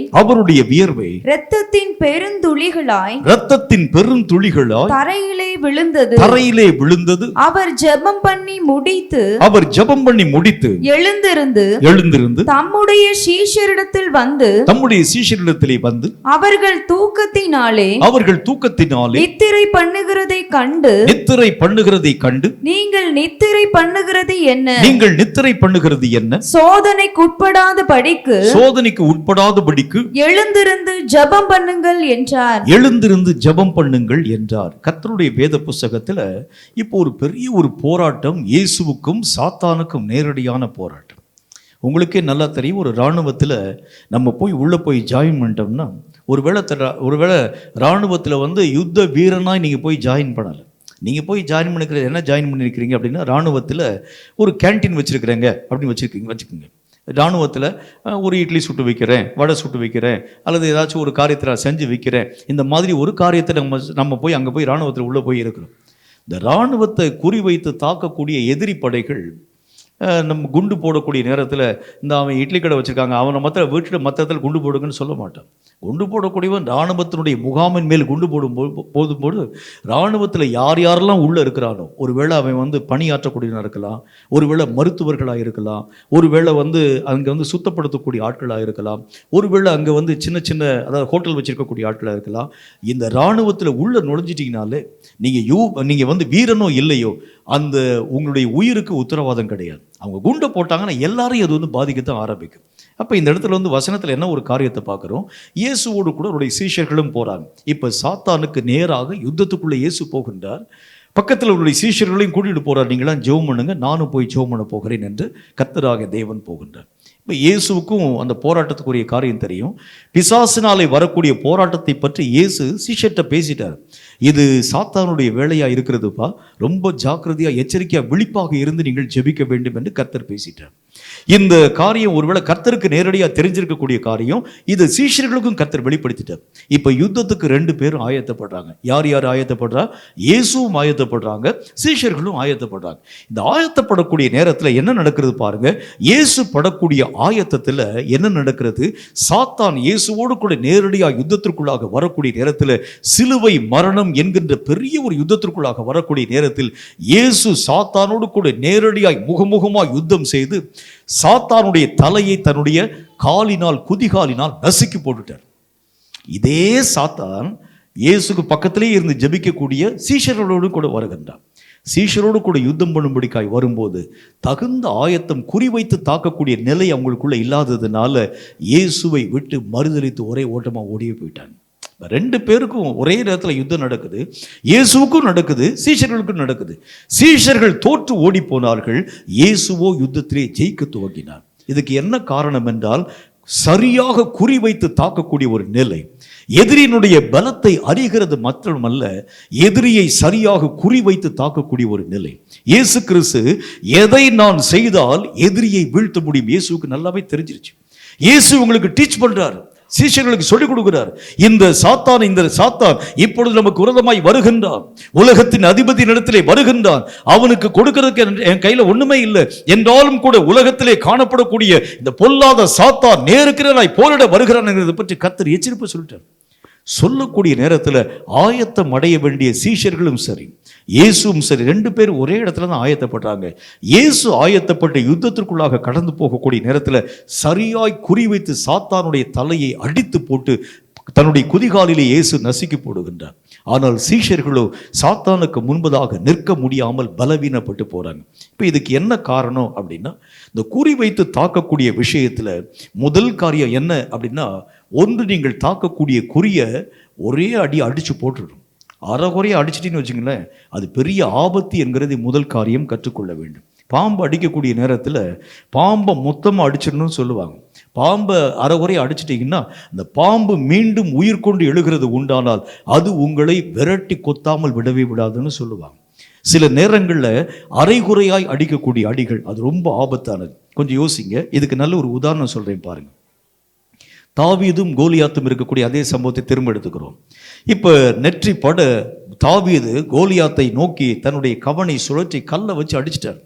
இரத்தத்தின் பெருந்துளிகளாய் தரையிலே விழுந்தது. அவர் ஜெபம் பண்ணி முடித்து எழுந்திருந்து தம்முடைய சீஷரிடத்தில் வந்து அவர்கள் தூக்கத்தினாலே நித்திரை பண்ணுகிறதை கண்டு நீங்கள் நித்திரை பண்ணுகிறது என்ன சோதனைக்கு உட்படாதபடிக்கு எழுந்திருந்து ஜெபம் பண்ணுங்கள் என்றார். கர்த்தருடைய வேத புத்தகத்துல இப்போ ஒரு பெரிய ஒரு போராட்டம், இயேசுவுக்கும் சாத்தானுக்கும் நேரடியான போராட்டம். உங்களுக்கே நல்லா தெரியும், ஒரு இராணுவத்தில் நம்ம உள்ள போய் ஜாயின் பண்ணிட்டோம்னா, ஒருவேளை இராணுவத்தில் யுத்த வீரனாய் நீங்கள் போய் ஜாயின் பண்ணலை. நீங்கள் போய் ஜாயின் பண்ணிக்கிறது என்ன ஜாயின் பண்ணியிருக்கிறீங்க அப்படின்னா, இராணுவத்தில் ஒரு கேன்டீன் வச்சுருக்கிறேங்க அப்படின்னு வச்சுக்கோங்க. இராணுவத்தில் ஒரு இட்லி சுட்டு வைக்கிறேன், வடை சுட்டு வைக்கிறேன், அல்லது ஏதாச்சும் ஒரு காரியத்தை செஞ்சு வைக்கிறேன். இந்த மாதிரி ஒரு காரியத்தை நம்ம போய் அங்கே போய் இராணுவத்தில் உள்ளே போய் இருக்கிறோம். இந்த இராணுவத்தை குறிவைத்து தாக்கக்கூடிய எதிரி படைகள் நம்ம குண்டு போடக்கூடிய நேரத்தில் அவன் இட்லி கடை வச்சுருக்காங்க, அவனை வீட்டில் மற்ற இடத்துல குண்டு போடுங்கன்னு சொல்ல மாட்டான். குண்டு போடக்கூடியவன் இராணுவத்தினுடைய முகாமின் மேல் குண்டு போடும்போது இராணுவத்தில் யாரெல்லாம் உள்ளே இருக்கிறானோ, ஒருவேளை அவன் பணியாற்றக்கூடியவனாக இருக்கலாம், ஒருவேளை மருத்துவர்களாக இருக்கலாம், ஒருவேளை அங்கே சுத்தப்படுத்தக்கூடிய ஆட்களாக இருக்கலாம், ஒருவேளை அங்கே சின்ன அதாவது ஹோட்டல் வச்சுருக்கக்கூடிய ஆட்களாக இருக்கலாம். இந்த இராணுவத்தில் உள்ளே நுழைஞ்சிட்டிங்கனாலே நீங்கள் வீரனோ இல்லையோ அந்த உங்களுடைய உயிருக்கு உத்தரவாதம் கிடையாது. அவங்க குண்டை போட்டாங்கன்னா எல்லாரையும் அது பாதிக்கத்தான் ஆரம்பிக்கும். அப்போ இந்த இடத்துல வந்து வசனத்தில் என்ன ஒரு காரியத்தை பார்க்குறோம், இயேசுவோடு கூட அவருடைய சீஷர்களும் போகிறாங்க. இப்போ சாத்தானுக்கு நேராக யுத்தத்துக்குள்ளே இயேசு போகின்றார். பக்கத்தில் அவருடைய சீஷர்களையும் கூட்டிகிட்டு போகிறார். நீங்களாம் ஜெபம் பண்ணுங்க, நானும் போய் ஜெபம் பண்ண போகிறேன் என்று கர்த்தராகிய தேவன் போகின்றார். இப்போ இயேசுவுக்கும் அந்த போராட்டத்துக்குரிய காரியம் தெரியும். பிசாசினாலே வரக்கூடிய போராட்டத்தை பற்றி இயேசு சீஷர்கிட்ட பேசிட்டார். இது சாத்தானுடைய வேலையாக இருக்கிறதுப்பா, ரொம்ப ஜாக்கிரதையாக எச்சரிக்கையாக விழிப்பாக இருந்து நீங்கள் ஜெபிக்க வேண்டும் என்று கர்த்தர் பேசிட்டார். இந்த காரியம் ஒருவேளை கர்த்தருக்கு நேரடியாக தெரிஞ்சிருக்கக்கூடிய காரியம், இது சீஷர்களுக்கும் கர்த்தர் வெளிப்படுத்திட்டார். இப்போ யுத்தத்துக்கு 2 பேரும் ஆயத்தப்படுறாங்க. யார் யார் ஆயத்தப்படுறா? இயேசுவும் ஆயத்தப்படுறாங்க, சீஷர்களும் ஆயத்தப்படுறாங்க. இந்த ஆயத்தப்படக்கூடிய நேரத்தில் என்ன நடக்கிறது பாருங்க. இயேசு படக்கூடிய ஆயத்தத்தில் என்ன நடக்கிறது? சாத்தான் இயேசுவோடு கூட நேரடியாக யுத்தத்திற்குள்ளாக வரக்கூடிய நேரத்தில், சிலுவை மரணம் என்கின்ற பெரிய ஒரு யுத்தத்திற்குள்ளாக வரக்கூடிய நேரத்தில் இயேசு சாத்தானோடு கூட நேரடியாய் முகமுகமாக யுத்தம் செய்து சாத்தானுடைய தலையை தன்னுடைய காலினால், குதிகாலினால் நசுக்கி போட்டுட்டார். இதே சாத்தான் இயேசுக்கு பக்கத்திலே இருந்து ஜெபிக்கக்கூடிய சீஷர்களோடு கூட வருகின்றார். சீஷரோடு கூட யுத்தம் பண்ணும்படிக்காய் வரும்போது தகுந்த ஆயத்தம், குறிவைத்து தாக்கக்கூடிய நிலை அவங்களுக்குள்ள இல்லாததுனால இயேசுவை விட்டு மறுதலித்து ஒரே ஓட்டமாக ஓடியே போயிட்டாங்க. 2 பேருக்கும் ஒரே நேரத்தில் யுத்தம் நடக்குது. இயேசுவுக்கும் நடக்குது, சீஷர்களுக்கும் நடக்குது. சீஷர்கள் தோற்று ஓடி போனார்கள், இயேசுவோ யுத்தத்திலே ஜெயிக்க துவங்கினார். இதுக்கு என்ன காரணம் என்றால், சரியாக குறிவைத்து தாக்கக்கூடிய ஒரு நிலை. எதிரியினுடைய பலத்தை அறிகிறது மட்டுமல்ல, எதிரியை சரியாக குறிவைத்து தாக்கக்கூடிய ஒரு நிலை. இயேசு கிறிஸ்து எதை நான் செய்தால் எதிரியை வீழ்த்த முடியும் இயேசுவுக்கு நல்லாவே தெரிஞ்சிருச்சு. இயேசு உங்களுக்கு டீச் பண்றாரு, சீஷர்களுக்கு சொல்லிக் கொடுக்கிறார். இந்த சாத்தான் இப்பொழுது நமக்கு விரோதமாய் வருகின்றான், உலகத்தின் அதிபதி இடத்திலே வருகின்றான். அவனுக்கு கொடுக்கிறதுக்கு என் கையில ஒண்ணுமே இல்லை என்றாலும் கூட உலகத்திலே காணப்படக்கூடிய இந்த பொல்லாத சாத்தான் நேருக்கிறனாய் போரிட வருகிறான் என்கிறதை பற்றி கர்த்தர் எச்சரிப்பு சொல்லிட்டார். சொல்லக்கூடிய நேரத்தில் ஆயத்தம் அடைய வேண்டிய சீஷர்களும் சரி, இயேசுவும் சரி, 2 பேரும் ஒரே இடத்துல தான் ஆயத்தப்படுறாங்க. இயேசு ஆயத்தப்பட்ட யுத்தத்திற்குள்ளாக கடந்து போகக்கூடிய நேரத்தில் சரியாய் குறிவைத்து சாத்தானுடைய தலையை அடித்து போட்டு தன்னுடைய குதிகாலிலே இயேசு நசுக்கி போடுகின்றார். ஆனால் சீஷர்களோ சாத்தானுக்கு முன்பதாக நிற்க முடியாமல் பலவீனப்பட்டு போறாங்க. இப்போ இதுக்கு என்ன காரணம் அப்படின்னா, இந்த குறிவைத்து தாக்கக்கூடிய விஷயத்தில் முதல் காரியம் என்ன அப்படின்னா, ஒன்று நீங்கள் தாக்கக்கூடிய குறிய ஒரே அடி அடிச்சு போட்டுடும். அறகுறையை அடிச்சிட்டின்னு வச்சுங்களேன், அது பெரிய ஆபத்து என்கிறதை முதல் காரியம் கற்றுக்கொள்ள வேண்டும். பாம்பு அடிக்கக்கூடிய நேரத்தில் பாம்பை மொத்தமாக அடிச்சிடணும்னு சொல்லுவாங்க. பாம்பை அறகுறையை அடிச்சிட்டிங்கன்னா அந்த பாம்பு மீண்டும் உயிர் கொண்டு எழுகிறது உண்டானால் அது உங்களை விரட்டி கொத்தாமல் விடவே விடாதுன்னு சொல்லுவாங்க. சில நேரங்களில் அரைகுறையாய் அடிக்கக்கூடிய அடிகள் அது ரொம்ப ஆபத்தானது. கொஞ்சம் யோசிங்க. இதுக்கு நல்ல ஒரு உதாரணம் சொல்கிறேன் பாருங்க. தாவீதும் கோலியாத்தும் இருக்கக்கூடிய அதே சம்பவத்தை திரும்ப எடுத்துக்கிறோம். இப்போ நெற்றி பட தாவீது கோலியாத்தை நோக்கி தன்னுடைய கவனை சுழற்றி கல்லை வச்சு அடிச்சிட்டார்.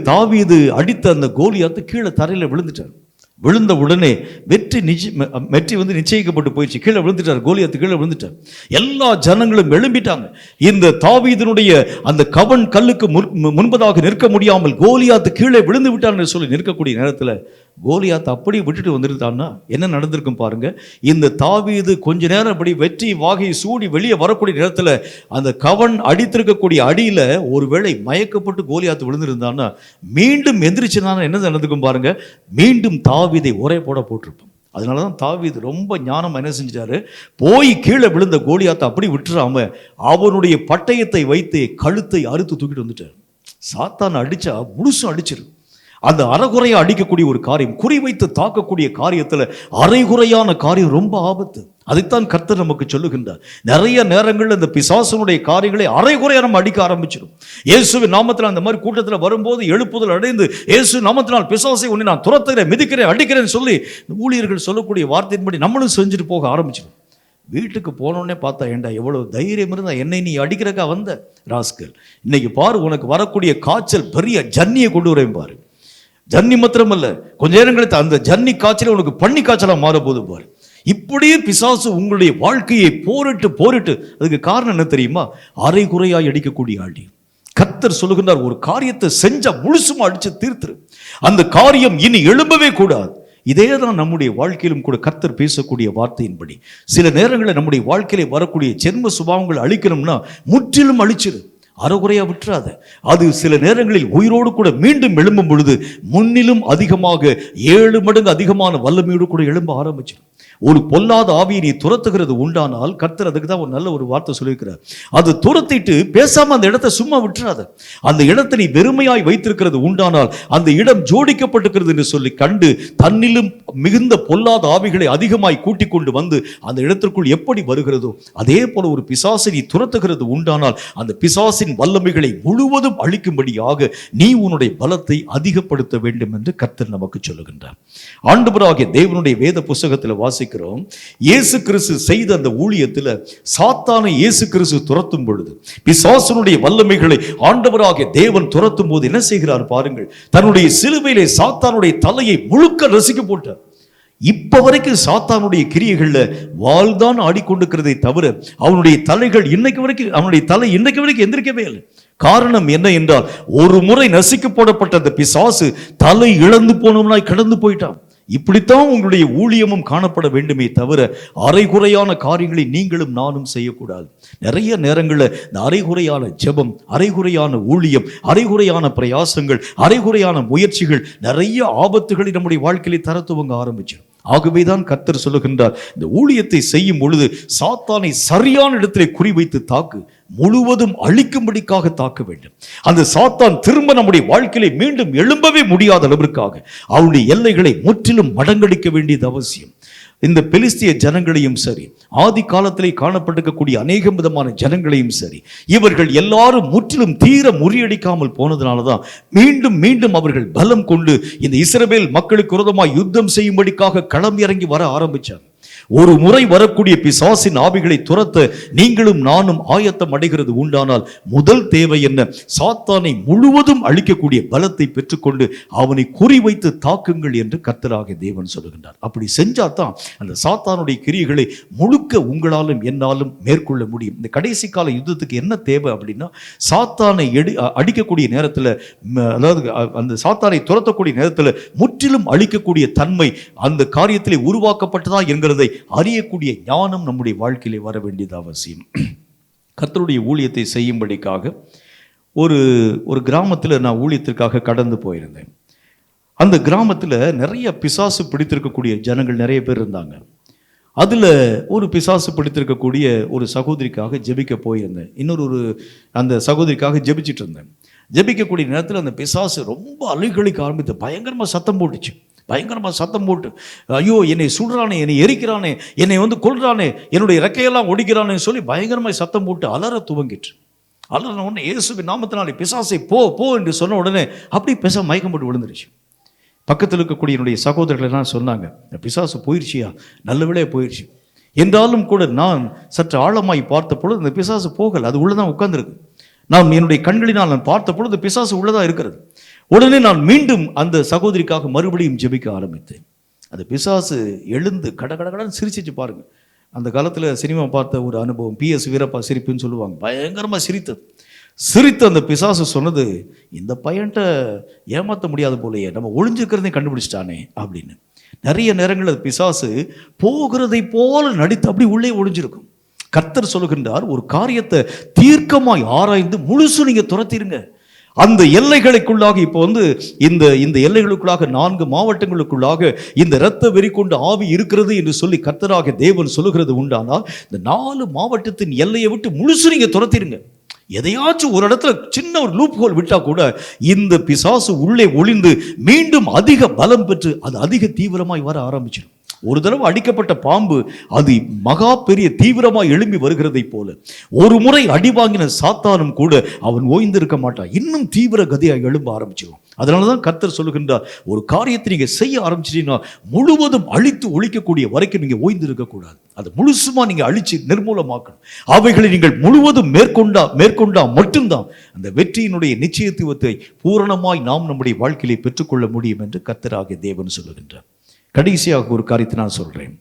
தாவீது அடித்த அந்த கோலியாத்து கீழே தரையில் விழுந்துட்டார். விழுந்த உடனே வெற்றி நிச்சயிக்கப்பட்டு போயிடுச்சு. கீழே விழுந்துட்டார், கோலியாத்து கீழே விழுந்துட்டார். எல்லா ஜனங்களும் எழும்பிட்டாங்க. இந்த தாவீதினுடைய அந்த கவன் கல்லுக்கு முன்பதாக நிற்க முடியாமல் கோலியாத்து கீழே விழுந்து விட்டான்னு சொல்லி நிற்கக்கூடிய நேரத்தில் கோலியாத்தை அப்படியே விட்டுட்டு வந்துருந்தான்னா என்ன நடந்திருக்கும் பாருங்க. இந்த தாவீது கொஞ்ச நேரம் அப்படி வெற்றி வாகை சூடி வெளியே வரக்கூடிய நேரத்தில் அந்த கவன் அடித்திருக்கக்கூடிய அடியில் ஒருவேளை மயக்கப்பட்டு கோலியாத்து விழுந்திருந்தான்னா மீண்டும் எந்திரிச்சுனா என்ன நடந்திருக்கும் பாருங்க. மீண்டும் தாவீதை ஒரே போட்டிருப்போம். அதனால தான் தாவீது ரொம்ப ஞானம் என்ன செஞ்சிட்டாரு, போய் கீழே விழுந்த கோலியாத்தை அப்படி விட்டுறாம அவனுடைய பட்டயத்தை வைத்து கழுத்தை அறுத்து தூக்கிட்டு வந்துட்டார். சாத்தான் அடிச்சா முழுசும் அடிச்சிரு. அந்த அரைகுறையை அடிக்கக்கூடிய ஒரு காரியம், குறிவைத்து தாக்கக்கூடிய காரியத்தில் அரைகுறையான காரியம் ரொம்ப ஆபத்து. அதைத்தான் கர்த்தர் நமக்கு சொல்லுகின்றார். நிறைய நேரங்களில் இந்த பிசாசனுடைய காரியங்களை அரைகுறையாக நம்ம அடிக்க ஆரம்பிச்சிடும். இயேசுவின் நாமத்தில் அந்த மாதிரி கூட்டத்தில் வரும்போது எழுப்புதல் அடைந்து இயேசு நாமத்தினால் பிசாசை ஒன்று நான் துரத்துகிறேன், மிதிக்கிறேன், அடிக்கிறேன்னு சொல்லி ஊழியர்கள் சொல்லக்கூடிய வார்த்தையின்படி நம்மளும் செஞ்சுட்டு போக ஆரம்பிச்சிடும். வீட்டுக்கு போனோடனே பார்த்தா, ஏண்டா எவ்வளோ தைரியம் இருந்தால் என்னை நீ அடிக்கிறக்கா வந்த ராஸ்கல், இன்னைக்கு பாரு உனக்கு வரக்கூடிய காய்ச்சல் பெரிய ஜன்னியை கொண்டு வரேன் பாரு. ஜன்னி மாத்திரம் அல்ல, கொஞ்ச நேரம் கழித்து அந்த ஜன்னி காய்ச்சல உனக்கு பண்ணி காய்ச்சலாக மாறப்போது பாரு. இப்படியே பிசாசு உங்களுடைய வாழ்க்கையை போரிட்டு அதுக்கு காரணம் என்ன தெரியுமா? அரைகுறையாய் அடிக்கக்கூடிய ஆடி. கர்த்தர் சொல்லுகின்றார், ஒரு காரியத்தை செஞ்சா முழுசுமா அடிச்சு தீர்த்துரு, அந்த காரியம் இனி எழும்பவே கூடாது. இதே தான் நம்முடைய வாழ்க்கையிலும் கூட கர்த்தர் பேசக்கூடிய வார்த்தையின்படி சில நேரங்களில் நம்முடைய வாழ்க்கையில வரக்கூடிய ஜென்ம சுபாவங்களை அழிக்கணும்னா முற்றிலும் அழிச்சிரு. அறகுறையா விட்டுறாத. அது சில நேரங்களில் உயிரோடு கூட மீண்டும் எழும்பும் பொழுது முன்னிலும் அதிகமாக 7 மடங்கு அதிகமான வல்லமையோடு கூட எழும்ப ஆரம்பிச்சிடும். ஒரு பொல்லாத ஆவியை நீ துரத்துகிறது உண்டானால், கர்த்தர் அதுக்கு தான் ஒரு நல்ல ஒரு வார்த்தை சொல்லியிருக்கிறார். அது துரத்திட்டு பேசாம அந்த இடத்தை சும்மா விட்டுறாத. அந்த இடத்தை நீ வெறுமையாய் வைத்திருக்கிறது உண்டானால், அந்த இடம் ஜோடிக்கப்பட்டிருக்கிறது என்று சொல்லி கண்டு தன்னிலும் மிகுந்த பொல்லாத ஆவிகளை அதிகமாய் கூட்டிக் கொண்டு வந்து அந்த இடத்திற்குள் எப்படி வருகிறதோ அதே போல ஒரு பிசாசை நீ துரத்துகிறது உண்டானால், அந்த பிசாசின் வல்லமைகளை முழுவதும் அழிக்கும்படியாக நீ உன்னுடைய பலத்தை அதிகப்படுத்த வேண்டும் என்று கர்த்தர் நமக்கு சொல்லுகின்றார். ஆண்டவராகிய தேவனுடைய வேத புஸ்தகத்தில் வாசிக்கிறோம், இயேசு கிறிஸ்து செய்த அந்த ஊழியத்தில் சாத்தானை இயேசு கிறிஸ்து துரத்தும் பொழுது, பிசாசனுடைய வல்லமைகளை ஆண்டவராகிய தேவன் துரத்தும் போது என்ன செய்கிறார் பாருங்கள். தன்னுடைய சிலுவையிலே சாத்தானுடைய தலையை முழுக்க ரசிக்க போட்டார். இப்ப வரைக்கும் சாத்தானுடைய கிரியைகள்ல வாழ்தான் ஆடிக்கொண்டிருக்கிறதை தவிர அவனுடைய தலைகள் அவனுடைய தலை இன்னைக்கு வரைக்கும் எந்திரிக்கவே இல்லை. காரணம் என்ன என்றால், ஒரு முறை நசுக்க போடப்பட்ட அந்த பிசாசு தலை இழந்து போனவனாய் கடந்து போயிட்டான். இப்படித்தான் உங்களுடைய ஊழியமும் காணப்பட வேண்டுமே தவிர அரைகுறையான காரியங்களை நீங்களும் நானும் செய்யக்கூடாது. நிறைய நேரங்களில் இந்த அரைகுறையான ஜெபம், அரைகுறையான ஊழியம், அரைகுறையான பிரயாசங்கள், அரைகுறையான முயற்சிகள் நிறைய ஆபத்துகளை நம்முடைய வாழ்க்கையில தர துவங்க ஆரம்பிச்சிடும். ஆகவேதான் கர்த்தர் சொல்லுகின்றார், இந்த ஊழியத்தை செய்யும் பொழுது சாத்தானை சரியான இடத்திலே குறிவைத்து தாக்கு, முழுவதும் அழிக்கும்படிக்காக தாக்க வேண்டும். அந்த சாத்தான் திரும்ப நம்முடைய வாழ்க்கையிலே மீண்டும் எழும்பவே முடியாத அளவிற்காக அவனுடைய எல்லைகளை முற்றிலும் மடங்கடிக்க வேண்டியது அவசியம். இந்த பெலிஸ்திய ஜனங்களையும் சரி, ஆதி காலத்திலே காணப்பட்டிருக்கக்கூடிய அநேக விதமான ஜனங்களையும் சரி, இவர்கள் எல்லாரும் முற்றிலும் தீர முறியடிக்காமல் போனதுனாலதான் மீண்டும் மீண்டும் அவர்கள் பலம் கொண்டு இந்த இஸ்ரவேல் மக்களுக்கு விரோதமாக யுத்தம் செய்யும்படிக்காக களம் இறங்கி வர ஆரம்பிச்சாங்க. ஒரு முறை வரக்கூடிய பிசாசின் ஆவிகளை துரத்த நீங்களும் நானும் ஆயத்தம் அடைகிறது உண்டானால், முதல் தேவை என்ன? சாத்தானை முழுவதும் அழிக்கக்கூடிய பலத்தை பெற்றுக்கொண்டு அவனை குறிவைத்து தாக்குங்கள் என்று கர்த்தராகிய தேவன் சொல்லுகின்றார். அப்படி செஞ்சாதான் அந்த சாத்தானுடைய கிரியைகளை முழுக்க உங்களாலும் என்னாலும் மேற்கொள்ள முடியும். இந்த கடைசி கால யுத்தத்துக்கு என்ன தேவை அப்படின்னா, சாத்தானை அடிக்கக்கூடிய நேரத்தில், அதாவது அந்த சாத்தானை துரத்தக்கூடிய நேரத்தில் முற்றிலும் அழிக்கக்கூடிய தன்மை அந்த காரியத்திலே உருவாக்கப்பட்டதா என்கிறதை அறியக்கூடிய ஞானம் நம்முடைய வாழ்க்கையிலே வர வேண்டியது அவசியம். கர்த்தருடைய ஊழியத்தை செய்யும்படிக்காக ஒரு கிராமத்தில் நான் ஊழியத்திற்காக கடந்து போயிருந்தேன். அந்த கிராமத்தில் நிறைய பிசாசு பிடித்திருக்கக்கூடிய ஜனங்கள் நிறைய பேர் இருந்தாங்க. அதில் ஒரு பிசாசு பிடித்திருக்கக்கூடிய ஒரு சகோதரிக்காக ஜெபிக்க போயிருந்தேன். இன்னொரு அந்த சகோதரிக்காக ஜெபிச்சிட்டு இருந்தேன். ஜெபிக்கக்கூடிய நேரத்தில் அந்த பிசாசு ரொம்ப அலைகளிக்க ஆரம்பித்து பயங்கரமாக சத்தம் போட்டுச்சு. பயங்கரமாக சத்தம் போட்டு, ஐயோ என்னை சுடுறானே, என்னை எரிக்கிறானே, என்னை கொல்றானே, என்னுடைய ரெக்கையெல்லாம் ஒடிக்கிறானே சொல்லி பயங்கரமாக சத்தம் போட்டு அலற துவங்கிட்டு, அலறின உடனே இயேசுவின் நாமத்தினாலே பிசாசை போ போ என்று சொன்ன உடனே அப்படி பிசா மயக்கம் போட்டு விழுந்துருச்சு. பக்கத்தில் இருக்கக்கூடிய என்னுடைய சகோதரர்கள் எல்லாம் சொன்னாங்க, பிசாசு போயிடுச்சியா, நல்ல வேளையாக போயிடுச்சு. என்றாலும் கூட நான் சற்று ஆழமாய் பார்த்த பொழுது அந்த பிசாசு போகலை, அது உள்ளதான் உட்கார்ந்துருக்கு. நான் என்னுடைய கண்களினால் நான் பார்த்த பொழுது பிசாசு உள்ளதா இருக்கிறது. உடனே நான் மீண்டும் அந்த சகோதரிக்காக மறுபடியும் ஜெபிக்க ஆரம்பித்தேன். அந்த பிசாசு எழுந்து கடகடன்னு சிரிச்சிச்சு பாருங்க. அந்த காலத்தில் சினிமா பார்த்த ஒரு அனுபவம், PS வீரப்பா சிரிப்புன்னு சொல்லுவாங்க. பயங்கரமாக சிரித்து அந்த பிசாசு சொன்னது, இந்த பையன்ட்ட ஏமாற்ற முடியாது போலையே, நம்ம ஒளிஞ்சிருக்கிறதையும் கண்டுபிடிச்சிட்டானே அப்படின்னு. நிறைய நேரங்களில் பிசாசு போகிறதை போல நடித்து அப்படி உள்ளே ஒளிஞ்சிருக்கும். கர்த்தர் சொல்லுகின்றார், ஒரு காரியத்தை தீர்க்கமாய் ஆராய்ந்து முழுசு நீங்க துரத்திருங்க. அந்த எல்லைகளுக்குள்ளாக இப்போ இந்த எல்லைகளுக்குள்ளாக 4 மாவட்டங்களுக்குள்ளாக இந்த இரத்த வெறி கொண்டு ஆவி இருக்கிறது என்று சொல்லி கர்த்தராகிய தேவன் சொல்லுகிறது உண்டானால், இந்த 4 மாவட்டத்தின் எல்லையை விட்டு முழுசு நீங்க துரத்திருங்க. எதையாச்சும் ஒரு இடத்துல சின்ன ஒரு லூப் ஹோல் விட்டா கூட இந்த பிசாசு உள்ளே ஒளிந்து மீண்டும் அதிக பலம் பெற்று அது அதிக தீவிரமாய் வர ஆரம்பிச்சிடும். ஒரு தடவை அடிக்கப்பட்ட பாம்பு அது மகா பெரிய தீவிரமாக எழும்பி வருகிறதை போல ஒரு முறை அடி வாங்கின சாத்தானும் கூட அவன் ஓய்ந்திருக்க மாட்டான், இன்னும் தீவிர கதியாக எழும்ப ஆரம்பிச்சிடும். அதனாலதான் கர்த்தர் சொல்லுகின்றார், ஒரு காரியத்தை நீங்க செய்ய ஆரம்பிச்சிட்டீங்கன்னா முழுவதும் அழித்து ஒழிக்கக்கூடிய வரைக்கும் நீங்க ஓய்ந்திருக்க கூடாது. அதை முழுசுமா நீங்க அழிச்சு நிர்மூலமாக்கணும். அவைகளை நீங்கள் முழுவதும் மேற்கொண்டா மட்டும்தான் அந்த வெற்றியினுடைய நிச்சயத்துவத்தை பூரணமாய் நாம் நம்முடைய வாழ்க்கையிலே பெற்றுக்கொள்ள முடியும் என்று கர்த்தராகிய தேவன் சொல்லுகின்றார். கடைசியாக ஒரு காரியத்தை நான் சொல்றேன்.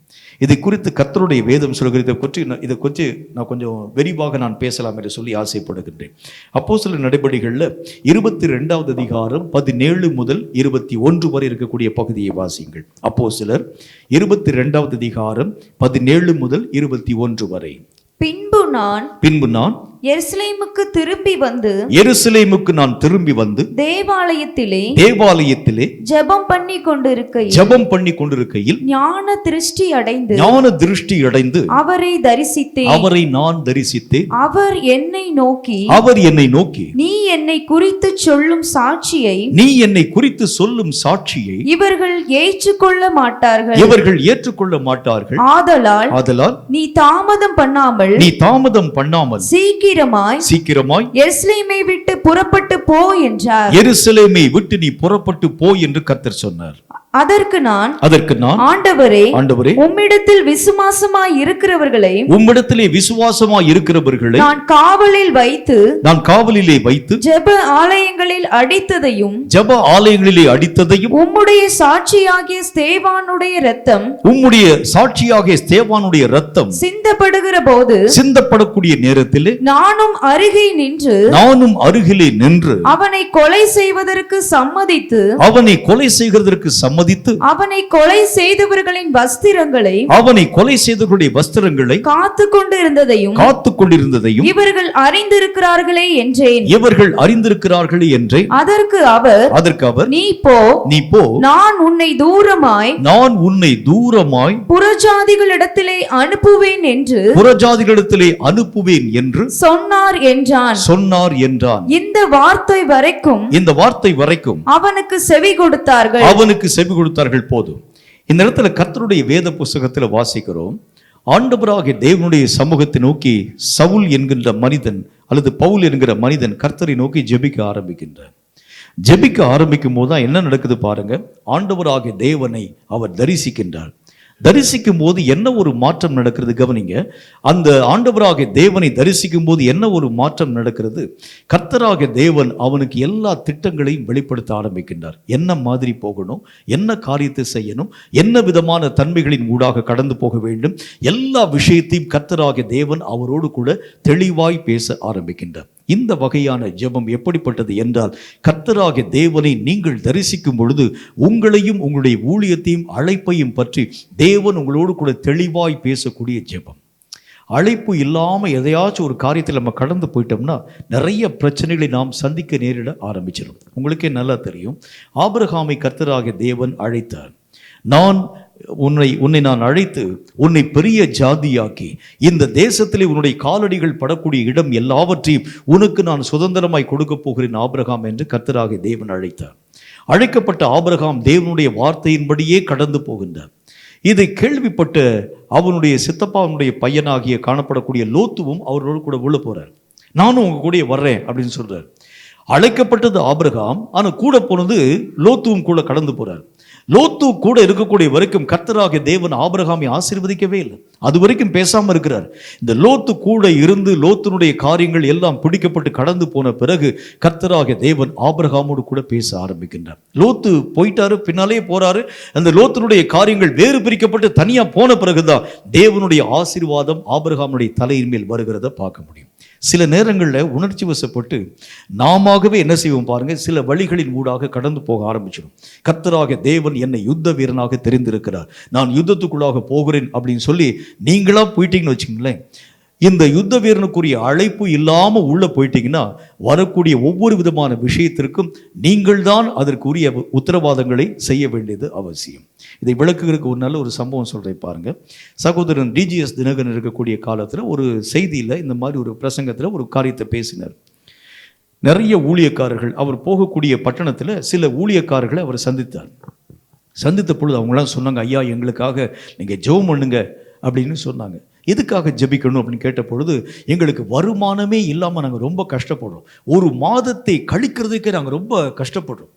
இதை குறித்து கர்த்தருடைய வேதம் சொல்கிறதை குறித்து நான் கொஞ்சம் விரிவாக நான் பேசலாம் என்று சொல்லி ஆசைப்படுகின்றேன். அப்போஸ்தலர் நடபடிகளில் 22வது அதிகாரம் 17 முதல் 21 வரை இருக்கக்கூடிய பகுதியை வாசியுங்கள். அப்போஸ்தலர் 22வது அதிகாரம் 17 முதல் 21 வரை. பின்பு நான் எருசலேமுக்கு திரும்பி வந்து எருசலேமுக்கு நான் திரும்பி வந்து தேவாலயத்திலே ஜெபம் பண்ணி கொண்டிருக்கையில் ஞான திருஷ்டி அடைந்து அவரை நான் தரிசித்தேன். அவர் என்னை நோக்கி நீ என்னை குறித்து சொல்லும் சாட்சியை இவர்கள் ஏற்றுக்கொள்ள மாட்டார்கள். ஆதலால் நீ தாமதம் பண்ணாமல் சீக்கிரமாய் எருசலேமை விட்டு புறப்பட்டு போ என்றார். எருசலேமை விட்டு நீ புறப்பட்டு போ என்று கர்த்தர் சொன்னார். அதற்கு நான் ஆண்டவரே உம்மிடத்தில் விசுவாசமாய் இருக்கிறவர்களை நான் காவலிலே வைத்து ஜெப ஆலயங்களில் அடித்ததையும் உம்முடைய சாட்சியாகிய ஸ்தேவானுடைய இரத்தம் சிந்தப்படக்கூடிய நேரத்தில் நானும் அருகிலே நின்று அவனை கொலை செய்வதற்கு சம்மதித்து அவனை கொலை செய்தவர்களின் வஸ்திரங்களை காத்துக் கொண்டிருந்ததையும் இவர்கள் அறிந்திருக்கிறார்களே என்றேன். அதற்கு அவர் நீ போ நான் உன்னை தூரமாய் புறஜாதிகளிடத்திலே அனுப்புவேன் என்று சொன்னார் என்றான். இந்த வார்த்தை வரைக்கும் அவனுக்கு செவி கொடுத்தார்கள். போதும். இந்த இடத்துல கர்த்தருடைய வேத புஸ்தகத்தில் வாசிக்கிறோம், ஆண்டவராகிய தேவனுடைய சமூகத்தை நோக்கி சவுல் என்கின்ற மனிதன் அல்லது பவுல் என்கிற மனிதன் கர்த்தரை நோக்கி ஜெபிக்க ஆரம்பிக்கும் போதுதான் என்ன நடக்குது பாருங்க. ஆண்டவராகிய தேவனை அவர் தரிசிக்கும் போது என்ன ஒரு மாற்றம் நடக்கிறது கவனிங்க. அந்த ஆண்டவராகிய தேவனை தரிசிக்கும் போது என்ன ஒரு மாற்றம் நடக்கிறது. கர்த்தராகிய தேவன் அவனுக்கு எல்லா திட்டங்களையும் வெளிப்படுத்த ஆரம்பிக்கின்றார். என்ன மாதிரி போகணும், என்ன காரியத்தை செய்யணும், என்ன விதமான தன்மைகளின் ஊடாக கடந்து போக வேண்டும், எல்லா விஷயத்தையும் கர்த்தராகிய தேவன் அவரோடு கூட தெளிவாய் பேச ஆரம்பிக்கின்றார். இந்த வகையான ஜெபம் எப்படிப்பட்டது என்றால், கர்த்தராகிய தேவனை நீங்கள் தரிசிக்கும் பொழுது உங்களையும் உங்களுடைய ஊழியத்தையும் அழைப்பையும் பற்றி தேவன் உங்களோடு கூட தெளிவாய் பேசக்கூடிய ஜெபம். அழைப்பு இல்லாமல் எதையாச்சும் ஒரு காரியத்தில் நம்ம கடந்து போயிட்டோம்னா நிறைய பிரச்சனைகளை நாம் சந்திக்க நேரிட ஆரம்பிச்சிடும். உங்களுக்கே நல்லா தெரியும், ஆபிரகாமை கர்த்தராகிய தேவன் அழைத்தார். உன்னை நான் அழைத்து உன்னை பெரிய ஜாதியாக்கி இந்த தேசத்திலே உன்னுடைய காலடிகள் படக்கூடிய இடம் எல்லாவற்றையும் உனக்கு நான் சுதந்திரமாய் கொடுக்க போகிறேன் ஆபிரகாம் என்று கர்த்தராகிய தேவன் அழைத்தார். அழைக்கப்பட்ட ஆபிரகாம் தேவனுடைய வார்த்தையின்படியே கடந்து போகின்றார். இதை கேள்விப்பட்ட அவனுடைய சித்தப்பாவுடைய பையனாகிய காணப்படக்கூடிய லோத்துவும் அவரோடு கூட உள்ள போறார். நானும் உங்க கூட வர்றேன் அப்படின்னு சொல்றார். அழைக்கப்பட்டது ஆபிரகாம், ஆனா கூட போனது லோத்துவும் கூட கடந்து போறார். லோத்து கூட இருக்கக்கூடிய வரைக்கும் கர்த்தராகிய தேவன் ஆபிரகாமை ஆசீர்வதிக்கவே இல்லை. அது வரைக்கும் பேசாம இருக்கிறார். இந்த லோத்து கூட இருந்து லோத்தினுடைய காரியங்கள் எல்லாம் பிடிக்கப்பட்டு கடந்து போன பிறகு கர்த்தராகிய தேவன் ஆபிரகாமோடு கூட பேச ஆரம்பிக்கின்றார். லோத்து போயிட்டாரு, பின்னாலே போறாரு. அந்த லோத்தினுடைய காரியங்கள் வேறு பிரிக்கப்பட்டு தனியா போன பிறகுதான் தேவனுடைய ஆசீர்வாதம் ஆபிரகாமுடைய தலையின் மேல் வருகிறத பார்க்க முடியும். சில நேரங்களில் உணர்ச்சி வசப்பட்டு நாமவே என்ன செய்வோம் பாருங்க, சில வழிகளின் ஊடாக கடந்து போக ஆரம்பிச்சிடும். கர்த்தராகிய தேவன் என்னை யுத்த வீரனாக தெரிந்திருக்கிறார், நான் யுத்தத்துக்குள்ளாக போகிறேன் அப்படின்னு சொல்லி நீங்களா போயிட்டீங்கன்னு வச்சுங்களேன், இந்த யுத்த வீரனுக்குரிய அழைப்பு இல்லாம உள்ள போயிட்டீங்கன்னா வரக்கூடிய ஒவ்வொரு விதமான விஷயத்திற்கும் நீங்கள் தான் அதற்குரிய உத்தரவாதங்களை செய்ய வேண்டியது அவசியம். இதை விளக்குகிறதுக்கு ஒரு நல்ல ஒரு சம்பவம் சொல்றேன் பாருங்க. சகோதரன் டிஜிஎஸ் தினகரன் இருக்கக்கூடிய காலத்துல ஒரு செய்தியில இந்த மாதிரி ஒரு பிரசங்கத்துல ஒரு காரியத்தை பேசினார். நிறைய ஊழியக்காரர்கள், அவர் போகக்கூடிய பட்டணத்துல சில ஊழியக்காரர்களை அவர் சந்தித்த பொழுது அவங்களாம் சொன்னாங்க, ஐயா எங்களுக்காக நீங்க ஜெபம் பண்ணுங்க அப்படின்னு சொன்னாங்க. எதுக்காக ஜெபிக்கணும் அப்படின்னு கேட்ட பொழுது, எங்களுக்கு வருமானமே இல்லாமல் நாங்கள் ரொம்ப கஷ்டப்படுறோம், ஒரு மாதத்தை கழிக்கிறதுக்கே நாங்கள் ரொம்ப கஷ்டப்படுறோம்.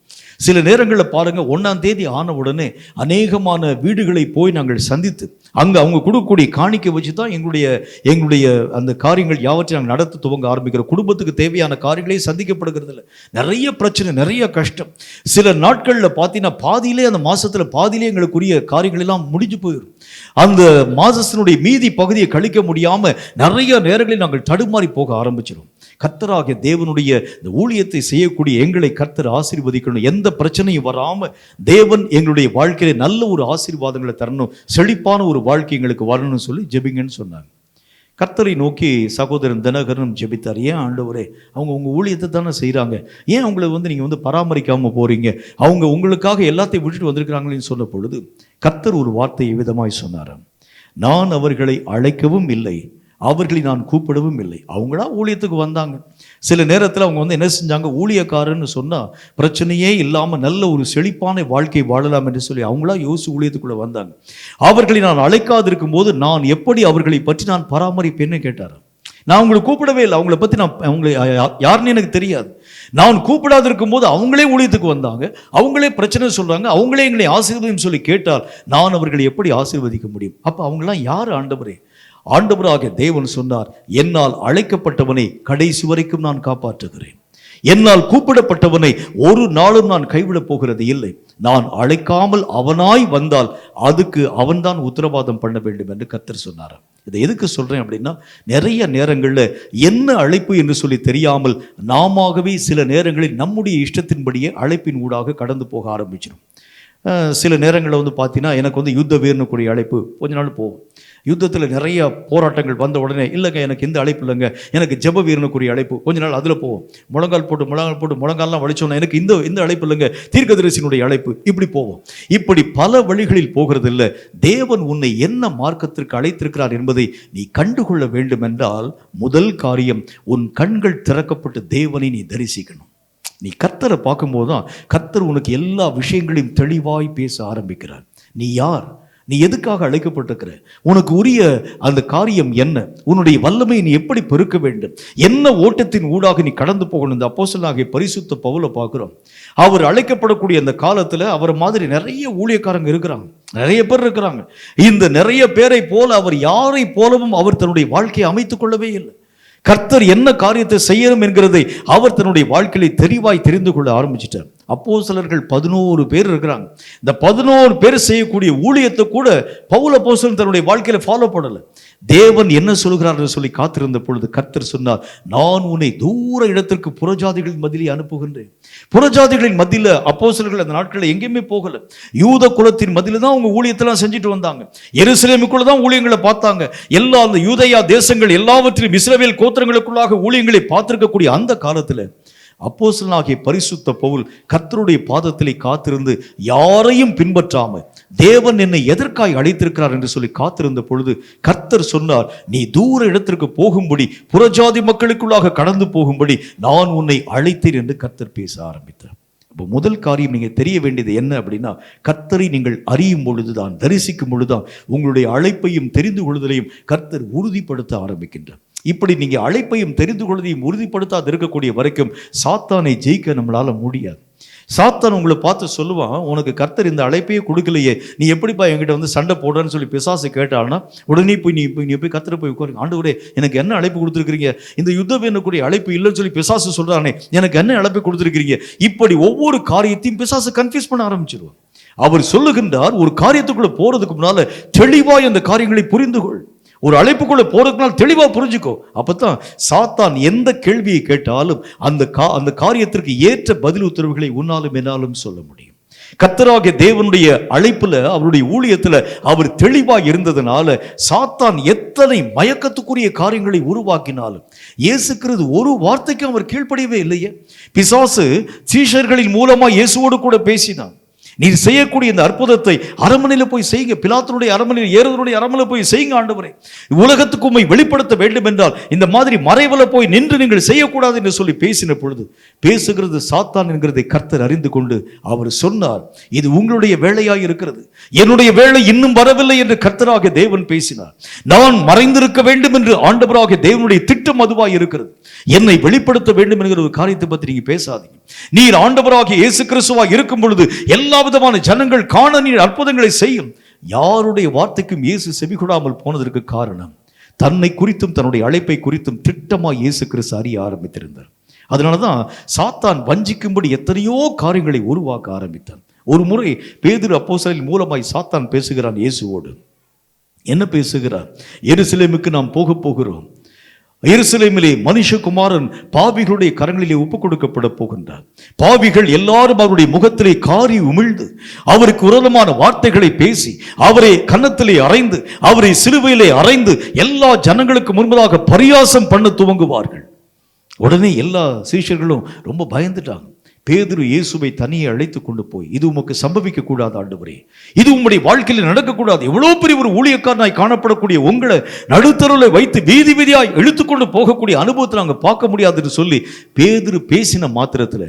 சில நேரங்களில் பாருங்கள், 1ஆம் தேதி ஆன உடனே அநேகமான வீடுகளை போய் நாங்கள் சந்தித்து அங்கே அவங்க கொடுக்கக்கூடிய காணிக்கை வச்சு தான் எங்களுடைய அந்த காரியங்கள் யாவற்றையும் நாங்கள் நடத்த துவங்க ஆரம்பிக்கிறோம். குடும்பத்துக்கு தேவையான காரியங்களே சந்திக்கப்படுகிறது இல்லை. நிறைய பிரச்சனை, நிறைய கஷ்டம். சில நாட்களில் பார்த்தீங்கன்னா பாதியிலே, அந்த மாதத்தில் பாதியிலே எங்களுக்குரிய காரியங்கள் எல்லாம் முடிஞ்சு போயிடும். அந்த மாதத்தினுடைய மீதி பகுதியை கழிக்க முடியாமல் நிறைய நேரங்களில் நாங்கள் தடுமாறி போக ஆரம்பிச்சிடும். கர்த்தராகிய தேவனுடைய இந்த ஊழியத்தை செய்யக்கூடிய எங்களை கர்த்தர் ஆசீர்வதிக்கணும், எந்த பிரச்சனையும் வராமல் தேவன் எங்களுடைய வாழ்க்கையில நல்ல ஒரு ஆசீர்வாதங்களை தரணும், செழிப்பான ஒரு வாழ்க்கை எங்களுக்கு வரணும்னு சொல்லி ஜெபிங்கன்னு சொன்னாங்க. கர்த்தரை நோக்கி சகோதரன் தினகரனும் ஜெபித்தார். ஏன் ஆண்டவரே, அவங்க உங்கள் ஊழியத்தை தானே செய்கிறாங்க, ஏன் அவங்கள நீங்கள் பராமரிக்காமல் போகிறீங்க, அவங்க உங்களுக்காக எல்லாத்தையும் விட்டுட்டு வந்திருக்கிறாங்களேன்னு சொன்ன பொழுது கர்த்தர் ஒரு வார்த்தையை விதமாய் சொன்னார். நான் அவர்களை அழைக்கவும் இல்லை, அவர்களை நான் கூப்பிடவும் இல்லை. அவங்களா ஊழியத்துக்கு வந்தாங்க. சில நேரத்தில் அவங்க என்ன செஞ்சாங்க, ஊழியக்காரன்னு சொன்னால் பிரச்சனையே இல்லாமல் நல்ல ஒரு செழிப்பான வாழ்க்கை வாழலாம் என்று சொல்லி அவங்களா யோசிச்சு ஊழியத்துக்குள்ளே வந்தாங்க. அவர்களை நான் அழைக்காதிருக்கும் போது நான் எப்படி அவர்களை பற்றி நான் பராமரிப்பேன்னு கேட்டார். நான் அவங்களை கூப்பிடவே இல்லை, அவங்கள பற்றி அவங்களை யாருன்னு எனக்கு தெரியாது. நான் கூப்பிடாதிருக்கும் போது அவங்களே ஊழியத்துக்கு வந்தாங்க, அவங்களே பிரச்சனை சொல்கிறாங்க, அவங்களே எங்களை ஆசீர்வதின்னு சொல்லி கேட்டால் நான் அவர்களை எப்படி ஆசீர்வதிக்க முடியும்? அப்போ அவங்களாம் யார் ஆண்டவரே? ஆண்டவராக தேவன் சொன்னார், என்னால் அழைக்கப்பட்டவனை கடைசி வரைக்கும் நான் காப்பாற்றுகிறேன், என்னால் கூப்பிடப்பட்டவனை ஒரு நாளும் நான் கைவிடப் போகிறது இல்லை. நான் அழைக்காமல் அவனாய் வந்தால் அதுக்கு அவன்தான் உத்தரவாதம் பண்ண வேண்டும் என்று கர்த்தர் சொன்னார். இதை எதுக்கு சொல்றேன் அப்படின்னா, நிறைய நேரங்களில் என்ன அழைப்பு என்று சொல்லி தெரியாமல் நாமவே சில நேரங்களில் நம்முடைய இஷ்டத்தின்படியே அழைப்பின் ஊடாக கடந்து போக ஆரம்பிச்சிடும். சில நேரங்களில் பார்த்தீங்கன்னா, எனக்கு யுத்த வீரனுக்குரிய அழைப்பு கொஞ்ச நாள் போகும். யுத்தத்தில் நிறைய போராட்டங்கள் வந்த உடனே இல்லைங்க எனக்கு எந்த அழைப்பு இல்லைங்க, எனக்கு ஜெப வீரனுக்குரிய அழைப்பு, கொஞ்ச நாள் அதில் போவோம். முழங்கால் போட்டு முழங்கால்லாம் வலிச்சோன்னா எனக்கு இந்த அழைப்பு இல்லைங்க, தீர்க்கதரிசியினுடைய அழைப்பு, இப்படி போவோம். இப்படி பல வழிகளில் போகிறது இல்லை. தேவன் உன்னை என்ன மார்க்கத்திற்கு அழைத்திருக்கிறார் என்பதை நீ கண்டுகொள்ள வேண்டும் என்றால் முதல் காரியம், உன் கண்கள் திறக்கப்பட்டு தேவனை நீ தரிசிக்கணும். நீ கர்த்தரை பார்க்கும்போது தான் கர்த்தர் உனக்கு எல்லா விஷயங்களையும் தெளிவாய் பேச ஆரம்பிக்கிறார். நீ யார், நீ எதுக்காக அழைக்கப்பட்டிருக்கிற, உனக்கு உரிய அந்த காரியம் என்ன, உன்னுடைய வல்லமையை நீ எப்படி பெருக்க வேண்டும், என்ன ஓட்டத்தின் ஊடாக நீ கடந்து போகணும். இந்த அப்போஸ்தலனாகிய பரிசுத்த பவுலை பார்க்கிறோம். அவர் அழைக்கப்படக்கூடிய அந்த காலத்தில் அவர் மாதிரி நிறைய ஊழியக்காரங்க இருக்கிறாங்க, நிறைய பேர் இருக்கிறாங்க. இந்த நிறைய பேரை போல அவர் யாரை போலவும் அவர் தன்னுடைய வாழ்க்கையை அமைத்துக் கொள்ளவே இல்லை. கர்த்தர் என்ன காரியத்தை செய்யணும் என்கிறதை அவர் தன்னுடைய வாழ்க்கையை தெளிவாய் தெரிந்து கொள்ள ஆரம்பிச்சிட்டார். அப்போஸ்தலர்கள் 11 பேர் இருக்கிறாங்க. இந்த 11 பேர் செய்யக்கூடிய ஊழியத்தை கூட பவுல் அப்போஸ்தலன் தன்னுடைய வாழ்க்கையில ஃபாலோ பண்ணல. தேவன் என்ன சொல்கிறார் என்று சொல்லி காத்திருந்த பொழுது கர்த்தர் சொன்னார், நான் உன்னை தூர இடத்திற்கு புறஜாதிகளின் மத்தியிலே அனுப்புகின்றேன். புறஜாதிகளின் மத்தியில அப்போஸ்தலர்கள் அந்த நாட்களில் எங்கேயுமே போகல. யூத குலத்தின் மத்தியில தான் அவங்க ஊழியத்தெல்லாம் செஞ்சுட்டு வந்தாங்க. எருசலேமுக்குள்ள தான் ஊழியங்களை பார்த்தாங்க. எல்லா அந்த யூதேயா தேசங்கள் எல்லாவற்றிலும் இஸ்ரவேல் கோத்திரங்களுக்குள்ளாக ஊழியங்களை பார்த்திருக்கக்கூடிய அந்த காலத்தில் அப்போஸ்தலனாகிய பரிசுத்த பவுல் கர்த்தருடைய பாதத்திலே காத்திருந்து யாரையும் பின்பற்றாமல் தேவன் என்னை எதற்காய் அழைத்திருக்கிறார் என்று சொல்லி காத்திருந்த பொழுது கர்த்தர் சொன்னார், நீ தூர இடத்திற்கு போகும்படி, புறஜாதி மக்களுக்குள்ளாக கடந்து போகும்படி நான் உன்னை அழைத்தேன் என்று கர்த்தர் பேச ஆரம்பித்தார். இப்போ முதல் காரியம் நீங்கள் தெரிய வேண்டியது என்ன அப்படின்னா, கர்த்தரை நீங்கள் அறியும் பொழுதுதான், தரிசிக்கும் பொழுதுதான் உங்களுடைய அழைப்பையும் தெரிந்து கொள்வதையும் கர்த்தர் உறுதிப்படுத்த ஆரம்பிக்கின்றார். இப்படி நீங்க அழைப்பையும் தெரிந்து கொள்வதையும் உறுதிப்படுத்தாது இருக்கக்கூடிய வரைக்கும் சாத்தானை ஜெயிக்க நம்மளால முடியாது. சாத்தான் உங்களை பார்த்து சொல்லுவான், உனக்கு கர்த்தர் இந்த அழைப்பையே கொடுக்கலையே, நீ எப்படிப்பா என்கிட்ட சண்டை போடுறன்னு சொல்லி பிசாசு கேட்டால்னா உடனே நீ போய் கர்த்தரை போய் உட்காருங்க. ஆண்டவரே எனக்கு என்ன அழைப்பு கொடுத்துருக்கிறீங்க, இந்த யுத்தம் வேணக்கூடிய அழைப்பு இல்லைன்னு சொல்லி பிசாசு சொல்றானே, எனக்கு என்ன அழைப்பு கொடுத்துருக்கிறீங்க. இப்படி ஒவ்வொரு காரியத்தையும் பிசாசு கன்ஃபியூஸ் பண்ண ஆரம்பிச்சிருவான். அவர் சொல்லுகின்றார், ஒரு காரியத்துக்குள்ள போறதுக்கு முன்னால தெளிவாய் அந்த காரியங்களை புரிந்து கொள். ஒரு அழைப்புக்குள்ள போறதுக்குனால் தெளிவா புரிஞ்சுக்கோ. அப்பதான் சாத்தான் எந்த கேள்வியை கேட்டாலும் அந்த காரியத்திற்கு ஏற்ற பதில் உத்தரவுகளை உன்னாலும் என்னாலும் சொல்ல முடியும். கர்த்தராகிய தேவனுடைய அழைப்புல, அவருடைய ஊழியத்துல அவர் தெளிவாக இருந்ததுனால சாத்தான் எத்தனை மயக்கத்துக்குரிய காரியங்களை உருவாக்கினாலும் இயேசு கிறிஸ்து ஒரு வார்த்தைக்கு அவர் கீழ்ப்படியவே இல்லையே. பிசாசு சீஷர்களின் மூலமா இயேசுவோடு கூட பேசினான். நீர் செய்யக்கூடிய இந்த அற்புதத்தை அரண்மனையில போய் செய்யுங்க, பிலாத்துனுடைய அரண்மனையில், ஏரோதுடைய அரண்மனையில போய் செய்யுங்க ஆண்டவரே, உலகத்துக்கு உம்மை வெளிப்படுத்த வேண்டும் என்றால் இந்த மாதிரி மறைவுல போய் நின்று நீங்கள் செய்யக்கூடாது என்று சொல்லி பேசின பொழுது பேசுகிறது சாத்தான் என்கிறதை கர்த்தர் அறிந்து கொண்டு அவர் சொன்னார், இது உங்களுடைய வேலையாய் இருக்கிறது, என்னுடைய வேலை இன்னும் வரவில்லை என்று கர்த்தராகிய தேவன் பேசினார். நான் மறைந்திருக்க வேண்டும் என்று ஆண்டவராகிய தேவனுடைய திட்டம் அதுவாய் இருக்கிறது. என்னை வெளிப்படுத்த வேண்டும் என்கிற ஒரு காரியத்தை பற்றி நீங்க பேசாதீங்க. நீர் ஆண்டவராகிய இயேசு கிறிஸ்துவாய் இருக்கும் பொழுது எல்லா விதமான ஜனங்கள் காண நீர் அற்புதங்களை செய்யும். யாருடைய வார்த்தைக்கும் இயேசு செவிகொடாமல் போனதற்கு காரணம், தன்னை குறித்தும் தன்னுடைய அழைப்பை குறித்தும் திட்டமாய் இயேசு கிறிஸ்து அறிய ஆரம்பித்திருந்தார். அதனாலதான் சாத்தான் வஞ்சிக்கும்படி எத்தனையோ காரியங்களை உருவாக்க ஆரம்பித்தான். ஒரு முறை பேதுரு அப்போஸ்தலன் மூலமாய் சாத்தான் பேசுகிறான் இயேசுவோடு. என்ன பேசுகிறார்? எருசலேமுக்கு நாம் போக போகிறோம், எருசலேமிலே மனுஷகுமாரன் பாவிகளுடைய கரங்களிலே ஒப்புக் கொடுக்கப்பட போகின்றார். பாவிகள் எல்லாரும் அவருடைய முகத்திலே காரி உமிழ்ந்து அவருக்கு விரோதமான வார்த்தைகளை பேசி அவரை கன்னத்திலே அறைந்து அவரை சிலுவையிலே அறைந்து எல்லா ஜனங்களுக்கு முன்பதாக பரியாசம் பண்ண துவங்குவார்கள். உடனே எல்லா சீஷர்களும் ரொம்ப பயந்துட்டாங்க. பேதுரு இயேசுவை தனியே அழைத்து கொண்டு போய், இது உமக்கு சம்பவிக்க கூடாது ஆண்டவரே, இது உம்முடைய வாழ்க்கையில் நடக்கக்கூடாது. எவ்வளவு பெரிய ஒரு ஊழியக்காரனாய் காணப்படக்கூடிய உங்களை நடுத்தருவில் வைத்து வீதி வீதியாய் இழுத்துக்கொண்டு போகக்கூடிய அனுபவத்தை நாங்கள் பார்க்க முடியாதுன்னு சொல்லி பேதுரு பேசின மாத்திரத்தில்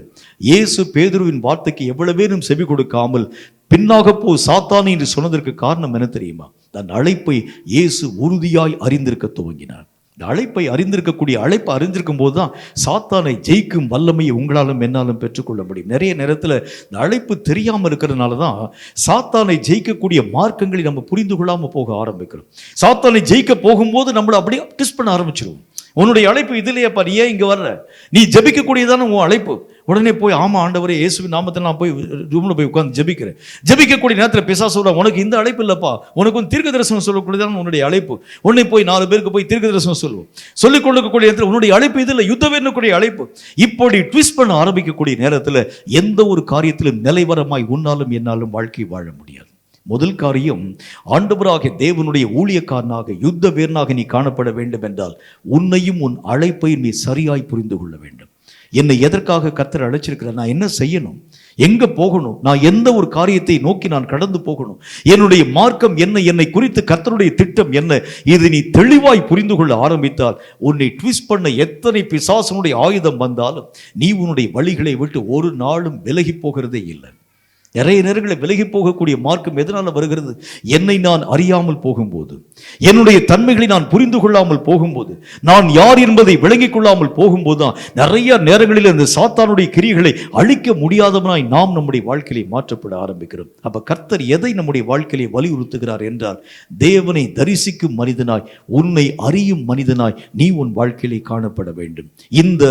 இயேசு பேதுருவின் வார்த்தைக்கு எவ்வளவு பேரும் செவி கொடுக்காமல் பின்னாக போ சாத்தானே என்று சொன்னதற்கு காரணம் என்ன தெரியுமா? தன் அழைப்பை இயேசு உறுதியாய் அறிந்திருக்க துவங்கினார். இந்த அழைப்பை அறிந்திருக்கக்கூடிய அழைப்பை அறிந்திருக்கும் போது தான் சாத்தானை ஜெயிக்கும் வல்லமையை உங்களாலும் என்னாலும் பெற்றுக்கொள்ள முடியும். நிறைய நேரத்தில் இந்த அழைப்பு தெரியாமல் இருக்கிறதுனால தான் சாத்தானை ஜெயிக்கக்கூடிய மார்க்கங்களை நம்ம புரிந்து கொள்ளாமல் போக ஆரம்பிக்கிறோம். சாத்தானை ஜெயிக்க போகும்போது நம்மளை அப்படியே டிஸ்ட் பண்ண ஆரம்பிச்சிருவோம். உன்னுடைய அழைப்பு இதுலையேப்பா, நீ ஏன் இங்கே வர்ற, நீ ஜெபிக்கக்கூடியதான உன் அழைப்பு. உடனே போய் ஆமா ஆண்டவரே இயேசுவின் நாமத்தில் நான் போய் ரூம்ல போய் உட்கார்ந்து ஜெபிக்கிறேன். ஜெபிக்கக்கூடிய நேரத்தில் பிசாசு சொல்றான், உனக்கு இந்த அழைப்பு இல்லப்பா, உனக்கு வந்து தீர்க்க தரிசனம் சொல்லக்கூடியதான் உன்னுடைய அழைப்பு. உடனே போய் 4 பேருக்கு போய் தீர்க்க தரிசனம் சொல்லுவோம். சொல்லிக் கொள்ளக்கூடிய நேரத்தில் உன்னுடைய அழைப்பு இது இல்லை, யுத்த வேணுக்கூடிய அழைப்பு. இப்படி ட்விஸ்ட் பண்ண ஆரம்பிக்கக்கூடிய நேரத்தில் எந்த ஒரு காரியத்திலும் நிலைவரமாய் உன்னாலும் என்னாலும் வாழ்க்கை வாழ முடியாது. முதல் காரியம், ஆண்டவராகிய தேவனுடைய ஊழியக்காரனாக யுத்த வீரனாக நீ காணப்பட வேண்டும் என்றால் உன்னையும் உன் அழைப்பை நீ சரியாய் புரிந்து கொள்ள வேண்டும். என்னை எதற்காக கர்த்தர் அழைச்சிருக்கிறார், நான் என்ன செய்யணும், எங்க போகணும், நான் எந்த ஒரு காரியத்தை நோக்கி நான் கடந்து போகணும், என்னுடைய மார்க்கம் என்ன, என்னை குறித்து கர்த்தருடைய திட்டம் என்ன, இது நீ தெளிவாய் புரிந்து கொள்ள ஆரம்பித்தால் உன்னை ட்விஸ்ட் பண்ண எத்தனை பிசாசனுடைய ஆயுதம் வந்தாலும் நீ உன்னுடைய வழிகளை விட்டு ஒரு நாளும் விலகி போகிறதே இல்லை. நிறைய நேரங்களில் விலகி போகக்கூடிய மார்க்கம் எதனால வருகிறது? என்னை நான் அறியாமல் போகும்போது, என்னுடைய தன்மைகளை நான் புரிந்து கொள்ளாமல் போகும்போது, நான் யார் என்பதை விளங்கிக் கொள்ளாமல் போகும்போது தான் நிறைய நேரங்களில் அந்த சாத்தானுடைய கிரியைகளை அழிக்க முடியாதவனாய் நாம் நம்முடைய வாழ்க்கையை மாற்றப்பட ஆரம்பிக்கிறோம். அப்ப கர்த்தர் எதை நம்முடைய வாழ்க்கையை வலியுறுத்துகிறார் என்றால், தேவனை தரிசிக்கும் மனிதனாய், உன்னை அறியும் மனிதனாய் நீ உன் வாழ்க்கையிலே காணப்பட வேண்டும். இந்த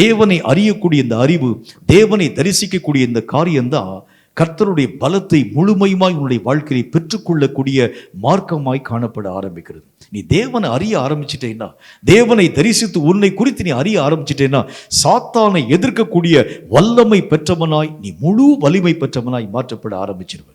தேவனை அறியக்கூடிய இந்த அறிவு, தேவனை தரிசிக்கக்கூடிய இந்த காரியம்தான் கர்த்தருடைய பலத்தை முழுமையுமாய் உன்னுடைய வாழ்க்கையை பெற்றுக்கொள்ளக்கூடிய மார்க்கமாய் காணப்பட ஆரம்பிக்கிறது. நீ தேவனை அறிய ஆரம்பிச்சிட்டேன்னா, தேவனை தரிசித்து உன்னை குறித்து நீ அறிய ஆரம்பிச்சிட்டேன்னா, சாத்தானை எதிர்க்கக்கூடிய வல்லமை பெற்றவனாய், நீ முழு வலிமை பெற்றவனாய் மாற்றப்பட ஆரம்பிச்சிருவ.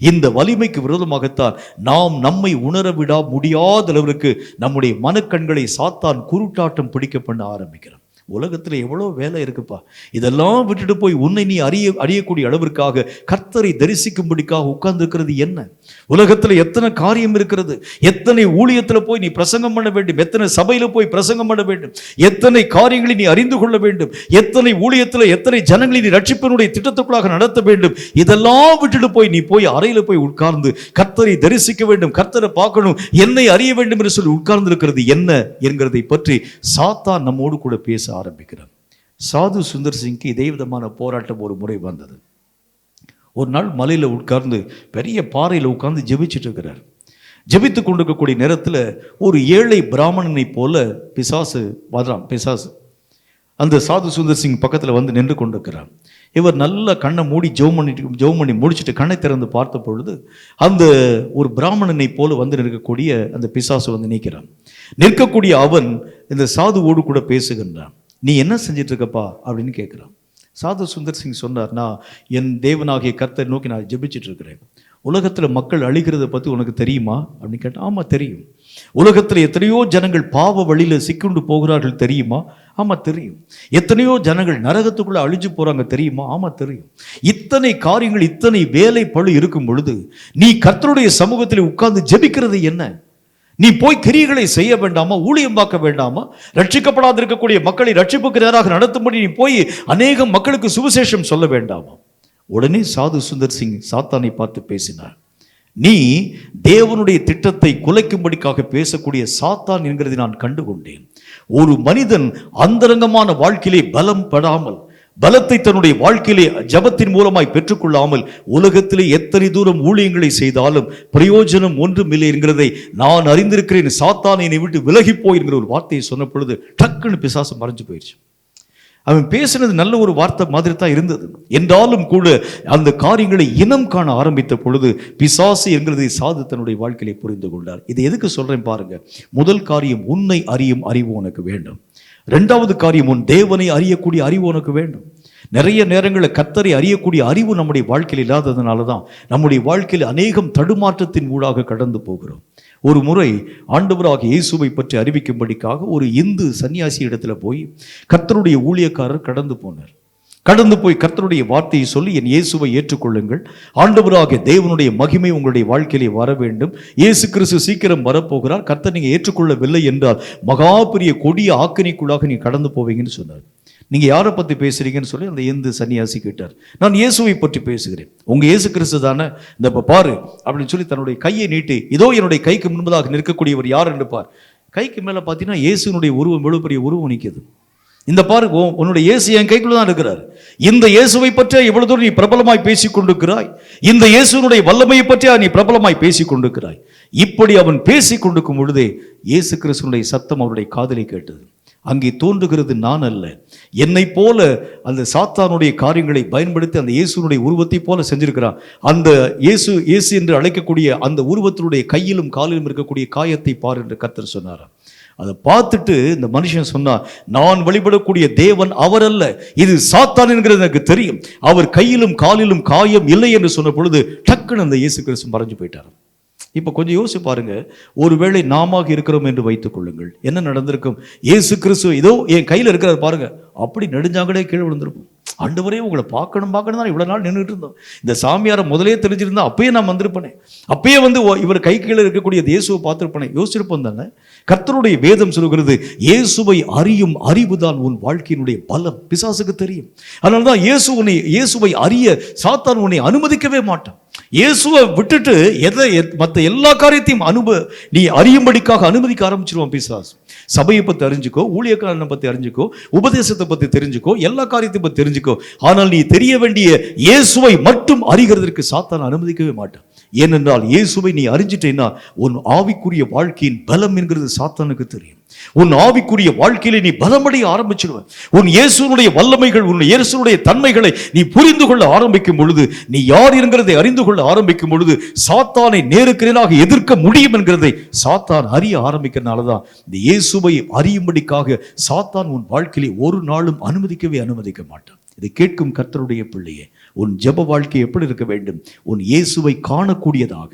இந்த வலிமைக்கு விரோதமாகத்தான் நாம் நம்மை உணர விட முடியாத அளவிற்கு நம்முடைய மனக்கண்களை சாத்தான் குருட்டாட்டம் பிடிக்க பண்ண ஆரம்பிக்கிறோம். உலகத்தில் எவ்வளோ வேலை இருக்குப்பா, இதெல்லாம் விட்டுட்டு போய் உன்னை நீ அறியக்கூடிய அளவிற்காக கர்த்தரை தரிசிக்கும்படிக்காக உட்கார்ந்துருக்கிறது என்ன? உலகத்தில் எத்தனை காரியம் இருக்கிறது, எத்தனை ஊழியத்தில் போய் நீ பிரசங்கம் பண்ண வேண்டும், எத்தனை சபையில் போய் பிரசங்கம் பண்ண வேண்டும், எத்தனை காரியங்களை நீ அறிந்து கொள்ள வேண்டும், எத்தனை ஊழியத்தில் எத்தனை ஜனங்களை நீ ரட்சிப்பினுடைய திட்டத்துக்குள்ளாக நடத்த வேண்டும். இதெல்லாம் விட்டுட்டு போய் நீ போய் அறையில் போய் உட்கார்ந்து கர்த்தரை தரிசிக்க வேண்டும், கர்த்தரை பார்க்கணும், என்னை அறிய வேண்டும் என்று சொல்லி உட்கார்ந்து இருக்கிறது என்ன என்கிறதை பற்றி சாத்தான் நம்மோடு கூட பேச ஆரம்பிக்கிறார். சாது சுந்தர் சிங்க்கு இதே விதமான போராட்டம் ஒரு முறை வந்தது. ஒரு நாள் மலையில் உட்கார்ந்து பெரிய பாறையில் உட்கார்ந்து ஜெபிச்சுட்டு இருக்கிறார். ஜெபித்து கொண்டிருக்கக்கூடிய நேரத்தில் ஒரு ஏழை பிராமணனை போல பிசாசு வர்றான். பிசாசு அந்த சாது சுந்தர் சிங் பக்கத்தில் வந்து நின்று கொண்டிருக்கிறார். இவர் நல்ல கண்ணை மூடி ஜெபம் பண்ணி முடிச்சுட்டு கண்ணை திறந்து பார்த்த பொழுது அந்த ஒரு பிராமணனை போல வந்து நிற்கக்கூடிய அந்த பிசாசு வந்து நிற்கிறான். நிற்கக்கூடிய அவன் இந்த சாதுவோடு கூட பேசுகின்றான். நீ என்ன செஞ்சிட்டு இருக்கப்பா அப்படின்னு கேட்குறான். சாது சுந்தர் சிங் சொன்னார், நான் என் தேவனாகிய கர்த்தரை நோக்கி நான் ஜெபிச்சுட்டு இருக்கிறேன். உலகத்தில் மக்கள் அழிகிறத பற்றி உனக்கு தெரியுமா அப்படின்னு கேட்டால், ஆமாம் தெரியும். உலகத்தில் எத்தனையோ ஜனங்கள் பாவ வழியில் சிக்குண்டு போகிறார்கள் தெரியுமா? ஆமாம் தெரியும். எத்தனையோ ஜனங்கள் நரகத்துக்குள்ளே அழிஞ்சு போகிறாங்க தெரியுமா? ஆமாம் தெரியும். இத்தனை காரியங்கள், இத்தனை வேலை பழு இருக்கும் பொழுது நீ கர்த்தருடைய சமூகத்தில் உட்கார்ந்து ஜெபிக்கிறது என்ன? நீ போய் கிரியைகளை செய்ய வேண்டாமா? ஊழியம் பார்க்க வேண்டாமா? ரட்சிக்கப்படாது இருக்கக்கூடிய மக்களை ரட்சிப்புக்கு நேராக நடத்தும்படி நீ போய் அநேக மக்களுக்கு சுவிசேஷம் சொல்ல வேண்டாமா? உடனே சாது சுந்தர் சிங் சாத்தானை பார்த்து பேசினார். நீ தேவனுடைய திட்டத்தை குலைக்கும்படிக்காக பேசக்கூடிய சாத்தான் என்கிறதை நான் கண்டுகொண்டேன். ஒரு மனிதன் அந்தரங்கமான வாழ்க்கையிலே பலம் படாமல், பலத்தை தன்னுடைய வாழ்க்கையிலே ஜபத்தின் மூலமாய் பெற்றுக்கொள்ளாமல் உலகத்திலே எத்தனை தூரம் ஊழியங்களை செய்தாலும் பிரயோஜனம் ஒன்றுமில்லை என்கிறதை நான் அறிந்திருக்கிறேன். சாத்தான் என்னை விட்டு விலகி போய் என்கிற ஒரு வார்த்தையை சொன்ன பொழுது டக்குன்னு பிசாசு மறைஞ்சு போயிடுச்சு. அவன் பேசினது நல்ல ஒரு வார்த்தை மாதிரி தான் இருந்தது. என்றாலும் கூட அந்த காரியங்களை இனம் காண ஆரம்பித்த பொழுது பிசாசு என்கிறதை சாது தன்னுடைய வாழ்க்கையை புரிந்து கொண்டார். இதை எதுக்கு சொல்றேன் பாருங்க. முதல் காரியம், உன்னை அறியும் அறிவு உனக்கு வேண்டும். இரண்டாவது காரியம், உன் தேவனை அறியக்கூடிய அறிவு உனக்கு வேண்டும். நிறைய நேரங்களில் கர்த்தரை அறியக்கூடிய அறிவு நம்முடைய வாழ்க்கையில் இல்லாததுனால தான் நம்முடைய வாழ்க்கையில் அநேகம் தடுமாற்றத்தின் ஊடாக கடந்து போகிறோம். ஒரு முறை ஆண்டவராகிய இயேசுவை பற்றி அறிவிக்கும்படிக்காக ஒரு இந்து சன்னியாசி இடத்துல போய் கர்த்தருடைய ஊழியக்காரர் கடந்து போனார். கடந்து போய் கர்த்தருடைய வார்த்தையை சொல்லி, என் இயேசுவை ஏற்றுக்கொள்ளுங்கள், ஆண்டவராகிய தேவனுடைய மகிமை உங்களுடைய வாழ்க்கையிலே வர வேண்டும், இயேசு கிறிஸ்து சீக்கிரம் வரப்போகிறார், கர்த்தர் நீங்க ஏற்றுக்கொள்ளவில்லை என்றால் மகா பெரிய கொடிய ஆக்கினைக்குள்ளாக நீங்க கடந்து போவீங்கன்னு சொன்னார். நீங்க யாரை பத்தி பேசுறீங்கன்னு சொல்லி அந்த இந்து சன்னியாசி கேட்டார். நான் இயேசுவை பற்றி பேசுகிறேன். உங்க இயேசு கிறிஸ்து தானே, இந்த பாரு அப்படின்னு சொல்லி தன்னுடைய கையை நீட்டி, இதோ என்னுடைய கைக்கு முன்பதாக நிற்கக்கூடியவர் யார் என்று பார். கைக்கு மேல பார்த்தீங்கன்னா இயேசுனுடைய உருவம், எவ்வளவு பெரிய உருவம் நிற்குது. இந்த பாரு, உன்னுடைய இயேசு என் கைக்குள்ள தான் இருக்கிறார். இந்த இயேசுவை பற்றி எவ்வளவு தூரம் நீ பிரபலமாய் பேசிக் கொண்டிருக்கிறாய், இந்த இயேசுனுடைய வல்லமையை பற்றி நீ பிரபலமாய் பேசிக் கொண்டிருக்கிறாய். இப்படி அவன் பேசிக் கொண்டிருக்கும் பொழுதே இயேசு கிறிஸ்துனுடைய சத்தம் அவருடைய காதலை கேட்டது. அங்கே தோன்றுகிறது நான் அல்ல, என்னை போல அந்த சாத்தானுடைய காரியங்களை பயன்படுத்தி அந்த இயேசுனுடைய உருவத்தை போல செஞ்சிருக்கிறான். அந்த இயேசு என்று அழைக்கக்கூடிய அந்த உருவத்தினுடைய கையிலும் காலிலும் இருக்கக்கூடிய காயத்தை பார் என்று கர்த்தர் சொன்னார். அதை பார்த்துட்டு இந்த மனுஷன் சொன்னா, நான் வழிபடக்கூடிய தேவன் அவர் அல்ல, இது சாத்தான் என்கிறது எனக்கு தெரியும், அவர் கையிலும் காலிலும் காயம் இல்லை என்று சொன்ன பொழுது டக்குன்னு அந்த இயேசு கிறிஸ்து மறைஞ்சு போயிட்டார். இப்ப கொஞ்சம் யோசிச்சு பாருங்க, ஒருவேளை நாம இருக்கிறோம் என்று வைத்துக் கொள்ளுங்கள், என்ன நடந்திருக்கும்? இயேசு கிறிஸ்து இதோ என் கையில இருக்கிறார் பாருங்க, அப்படி நெடுஞ்சாங்கடே கீழே விழுந்திருக்கும். ஆண்டவரே உங்களை பார்க்கணும் தான் இவ்வளவு நாள் நின்றுட்டு இருந்தோம். இந்த சாமியாரை முதலே தெரிஞ்சிருந்தா அப்பயே நான் வந்திருப்பேனே, அப்பயே வந்து இவர் கை கீழே இருக்கக்கூடிய இயேசுவை பார்த்திருப்பேனே, யோசிச்சிருப்போம் தானே. கர்த்தருடைய வேதம் சொல்கிறது, இயேசுவை அறியும் அறிவுதான் உன் வாழ்க்கையினுடைய பலம். பிசாசுக்கு தெரியும். அதனால்தான் இயேசுவை அறிய சாத்தான் உன்னை அனுமதிக்கவே மாட்டான். இயேசுவை விட்டுட்டு மற்ற எல்லா காரியத்தையும் நீ அறியும்படிக்காக அனுமதிக்க ஆரம்பிச்சிருவான் பிசாசு. சபையை பத்தி அறிஞ்சுக்கோ, ஊழியக்காரனை பத்தி அறிஞ்சுக்கோ, உபதேசத்தை பத்தி தெரிஞ்சுக்கோ, எல்லா காரியத்தையும் பத்தி தெரிஞ்சுக்கோ. ஆனால் நீ தெரிய வேண்டிய இயேசுவை மட்டும் அறிகிறதற்கு சாத்தான் அனுமதிக்கவே மாட்டான். ஏனென்றால் இயேசுவை நீ அறிஞ்சிட்டேன்னா உன் ஆவிக்குரிய வாழ்க்கையின் பலம் என்கிறது சாத்தானுக்கு தெரியும். உன் ஆவிக்குரிய வாழ்க்கையிலே நீ பலமடைய ஆரம்பிச்சிடுவ. உன் இயேசுனுடைய வல்லமைகள், உன் இயேசுனுடைய தன்மைகளை நீ புரிந்து கொள்ள ஆரம்பிக்கும் பொழுது, நீ யார் என்கிறதை அறிந்து கொள்ள ஆரம்பிக்கும் பொழுது, சாத்தானை நேருக்கு நேராக எதிர்க்க முடியும் என்கிறதை சாத்தான் அறிய ஆரம்பிக்கிறதுனாலதான் இந்த இயேசுவை அறியும்படிக்காக சாத்தான் உன் வாழ்க்கையிலே ஒரு நாளும் அனுமதிக்க மாட்டான். இதை கேட்கும் கர்த்தருடைய பிள்ளையே, உன் ஜெப வாழ்க்கை எப்படி இருக்க வேண்டும்? உன் இயேசுவை காணக்கூடியதாக,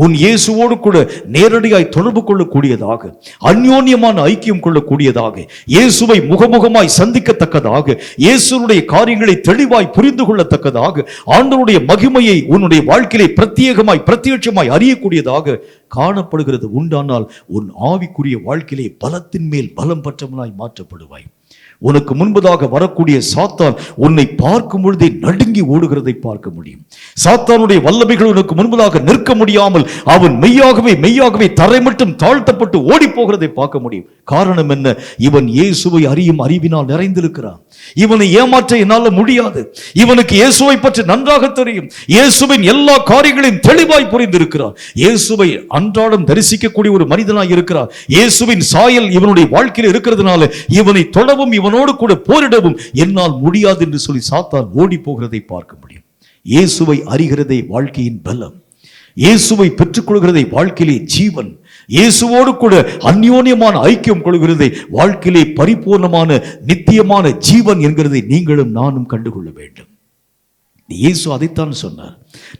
உன் இயேசுவோடு கூட நேரடியாய் தொடர்பு கொள்ளக்கூடியதாக, அந்யோன்யமான ஐக்கியம் கொள்ளக்கூடியதாக, இயேசுவை முகமுகமாய் சந்திக்கத்தக்கதாக, இயேசுடைய காரியங்களை தெளிவாய் புரிந்து கொள்ளத்தக்கதாக, ஆண்டவருடைய மகிமையை உன்னுடைய வாழ்க்கையிலே பிரத்யேகமாய் பிரத்யட்சமாய் அறியக்கூடியதாக காணப்படுகிறது உண்டானால் உன் ஆவிக்குரிய வாழ்க்கையிலே பலத்தின் மேல் பலம் பெற்றவனாய் மாற்றப்படுவாய். உனக்கு முன்பதாக வரக்கூடிய சாத்தான் உன்னை பார்க்கும் பொழுதே நடுங்கி ஓடுகிறதை பார்க்க முடியும். சாத்தானுடைய வல்லமைகள் உனக்கு முன்பதாக நிற்க முடியாமல் அவன் மெய்யாகவே தரை மட்டும் தாழ்த்தப்பட்டு ஓடி போகிறதை பார்க்க முடியும். காரணம் என்ன? இவன் இயேசுவை அறியும் அறிவினால் நிறைந்திருக்கிறான். இவனை ஏமாற்ற என்னால முடியாது. இவனுக்கு இயேசுவை பற்றி நன்றாக தெரியும். இயேசுவின் எல்லா காரியங்களையும் தெளிவாய் புரிந்திருக்கிறான். இயேசுவை அன்றாடம் தரிசிக்கக்கூடிய ஒரு மனிதனாய் இருக்கிறார். இயேசுவின் சாயல் இவனுடைய வாழ்க்கையில் இருக்கிறதுனால இவனை தொடவும் இவனோடு கூட போரிடவும் என்னால் முடியாது என்று சொல்லி சாத்தான் ஓடி போகிறதை பார்க்க முடியும். இயேசுவை அறிகிறதை வாழ்க்கையின் பலம், இயேசுவை பெற்றுக்கொள்கிறதை வாழ்க்கையிலே ஜீவன், இயேசுவோடு கூட அந்யோன்யமான ஐக்கியம் கொள்கிறதை வாழ்க்கையிலே பரிபூர்ணமான நித்தியமான ஜீவன் என்கிறதை நீங்களும் நானும் கண்டுகொள்ள வேண்டும். இயேசு அதைத்தான் சொன்னார்.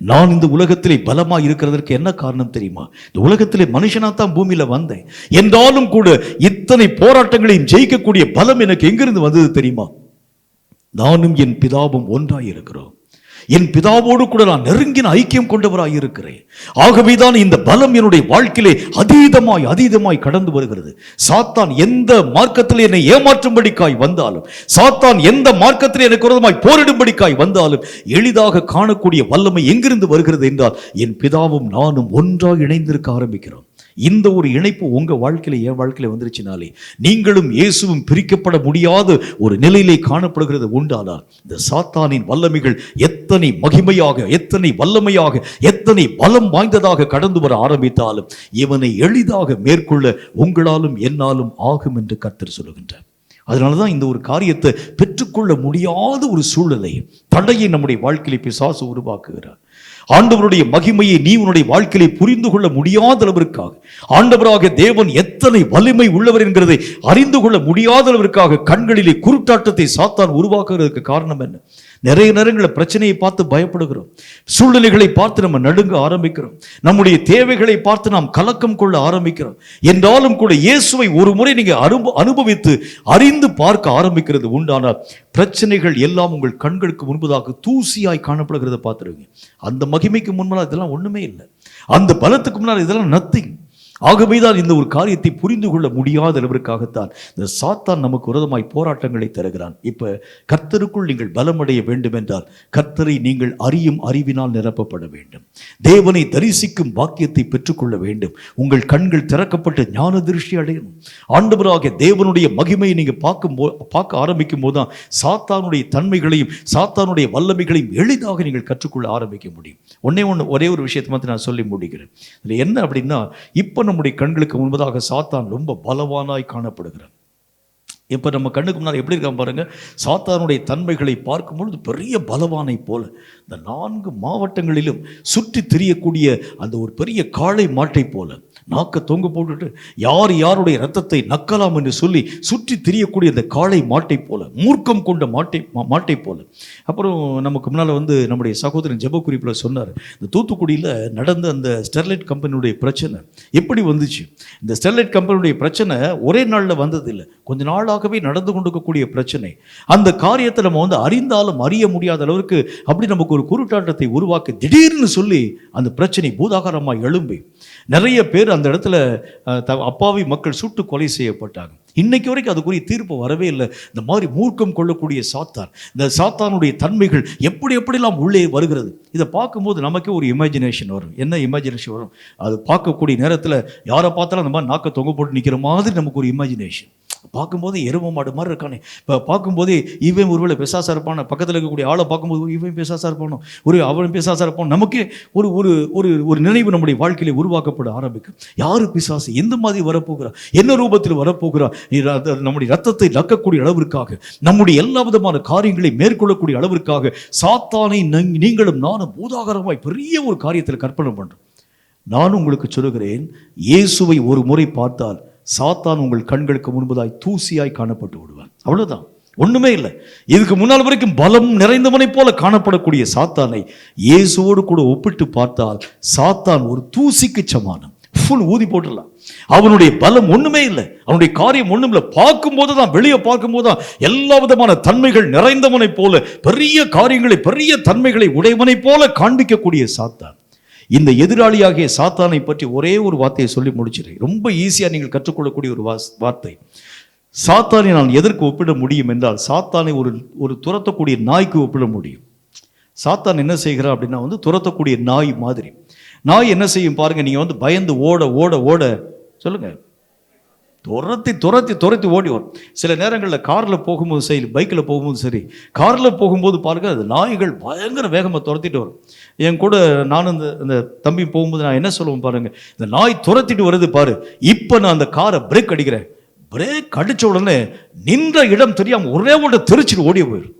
நான் இந்த உலகத்திலே பலமாய் இருக்கிறதற்கு என்ன காரணம் தெரியுமா? இந்த உலகத்திலே மனுஷனாத்தான் பூமியில வந்தேன் என்றாலும் கூட இத்தனை போராட்டங்களையும் ஜெயிக்கக்கூடிய பலம் எனக்கு எங்கிருந்து வந்தது தெரியுமா? நானும் என் பிதாவும் ஒன்றாய் இருக்கிறோம். என் பிதாவோடு கூட நான் நெருங்கின ஐக்கியம் கொண்டவராய் இருக்கிறேன். ஆகவேதான் இந்த பலம் என்னுடைய வாழ்க்கையிலே அதீதமாய் கடந்து வருகிறது. சாத்தான் எந்த மார்க்கத்தில் என்னை ஏமாற்றும்படிக்காய் வந்தாலும், சாத்தான் எந்த மார்க்கத்தில் எனக்கு விரோதமாய் போரிடும்படிக்காய் வந்தாலும் எளிதாக காணக்கூடிய வல்லமை எங்கிருந்து வருகிறது என்றால் என் பிதாவும் நானும் ஒன்றாக இணைந்திருக்க ஆரம்பிக்கிறோம். இந்த ஒரு இணைப்பு உங்க வாழ்க்கையில என் வாழ்க்கையில வந்துருச்சுனாலே நீங்களும் இயேசுவும் பிரிக்கப்பட முடியாத ஒரு நிலையிலே காணப்படுகிறது உண்டானால் இந்த சாத்தானின் வல்லமைகள் எத்தனை மகிமையாக, எத்தனை வல்லமையாக, எத்தனை பலம் வாய்ந்ததாக கடந்து வர ஆரம்பித்தாலும் இவனை எளிதாக மேற்கொள்ள உங்களாலும் என்னாலும் ஆகும் என்று கர்த்தர் சொல்லுகின்றார். அதனாலதான் இந்த ஒரு காரியத்தை பெற்றுக்கொள்ள முடியாத ஒரு சூழ்நிலை, தடையை நம்முடைய வாழ்க்கையில பிசாசு உருவாக்குகிறார். ஆண்டவருடைய மகிமையை நீ உன்னுடைய வாழ்க்கையிலே புரிந்து கொள்ள முடியாத அளவிற்காக, ஆண்டவராக தேவன் எத்தனை வலிமை உள்ளவர் என்கிறதை அறிந்து கொள்ள முடியாத அளவிற்காக கண்களிலே குருட்டாட்டத்தை சாத்தான் உருவாக்குறதுக்கு காரணம் என்ன? நிறைய நேரங்களில் பிரச்சனையை பார்த்து பயப்படுகிறோம், சூழ்நிலைகளை பார்த்து நம்ம நடுங்க ஆரம்பிக்கிறோம், நம்முடைய தேவைகளை பார்த்து நாம் கலக்கம் கொள்ள ஆரம்பிக்கிறோம். என்றாலும் கூட இயேசுவை ஒரு முறை நீங்க அனுபவித்து அறிந்து பார்க்க ஆரம்பிக்கிறது உண்டானால் பிரச்சனைகள் எல்லாம் உங்கள் கண்களுக்கு முன்பதாக தூசியாய் காணப்படுகிறத பார்த்துருவீங்க. அந்த மகிமைக்கு முன்னால் இதெல்லாம் ஒண்ணுமே இல்லை, அந்த பலத்துக்கு முன்னால் இதெல்லாம் நத்திங். ஆகவேதான் இந்த ஒரு காரியத்தை புரிந்து கொள்ள முடியாத அளவிற்காகத்தான் இந்த சாத்தான் நமக்கு விரோதமாய் போராட்டங்களை தருகிறான். இப்ப கர்த்தருக்குள் நீங்கள் பலமடைய வேண்டும் என்றால் கர்த்தரை நீங்கள் அறியும் அறிவினால் நிரப்பப்பட வேண்டும், தேவனை தரிசிக்கும் பாக்கியத்தை பெற்றுக்கொள்ள வேண்டும், உங்கள் கண்கள் திறக்கப்பட்ட ஞான திருஷ்டி அடையணும். ஆண்டவராக தேவனுடைய மகிமையை நீங்க பார்க்க ஆரம்பிக்கும் போதுதான் சாத்தானுடைய தன்மைகளையும் சாத்தானுடைய வல்லமைகளையும் எளிதாக நீங்கள் கற்றுக்கொள்ள ஆரம்பிக்க முடியும். ஒரே ஒரு விஷயத்தை மட்டும் நான் சொல்லி முடிக்கிறேன். இதுல என்ன அப்படின்னா, இப்ப நம்முடைய கண்களுக்கு முன்பதாக சாத்தான் ரொம்ப பலவானாய் காணப்படுகிறான். இப்ப நம்ம கண்ணுக்கு முன்னாடி எப்படி இருக்கான் பாருங்க, சாத்தானுடைய தன்மைகளை பார்க்கும் பொழுது பெரிய பலவானை போல இந்த 4 மாவட்டங்களிலும் சுற்றி திரியக்கூடிய அந்த ஒரு பெரிய காளை மாட்டை போல நாக்க தொங்க போட்டுட்டு யார் யாருடைய ரத்தத்தை நக்கலாம் என்று சொல்லி சுற்றி திரியக்கூடிய அந்த காளை மாட்டை போல, மூர்க்கம் கொண்ட மாட்டை போல. அப்புறம் நமக்கு முன்னால் நம்முடைய சகோதரன் ஜெப குறிப்பில் சொன்னார், இந்த தூத்துக்குடியில் நடந்த அந்த ஸ்டெர்லைட் கம்பெனியுடைய பிரச்சனை எப்படி வந்துச்சு. இந்த ஸ்டெர்லைட் கம்பெனியுடைய பிரச்சனை ஒரே நாளில் வந்ததில்லை, கொஞ்ச நாளாகவே நடந்து கொண்டிருக்கக்கூடிய பிரச்சனை. அந்த காரியத்தை நம்ம அறிந்தாலும் அறிய முடியாத அளவுக்கு அப்படி நமக்கு ஒரு குருட்டாட்டத்தை உருவாக்கி திடீர்னு சொல்லி அந்த பிரச்சனை பூதாகாரமாக எழும்பி நிறைய பேர் அந்த இடத்துல அப்பாவி மக்கள் சுட்டு கொலை செய்யப்பட்டாங்க. இன்னைக்கு வரைக்கும் அதுக்குரிய தீர்ப்பு வரவே இல்லை. இந்த மாதிரி மூர்க்கம் கொள்ளக்கூடிய சாத்தான், இந்த சாத்தானுடைய தன்மைகள் எப்படிலாம் உள்ளே வருகிறது, இதை பார்க்கும்போது நமக்கே ஒரு இமேஜினேஷன் வரும். என்ன இமேஜினேஷன் வரும்? அது பார்க்கக்கூடிய நேரத்தில் யாரை பார்த்தாலும் அந்த மாதிரி நாக்க தொங்க போட்டு நிற்கிற மாதிரி நமக்கு ஒரு இமேஜினேஷன். பார்க்கும்போது எரும மாடு மாதிரி இருக்கானே, இப்போ பார்க்கும்போதே இவன் ஒருவேளை பிசாசா இருப்பான, பக்கத்தில் இருக்கக்கூடிய ஆளை பார்க்கும்போது இவன் பிசாசா இருப்பானோ, அவன் பிசாசா இருப்பானோ, நமக்கே ஒரு ஒரு ஒரு ஒரு நினைவு நம்முடைய வாழ்க்கையில உருவாக்கப்பட ஆரம்பிக்கும். யாரு பிசாசு, எந்த மாதிரி வரப்போகிறா, என்ன ரூபத்தில் வரப்போகிறா, நம்முடைய ரத்தத்தை நக்கக்கூடிய அளவிற்காக, நம்முடைய எல்லா விதமான காரியங்களை மேற்கொள்ளக்கூடிய அளவிற்காக சாத்தானை நீங்களும் நானும் பூதாகரமாய் பெரிய ஒரு காரியத்தில் கற்பனை பண்றோம். நான் உங்களுக்கு சொல்லுகிறேன், இயேசுவை ஒரு முறை பார்த்தால் சாத்தான் உங்கள் கண்களுக்கு முன்பதாய் தூசியாய் காணப்பட்டு விடுவான். அவ்வளவுதான், ஒண்ணுமே இல்லை. இதுக்கு முன்னால் வரைக்கும் பலம் நிறைந்தவனை போல காணப்படக்கூடிய சாத்தானை இயேசுவோடு கூட ஒப்பிட்டு பார்த்தால் சாத்தான் ஒரு தூசிக்கு சமானம். ஃபுல் ஊதி போட்டுடலாம். அவனுடைய பலம் ஒண்ணுமே இல்லை, அவனுடைய காரியம் ஒண்ணும் இல்லை. பார்க்கும் போதுதான், வெளியே பார்க்கும் போதுதான் எல்லா விதமான தன்மைகள் நிறைந்தவனை போல, பெரிய காரியங்களை பெரிய தன்மைகளை உடையவனை போல காண்பிக்கக்கூடிய சாத்தான். இந்த எதிராளியாகிய சாத்தானை பற்றி ஒரே ஒரு வார்த்தையை சொல்லி முடிச்சிருக்கேன். ரொம்ப ஈஸியா நீங்கள் கற்றுக்கொள்ளக்கூடிய ஒரு வார்த்தை. சாத்தானை நான் எதற்கு ஒப்பிட முடியும் என்றால், சாத்தானை ஒரு துரத்தக்கூடிய நாய்க்கு ஒப்பிட முடியும். சாத்தான் என்ன செய்கிறான் அப்படின்னா, துரத்தக்கூடிய நாய் மாதிரி. நாய் என்ன செய்யும் பாருங்க, நீங்க பயந்து ஓட ஓட ஓட சொல்லுங்க, துரத்தி துரத்தி துரத்தி ஓடி வரும். சில நேரங்களில் காரில் போகும்போது சரி, பைக்கில் போகும்போது சரி, காரில் போகும்போது பாருங்க, அது நாய்கள் பயங்கர வேகமாக துரத்திட்டு வரும். என் கூட நானும் இந்த தம்பி போகும்போது நான் என்ன சொல்லுவேன் பாருங்க, இந்த நாய் துரத்திட்டு வருது பாரு, இப்போ நான் அந்த காரை பிரேக் அடிக்கிறேன், பிரேக் அடித்த உடனே நின்ற இடம் தெரியாமல் ஒரே ஓட தெரிச்சிட்டு ஓடிய போயிடும்.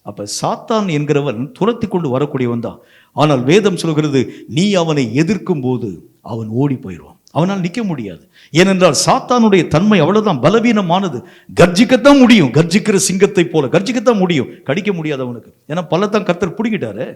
அப்ப சாத்தான் என்கிறவன் துரத்தி கொண்டு வரக்கூடியவன் தான். ஆனால் வேதம் சொல்கிறது, நீ அவனை எதிர்க்கும் போது அவன் ஓடி போயிடுவான், அவனால் நிற்க முடியாது. ஏனென்றால் சாத்தானுடைய தன்மை அவ்வளவுதான் பலவீனமானது. கர்ஜிக்கத்தான் முடியும், கர்ஜிக்கிற சிங்கத்தை போல கர்ஜிக்கத்தான் முடியும், கடிக்க முடியாது அவனுக்கு. ஏன்னா பலத்தான் கர்த்தர் பிடிக்கிட்டாரு,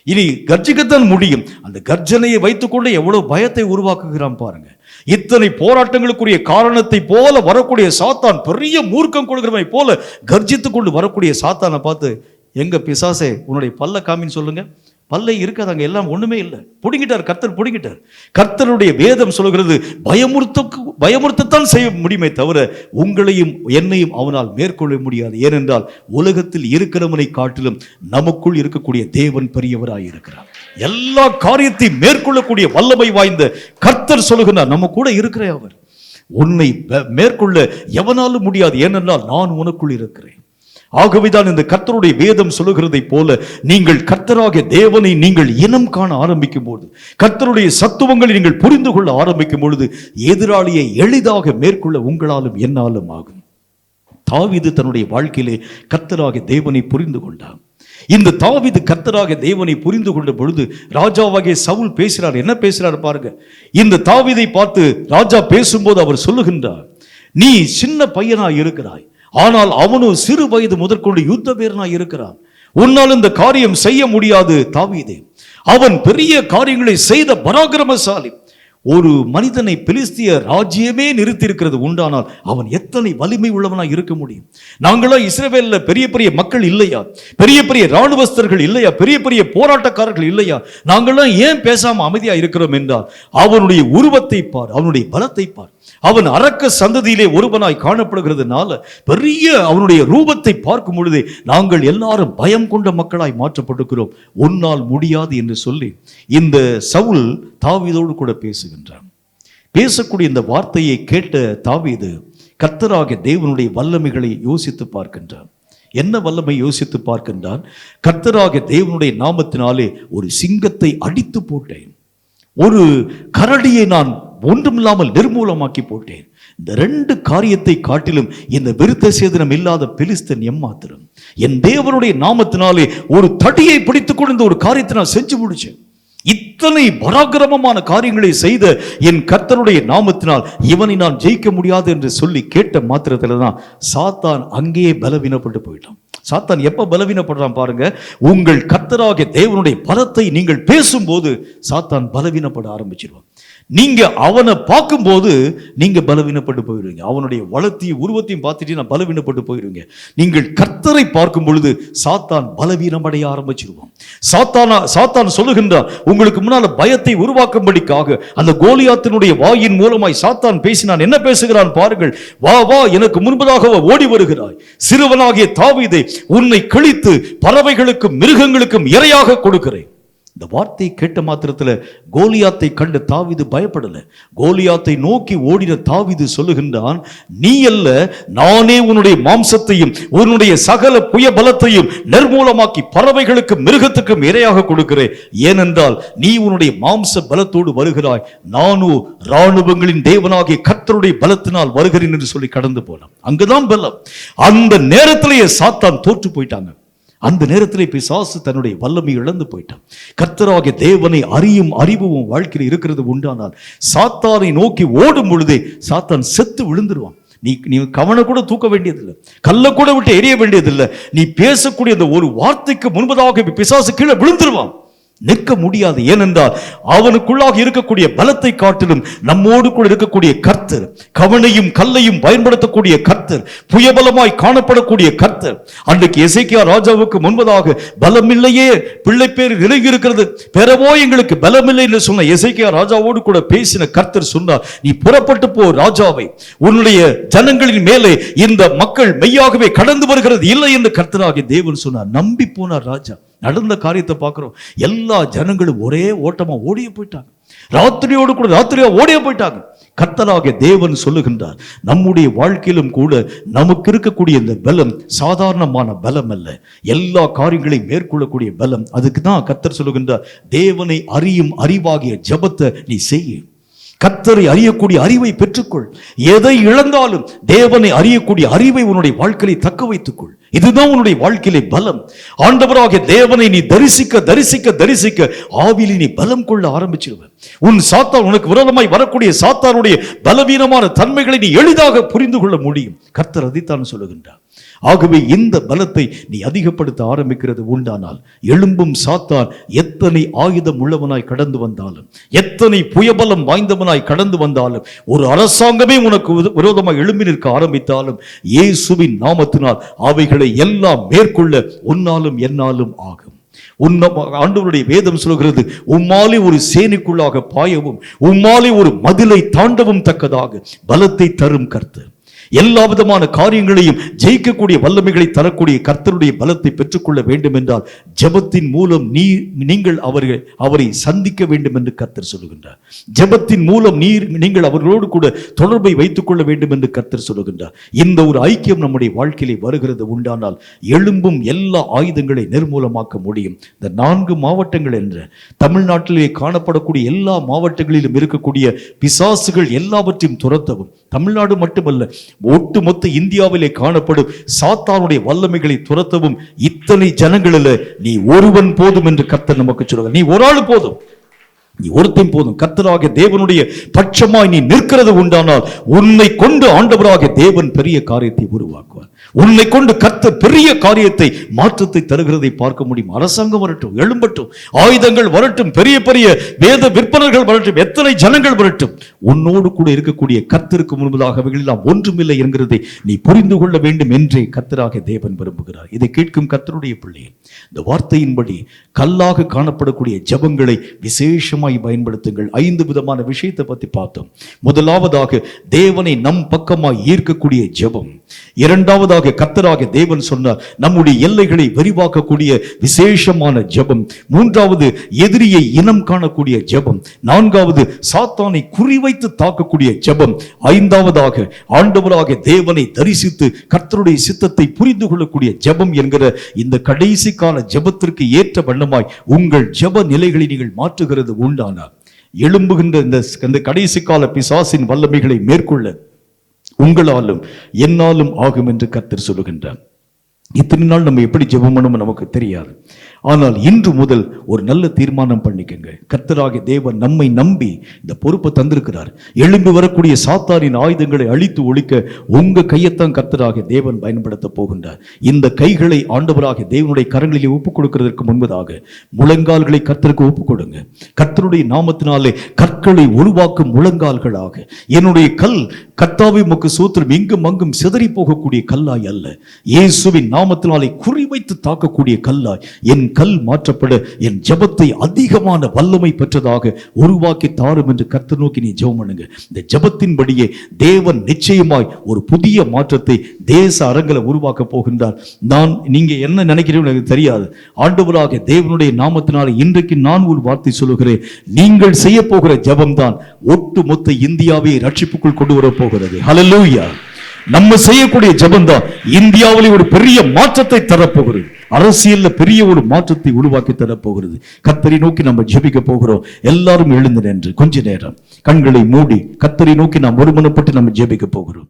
இனி கர்ஜிக்கத்தான் முடியும். அந்த கர்ஜனையை வைத்துக்கொண்டு எவ்வளவு பயத்தை உருவாக்குகிறான் பாருங்க. இத்தனை போராட்டங்களுக்குரிய காரணத்தை போல வரக்கூடிய சாத்தான், பெரிய மூர்க்கம் கொடுக்கிறவனை போல கர்ஜித்து கொண்டு வரக்கூடிய சாத்தானை பார்த்து, எங்க பிசாசே உன்னுடைய பல்ல காமின்னு சொல்லுங்க, பல்லை இருக்காதாங்க, எல்லாம் ஒண்ணுமே இல்லை, பிடிங்கிட்டார், கர்த்தர் பிடிங்கிட்டார். கர்த்தருடைய வேதம் சொல்கிறது, பயமுறுத்தத்தான் செய்ய முடியுமே தவிர உங்களையும் என்னையும் அவனால் மேற்கொள்ள முடியாது. ஏனென்றால் உலகத்தில் இருக்கிறவனை காட்டிலும் நமக்குள் இருக்கக்கூடிய தேவன் பெரியவராய் இருக்கிறார். எல்லா காரியத்தையும் மேற்கொள்ளக்கூடிய வல்லமை வாய்ந்த கர்த்தர் சொல்லுகிறார், நம்ம கூட இருக்கிற அவர். உன்னை மேற்கொள்ள எவனாலும் முடியாது, ஏனென்றால் நான் உனக்குள் இருக்கிறேன். ஆகவேதான் இந்த கர்த்தருடைய வேதம் சொல்லுகிறதை போல, நீங்கள் கர்த்தராகிய தேவனை நீங்கள் இனம் காண ஆரம்பிக்கும் போது, கர்த்தருடைய சத்துவங்களை நீங்கள் புரிந்து கொள்ள ஆரம்பிக்கும் பொழுது, எதிராளியை எளிதாக மேற்கொள்ள உங்களாலும் என்னாலும் ஆகும். தாவீது தன்னுடைய வாழ்க்கையிலே கர்த்தராகிய தேவனை புரிந்து கொண்டான். இந்த தாவீது கர்த்தராகிய தேவனை புரிந்து கொண்ட பொழுது ராஜாவாகிய சவுல் பேசுறார். என்ன பேசுறார் பாருங்க. இந்த தாவீதை பார்த்து ராஜா பேசும்போது அவர் சொல்லுகின்றார், நீ சின்ன பையனாய் இருக்கிறாய், ஆனால் அவனோ சிறு வயது முதற்கொண்டு யுத்த வீரனாய் இருக்கிறான். உன்னால் இந்த காரியம் செய்ய முடியாது தாவீதே. அவன் பெரிய காரியங்களை செய்த பராக்கிரமசாலி. ஒரு மனிதனை பெலிஸ்திய ராஜ்யமே நிறுத்தி இருக்கிறது உண்டானால் அவன் எத்தனை வலிமை உள்ளவனாய் இருக்க முடியும்? நாங்களா இஸ்ரவேல்ல பெரிய பெரிய மக்கள் இல்லையா? பெரிய பெரிய இராணுவஸ்தர்கள் இல்லையா? பெரிய பெரிய போராட்டக்காரர்கள் இல்லையா? நாங்களாம் ஏன் பேசாம அமைதியா இருக்கிறோம் என்றால் அவனுடைய உருவத்தை பார், அவனுடைய பலத்தை பார். அவன் அரக்க சந்ததியிலே ஒருவனாய் காணப்படுகிறதுனால பெரிய அவனுடைய ரூபத்தை பார்க்கும் பொழுதே நாங்கள் எல்லாரும் பயம் கொண்ட மக்களாய் மாற்றப்படுகிறோம். உன்னால் முடியாது என்று சொல்லி இந்த சவுல் தாவீதோடு கூட பேசுகின்றான். பேசக்கூடிய இந்த வார்த்தையை கேட்ட தாவீது கர்த்தராகிய தேவனுடைய வல்லமைகளை யோசித்து பார்க்கின்றான். என்ன வல்லமை யோசித்து பார்க்கின்றான்? கர்த்தராகிய தேவனுடைய நாமத்தினாலே ஒரு சிங்கத்தை அடித்து போட்டேன், ஒரு கரடியை நான் ஒன்றுமில்லாமல் நிர்மூலமாக்கி போட்டேன். இந்த ரெண்டு காரியத்தை காட்டிலும் இந்த விருத்த சேதனம் இல்லாத பெலிஸ்தன் எம்மாத்திரம். என் தேவனுடைய நாமத்தினாலே ஒரு தடியை பிடித்துக் கொண்டு ஒரு காரியத்தை நான் செஞ்சு முடிச்சேன். இத்தனை பராக்கிரமமான காரியங்களை செய்த என் கர்த்தருடைய நாமத்தினால் இவனை நான் ஜெயிக்க முடியாது என்று சொல்லி கேட்ட மாத்திரத்துல தான் சாத்தான் அங்கேயே பலவீனப்பட்டு போயிட்டான். சாத்தான் எப்ப பலவீனப்படுறான் பாருங்க. உங்கள் கர்த்தராகிய தேவனுடைய பலத்தை நீங்கள் பேசும்போது சாத்தான் பலவீனப்பட ஆரம்பிச்சிருவான். நீங்க அவனை பார்க்கும்போது நீங்க பலவீனப்பட்டு போயிடுவீங்க. அவனுடைய வளத்தையும் உருவத்தையும் பார்த்துட்டு நான் பலவீனப்பட்டு போயிடுவீங்க. நீங்கள் கர்த்தரை பார்க்கும் பொழுது சாத்தான் பலவீனமடைய ஆரம்பிச்சிருவான். சாத்தான் சொல்லுகின்றான், உங்களுக்கு முன்னால பயத்தை உருவாக்கும்படிக்காக அந்த கோலியாத்தினுடைய வாயின் மூலமாய் சாத்தான் பேசினான். என்ன பேசுகிறான் பாருங்கள். வா வா, எனக்கு முன்பதாக ஓடி வருகிறாய், சிறுவனாகிய தாவீதை உன்னை கிழித்து பறவைகளுக்கும் மிருகங்களுக்கும் இரையாக கொடுக்கிறேன். இந்த வார்த்தையை கேட்ட மாத்திரத்தில் கோலியாத்தை கண்டு தாவீது பயப்படல. கோலியாத்தை நோக்கி ஓடின தாவீது சொல்லுகின்றான், நீ அல்ல, நானே உன்னுடைய மாம்சத்தையும் உன்னுடைய சகல புய பலத்தையும் நிர்மூலமாக்கி பறவைகளுக்கும் மிருகத்துக்கும் இரையாக கொடுக்கிறேன். ஏனென்றால் நீ உன்னுடைய மாம்ச பலத்தோடு வருகிறாய், நானோ இராணுவங்களின் தேவனாகிய கர்த்தருடைய பலத்தினால் வருகிறேன் என்று சொல்லி கடந்து போனான். அங்குதான் பலம். அந்த நேரத்திலேயே சாத்தான் தோற்று போயிட்டாங்க. அந்த நேரத்திலே பிசாசு தன்னுடைய வல்லமை இழந்து போயிட்டான். கர்த்தராகிய தேவனை அறியும் அறிவும் வாழ்க்கையில் இருக்கிறது உண்டானால் சாத்தானை நோக்கி ஓடும் பொழுதே சாத்தான் செத்து விழுந்துருவான். நீ கவன கூட தூக்க வேண்டியதில்லை, கல்ல கூட விட்டு எரிய வேண்டியதில்லை. நீ பேசக்கூடிய அந்த ஒரு வார்த்தைக்கு முன்பதாக பிசாசு கீழே விழுந்துருவான். நிற்க முடியாது. ஏனென்றால் அவனுக்குள்ளாக இருக்கக்கூடிய பலத்தை காட்டிலும் நம்மோடு கூட இருக்கக்கூடிய கர்த்தர், கவனையும் கல்லையும் பயன்படுத்தக்கூடிய கர்த்தர், புயபலமாய் காணப்படக்கூடிய கர்த்தர். அன்றைக்கு எசேக்கியா ராஜாவுக்கு முன்பதாக பலமில்லையே, பிள்ளை பேர் நெருங்கி இருக்கிறது, பெறவோ எங்களுக்கு பலமில்லை என்று சொன்ன எசேக்கியா ராஜாவோடு கூட பேசின கர்த்தர் சொன்னார், நீ புறப்பட்டு போ ராஜாவை, உன்னுடைய ஜனங்களின் மேலே இந்த மக்கள் மெய்யாகவே கடந்து வருகிறது இல்லை என்று கர்த்தராகிய தேவன் சொன்னார். நம்பி போனார் ராஜா. நடந்த காரியத்தை பார்க்கிறோம். எல்லா ஜனங்களும் ஒரே ஓட்டமா ஓடிய போயிட்டாங்க. ராத்திரியோடு கூட ராத்திரியா ஓடிய போயிட்டாங்க. கர்த்தராகிய தேவன் சொல்லுகின்றார், நம்முடைய வாழ்க்கையிலும் கூட நமக்கு இருக்கக்கூடிய இந்த பலம் சாதாரணமான பலம் அல்ல, எல்லா காரியங்களையும் மேற்கொள்ளக்கூடிய பலம். அதுக்கு தான் கர்த்தர் சொல்லுகின்றார், தேவனை அறியும் அறிவாகிய ஜெபத்தை நீ செய்ய. கர்த்தரை அறியக்கூடிய அறிவை பெற்றுக்கொள். எதை இழந்தாலும் தேவனை அறியக்கூடிய அறிவை உன்னுடைய வாழ்க்கையை தக்க வைத்துக்கொள். இதுதான் உன்னுடைய வாழ்க்கையிலே பலம். ஆண்டவராகிய தேவனை நீ தரிசிக்க தரிசிக்க தரிசிக்க ஆவியிலே நீ பலம் கொள்ள ஆரம்பிச்சிருவ. உன் சாத்தான், உனக்கு விரோதமாய் வரக்கூடிய சாத்தானுடைய பலவீனமான தன்மைகளை நீ எளிதாக புரிந்து கொள்ள முடியும். கர்த்தர் அதைத்தான் சொல்லுகின்றார். ஆகவே இந்த பலத்தை நீ அதிகப்படுத்த ஆரம்பிக்கிறது உண்டானால் எழும்பும் சாத்தான் எத்தனை ஆயுதம் உள்ளவனாய் கடந்து வந்தாலும், எத்தனை புயபலம் வாய்ந்தவனாய் கடந்து வந்தாலும், ஒரு அரசாங்கமே உனக்கு விரோதமாய் எழும்பி நிற்க ஆரம்பித்தாலும் இயேசுவின் நாமத்தினால் அவைகளை எல்லாம் மேற்கொள்ள உன்னாலும் என்னாலும் ஆகும். ஆண்டவருடைய வேதம் சொல்கிறது, உம்மாலே ஒரு சேனைக்குள்ளாக பாயவும் உம்மாலே ஒரு மதிலை தாண்டவும் தக்கதாக பலத்தை தரும் கர்த்தர். எல்லா விதமான காரியங்களையும் ஜெயிக்கக்கூடிய வல்லமைகளை தரக்கூடிய கர்த்தருடைய பலத்தை பெற்றுக்கொள்ள வேண்டும் என்றால் ஜெபத்தின் மூலம் நீங்கள் அவரை சந்திக்க வேண்டும் என்று கர்த்தர் சொல்லுகின்றார். ஜெபத்தின் மூலம் நீங்கள் அவர்களோடு கூட தொடர்பை வைத்துக் கொள்ள வேண்டும் என்று கர்த்தர் சொல்லுகின்றார். இந்த ஒரு ஐக்கியம் நம்முடைய வாழ்க்கையிலே வருகிறது உண்டானால் எழும்பும் எல்லா ஆயுதங்களை நிர்மூலமாக்க முடியும். இந்த 4 மாவட்டங்கள் என்ற தமிழ்நாட்டிலே காணப்படக்கூடிய எல்லா மாவட்டங்களிலும் இருக்கக்கூடிய பிசாசுகள் எல்லாவற்றையும் துரத்தவும், தமிழ்நாடு மட்டுமல்ல ஒட்டுமொத்த இந்தியாவிலே காணப்படும் சாத்தானுடைய வல்லமைகளை துரத்தவும் இத்தனை ஜனங்களில் நீ ஒருவன் போதும் என்று கர்த்தர் நமக்கு சொல்கிறார். நீ ஒரு ஆள் போதும், நீ ஒருத்தன் போதும். கர்த்தராகிய தேவனுடைய பட்சமாய் நீ நிற்கிறது உண்டானால் உன்னை கொண்டு ஆண்டவராகிய தேவன் பெரிய காரியத்தை உருவாக்குவார். உன்னை கொண்டு கர்த்தர் பெரிய காரியத்தை, மாற்றத்தை தருகிறதை பார்க்க முடியும். அரசாங்கம் வரட்டும், எழும்பட்டும், ஆயுதங்கள் வரட்டும், பெரிய பெரிய வேத விற்பனர்கள் வரட்டும், எத்தனை ஜனங்கள் வரட்டும், உன்னோடு கூட இருக்கக்கூடிய கர்த்தருக்கு முன்பதாக அவைகளெல்லாம் ஒன்றுமில்லை என்கிறதை நீ புரிந்து கொள்ள வேண்டும் என்றே கர்த்தராகிய தேவன் விரும்புகிறார். இதை கேட்கும் கர்த்தருடைய பிள்ளையே, இந்த வார்த்தையின்படி கல்லாக காணப்படக்கூடிய ஜெபங்களை விசேஷமாக பயன்படுத்துங்கள். 5 விதமான விஷயத்தை பத்தி பார்த்தோம். முதலாவதாக தேவனை நம் பக்கமாய் ஈர்க்கக்கூடிய ஜெபம். இரண்டாவதாக கர்த்தராகிய தேவன் சொன்னார் நம்முடைய எல்லைகளை விரிவாக்கக்கூடிய விசேஷமான ஜெபம். மூன்றாவது எதிரியை இனம் காணக்கூடிய ஜெபம். நான்காவது சாத்தானை குறிவைத்து தாக்கக்கூடிய ஜெபம். ஐந்தாவதாக ஆண்டவராகிய தேவனை தரிசித்து கர்த்தருடைய சித்தத்தை புரிந்து கொள்ளக்கூடிய ஜெபம் என்கிற இந்த கடைசி கால ஜெபத்திற்கு ஏற்ற வண்ணமாய் உங்கள் ஜெப நிலைகளை நீங்கள் மாற்றுகிறது உண்டானார் எழும்புகின்ற இந்த கடைசி கால பிசாசின் வல்லமைகளை மேற்கொள்ள உங்களாலும் என்னாலும் ஆகும் என்று கர்த்தர் சொல்லுகின்றார். இத்தனை நாள் நம்ம எப்படி ஜெபம் பண்ணணும் நமக்கு தெரியாது. ஆனால் இன்று முதல் ஒரு நல்ல தீர்மானம் பண்ணிக்கங்க. கர்த்தராகிய தேவன் நம்மை நம்பி இந்த பொறுப்பை தந்திருக்கிறார். எழும்பி வரக்கூடிய சாத்தானின் ஆயுதங்களை அழித்து ஒழிக்க உங்க கையத்தான் கர்த்தராகிய தேவன் பயன்படுத்த போகின்றார். இந்த கைகளை ஆண்டவராகிய தேவனுடைய கரங்களிலே ஒப்புக் கொடுக்கிறதற்கு முன்பதாக முழங்கால்களை கர்த்தருக்கு ஒப்புக் கொடுங்க. கர்த்தருடைய நாமத்தினாலே கற்களை உருவாக்கும் முழங்கால்களாக என்னுடைய கல் கர்த்தாவே உமக்கு சூத்திரம் இங்கும் அங்கும் சிதறி போகக்கூடிய கல்லாய் அல்ல, இயேசுவின் நாமத்தினாலே குறிவைத்து தாக்கக்கூடிய கல்லாய் என் கல் மாற்றப்பட என் ஜெபத்தை அதிகமான வல்லமை பெற்றதாக உருவாக்கி தாரும் என்று கர்த்தர் நோக்கி நீ ஜெபம் பண்ணுங்க. இந்த ஜெபத்தின்படியே தேவன் நிச்சயமாய் ஒரு புதிய மாற்றத்தை தேச அரங்கில உருவாக்க போகின்றார். நீங்க என்ன நினைக்கிறீங்க எனக்கு தெரியாது. ஆண்டவராகிய தேவனுடைய நாமத்தினாலே இன்றைக்கு நான் ஒரு வார்த்தை சொல்லுகிறேன். நீங்கள் செய்ய போகிற ஜெபம் தான் ஒட்டுமொத்த இந்தியாவை ரட்சிப்புக்குள் கொண்டு வர போகிறது. ஹல்லேலூயா. நம்ம செய்யக்கூடிய ஜெபம் தான் இந்தியாவிலே ஒரு பெரிய மாற்றத்தை தரப்போகிறது. அரசியல்ல பெரிய ஒரு மாற்றத்தை உருவாக்கி தரப்போகிறது. கர்த்தரை நோக்கி நம்ம ஜெபிக்க போகிறோம். எல்லாரும் எழுந்து நின்று கொஞ்ச நேரம் கண்களை மூடி கர்த்தரை நோக்கி நாம் ஒருமனப்பட்டு நம்ம ஜெபிக்க போகிறோம்.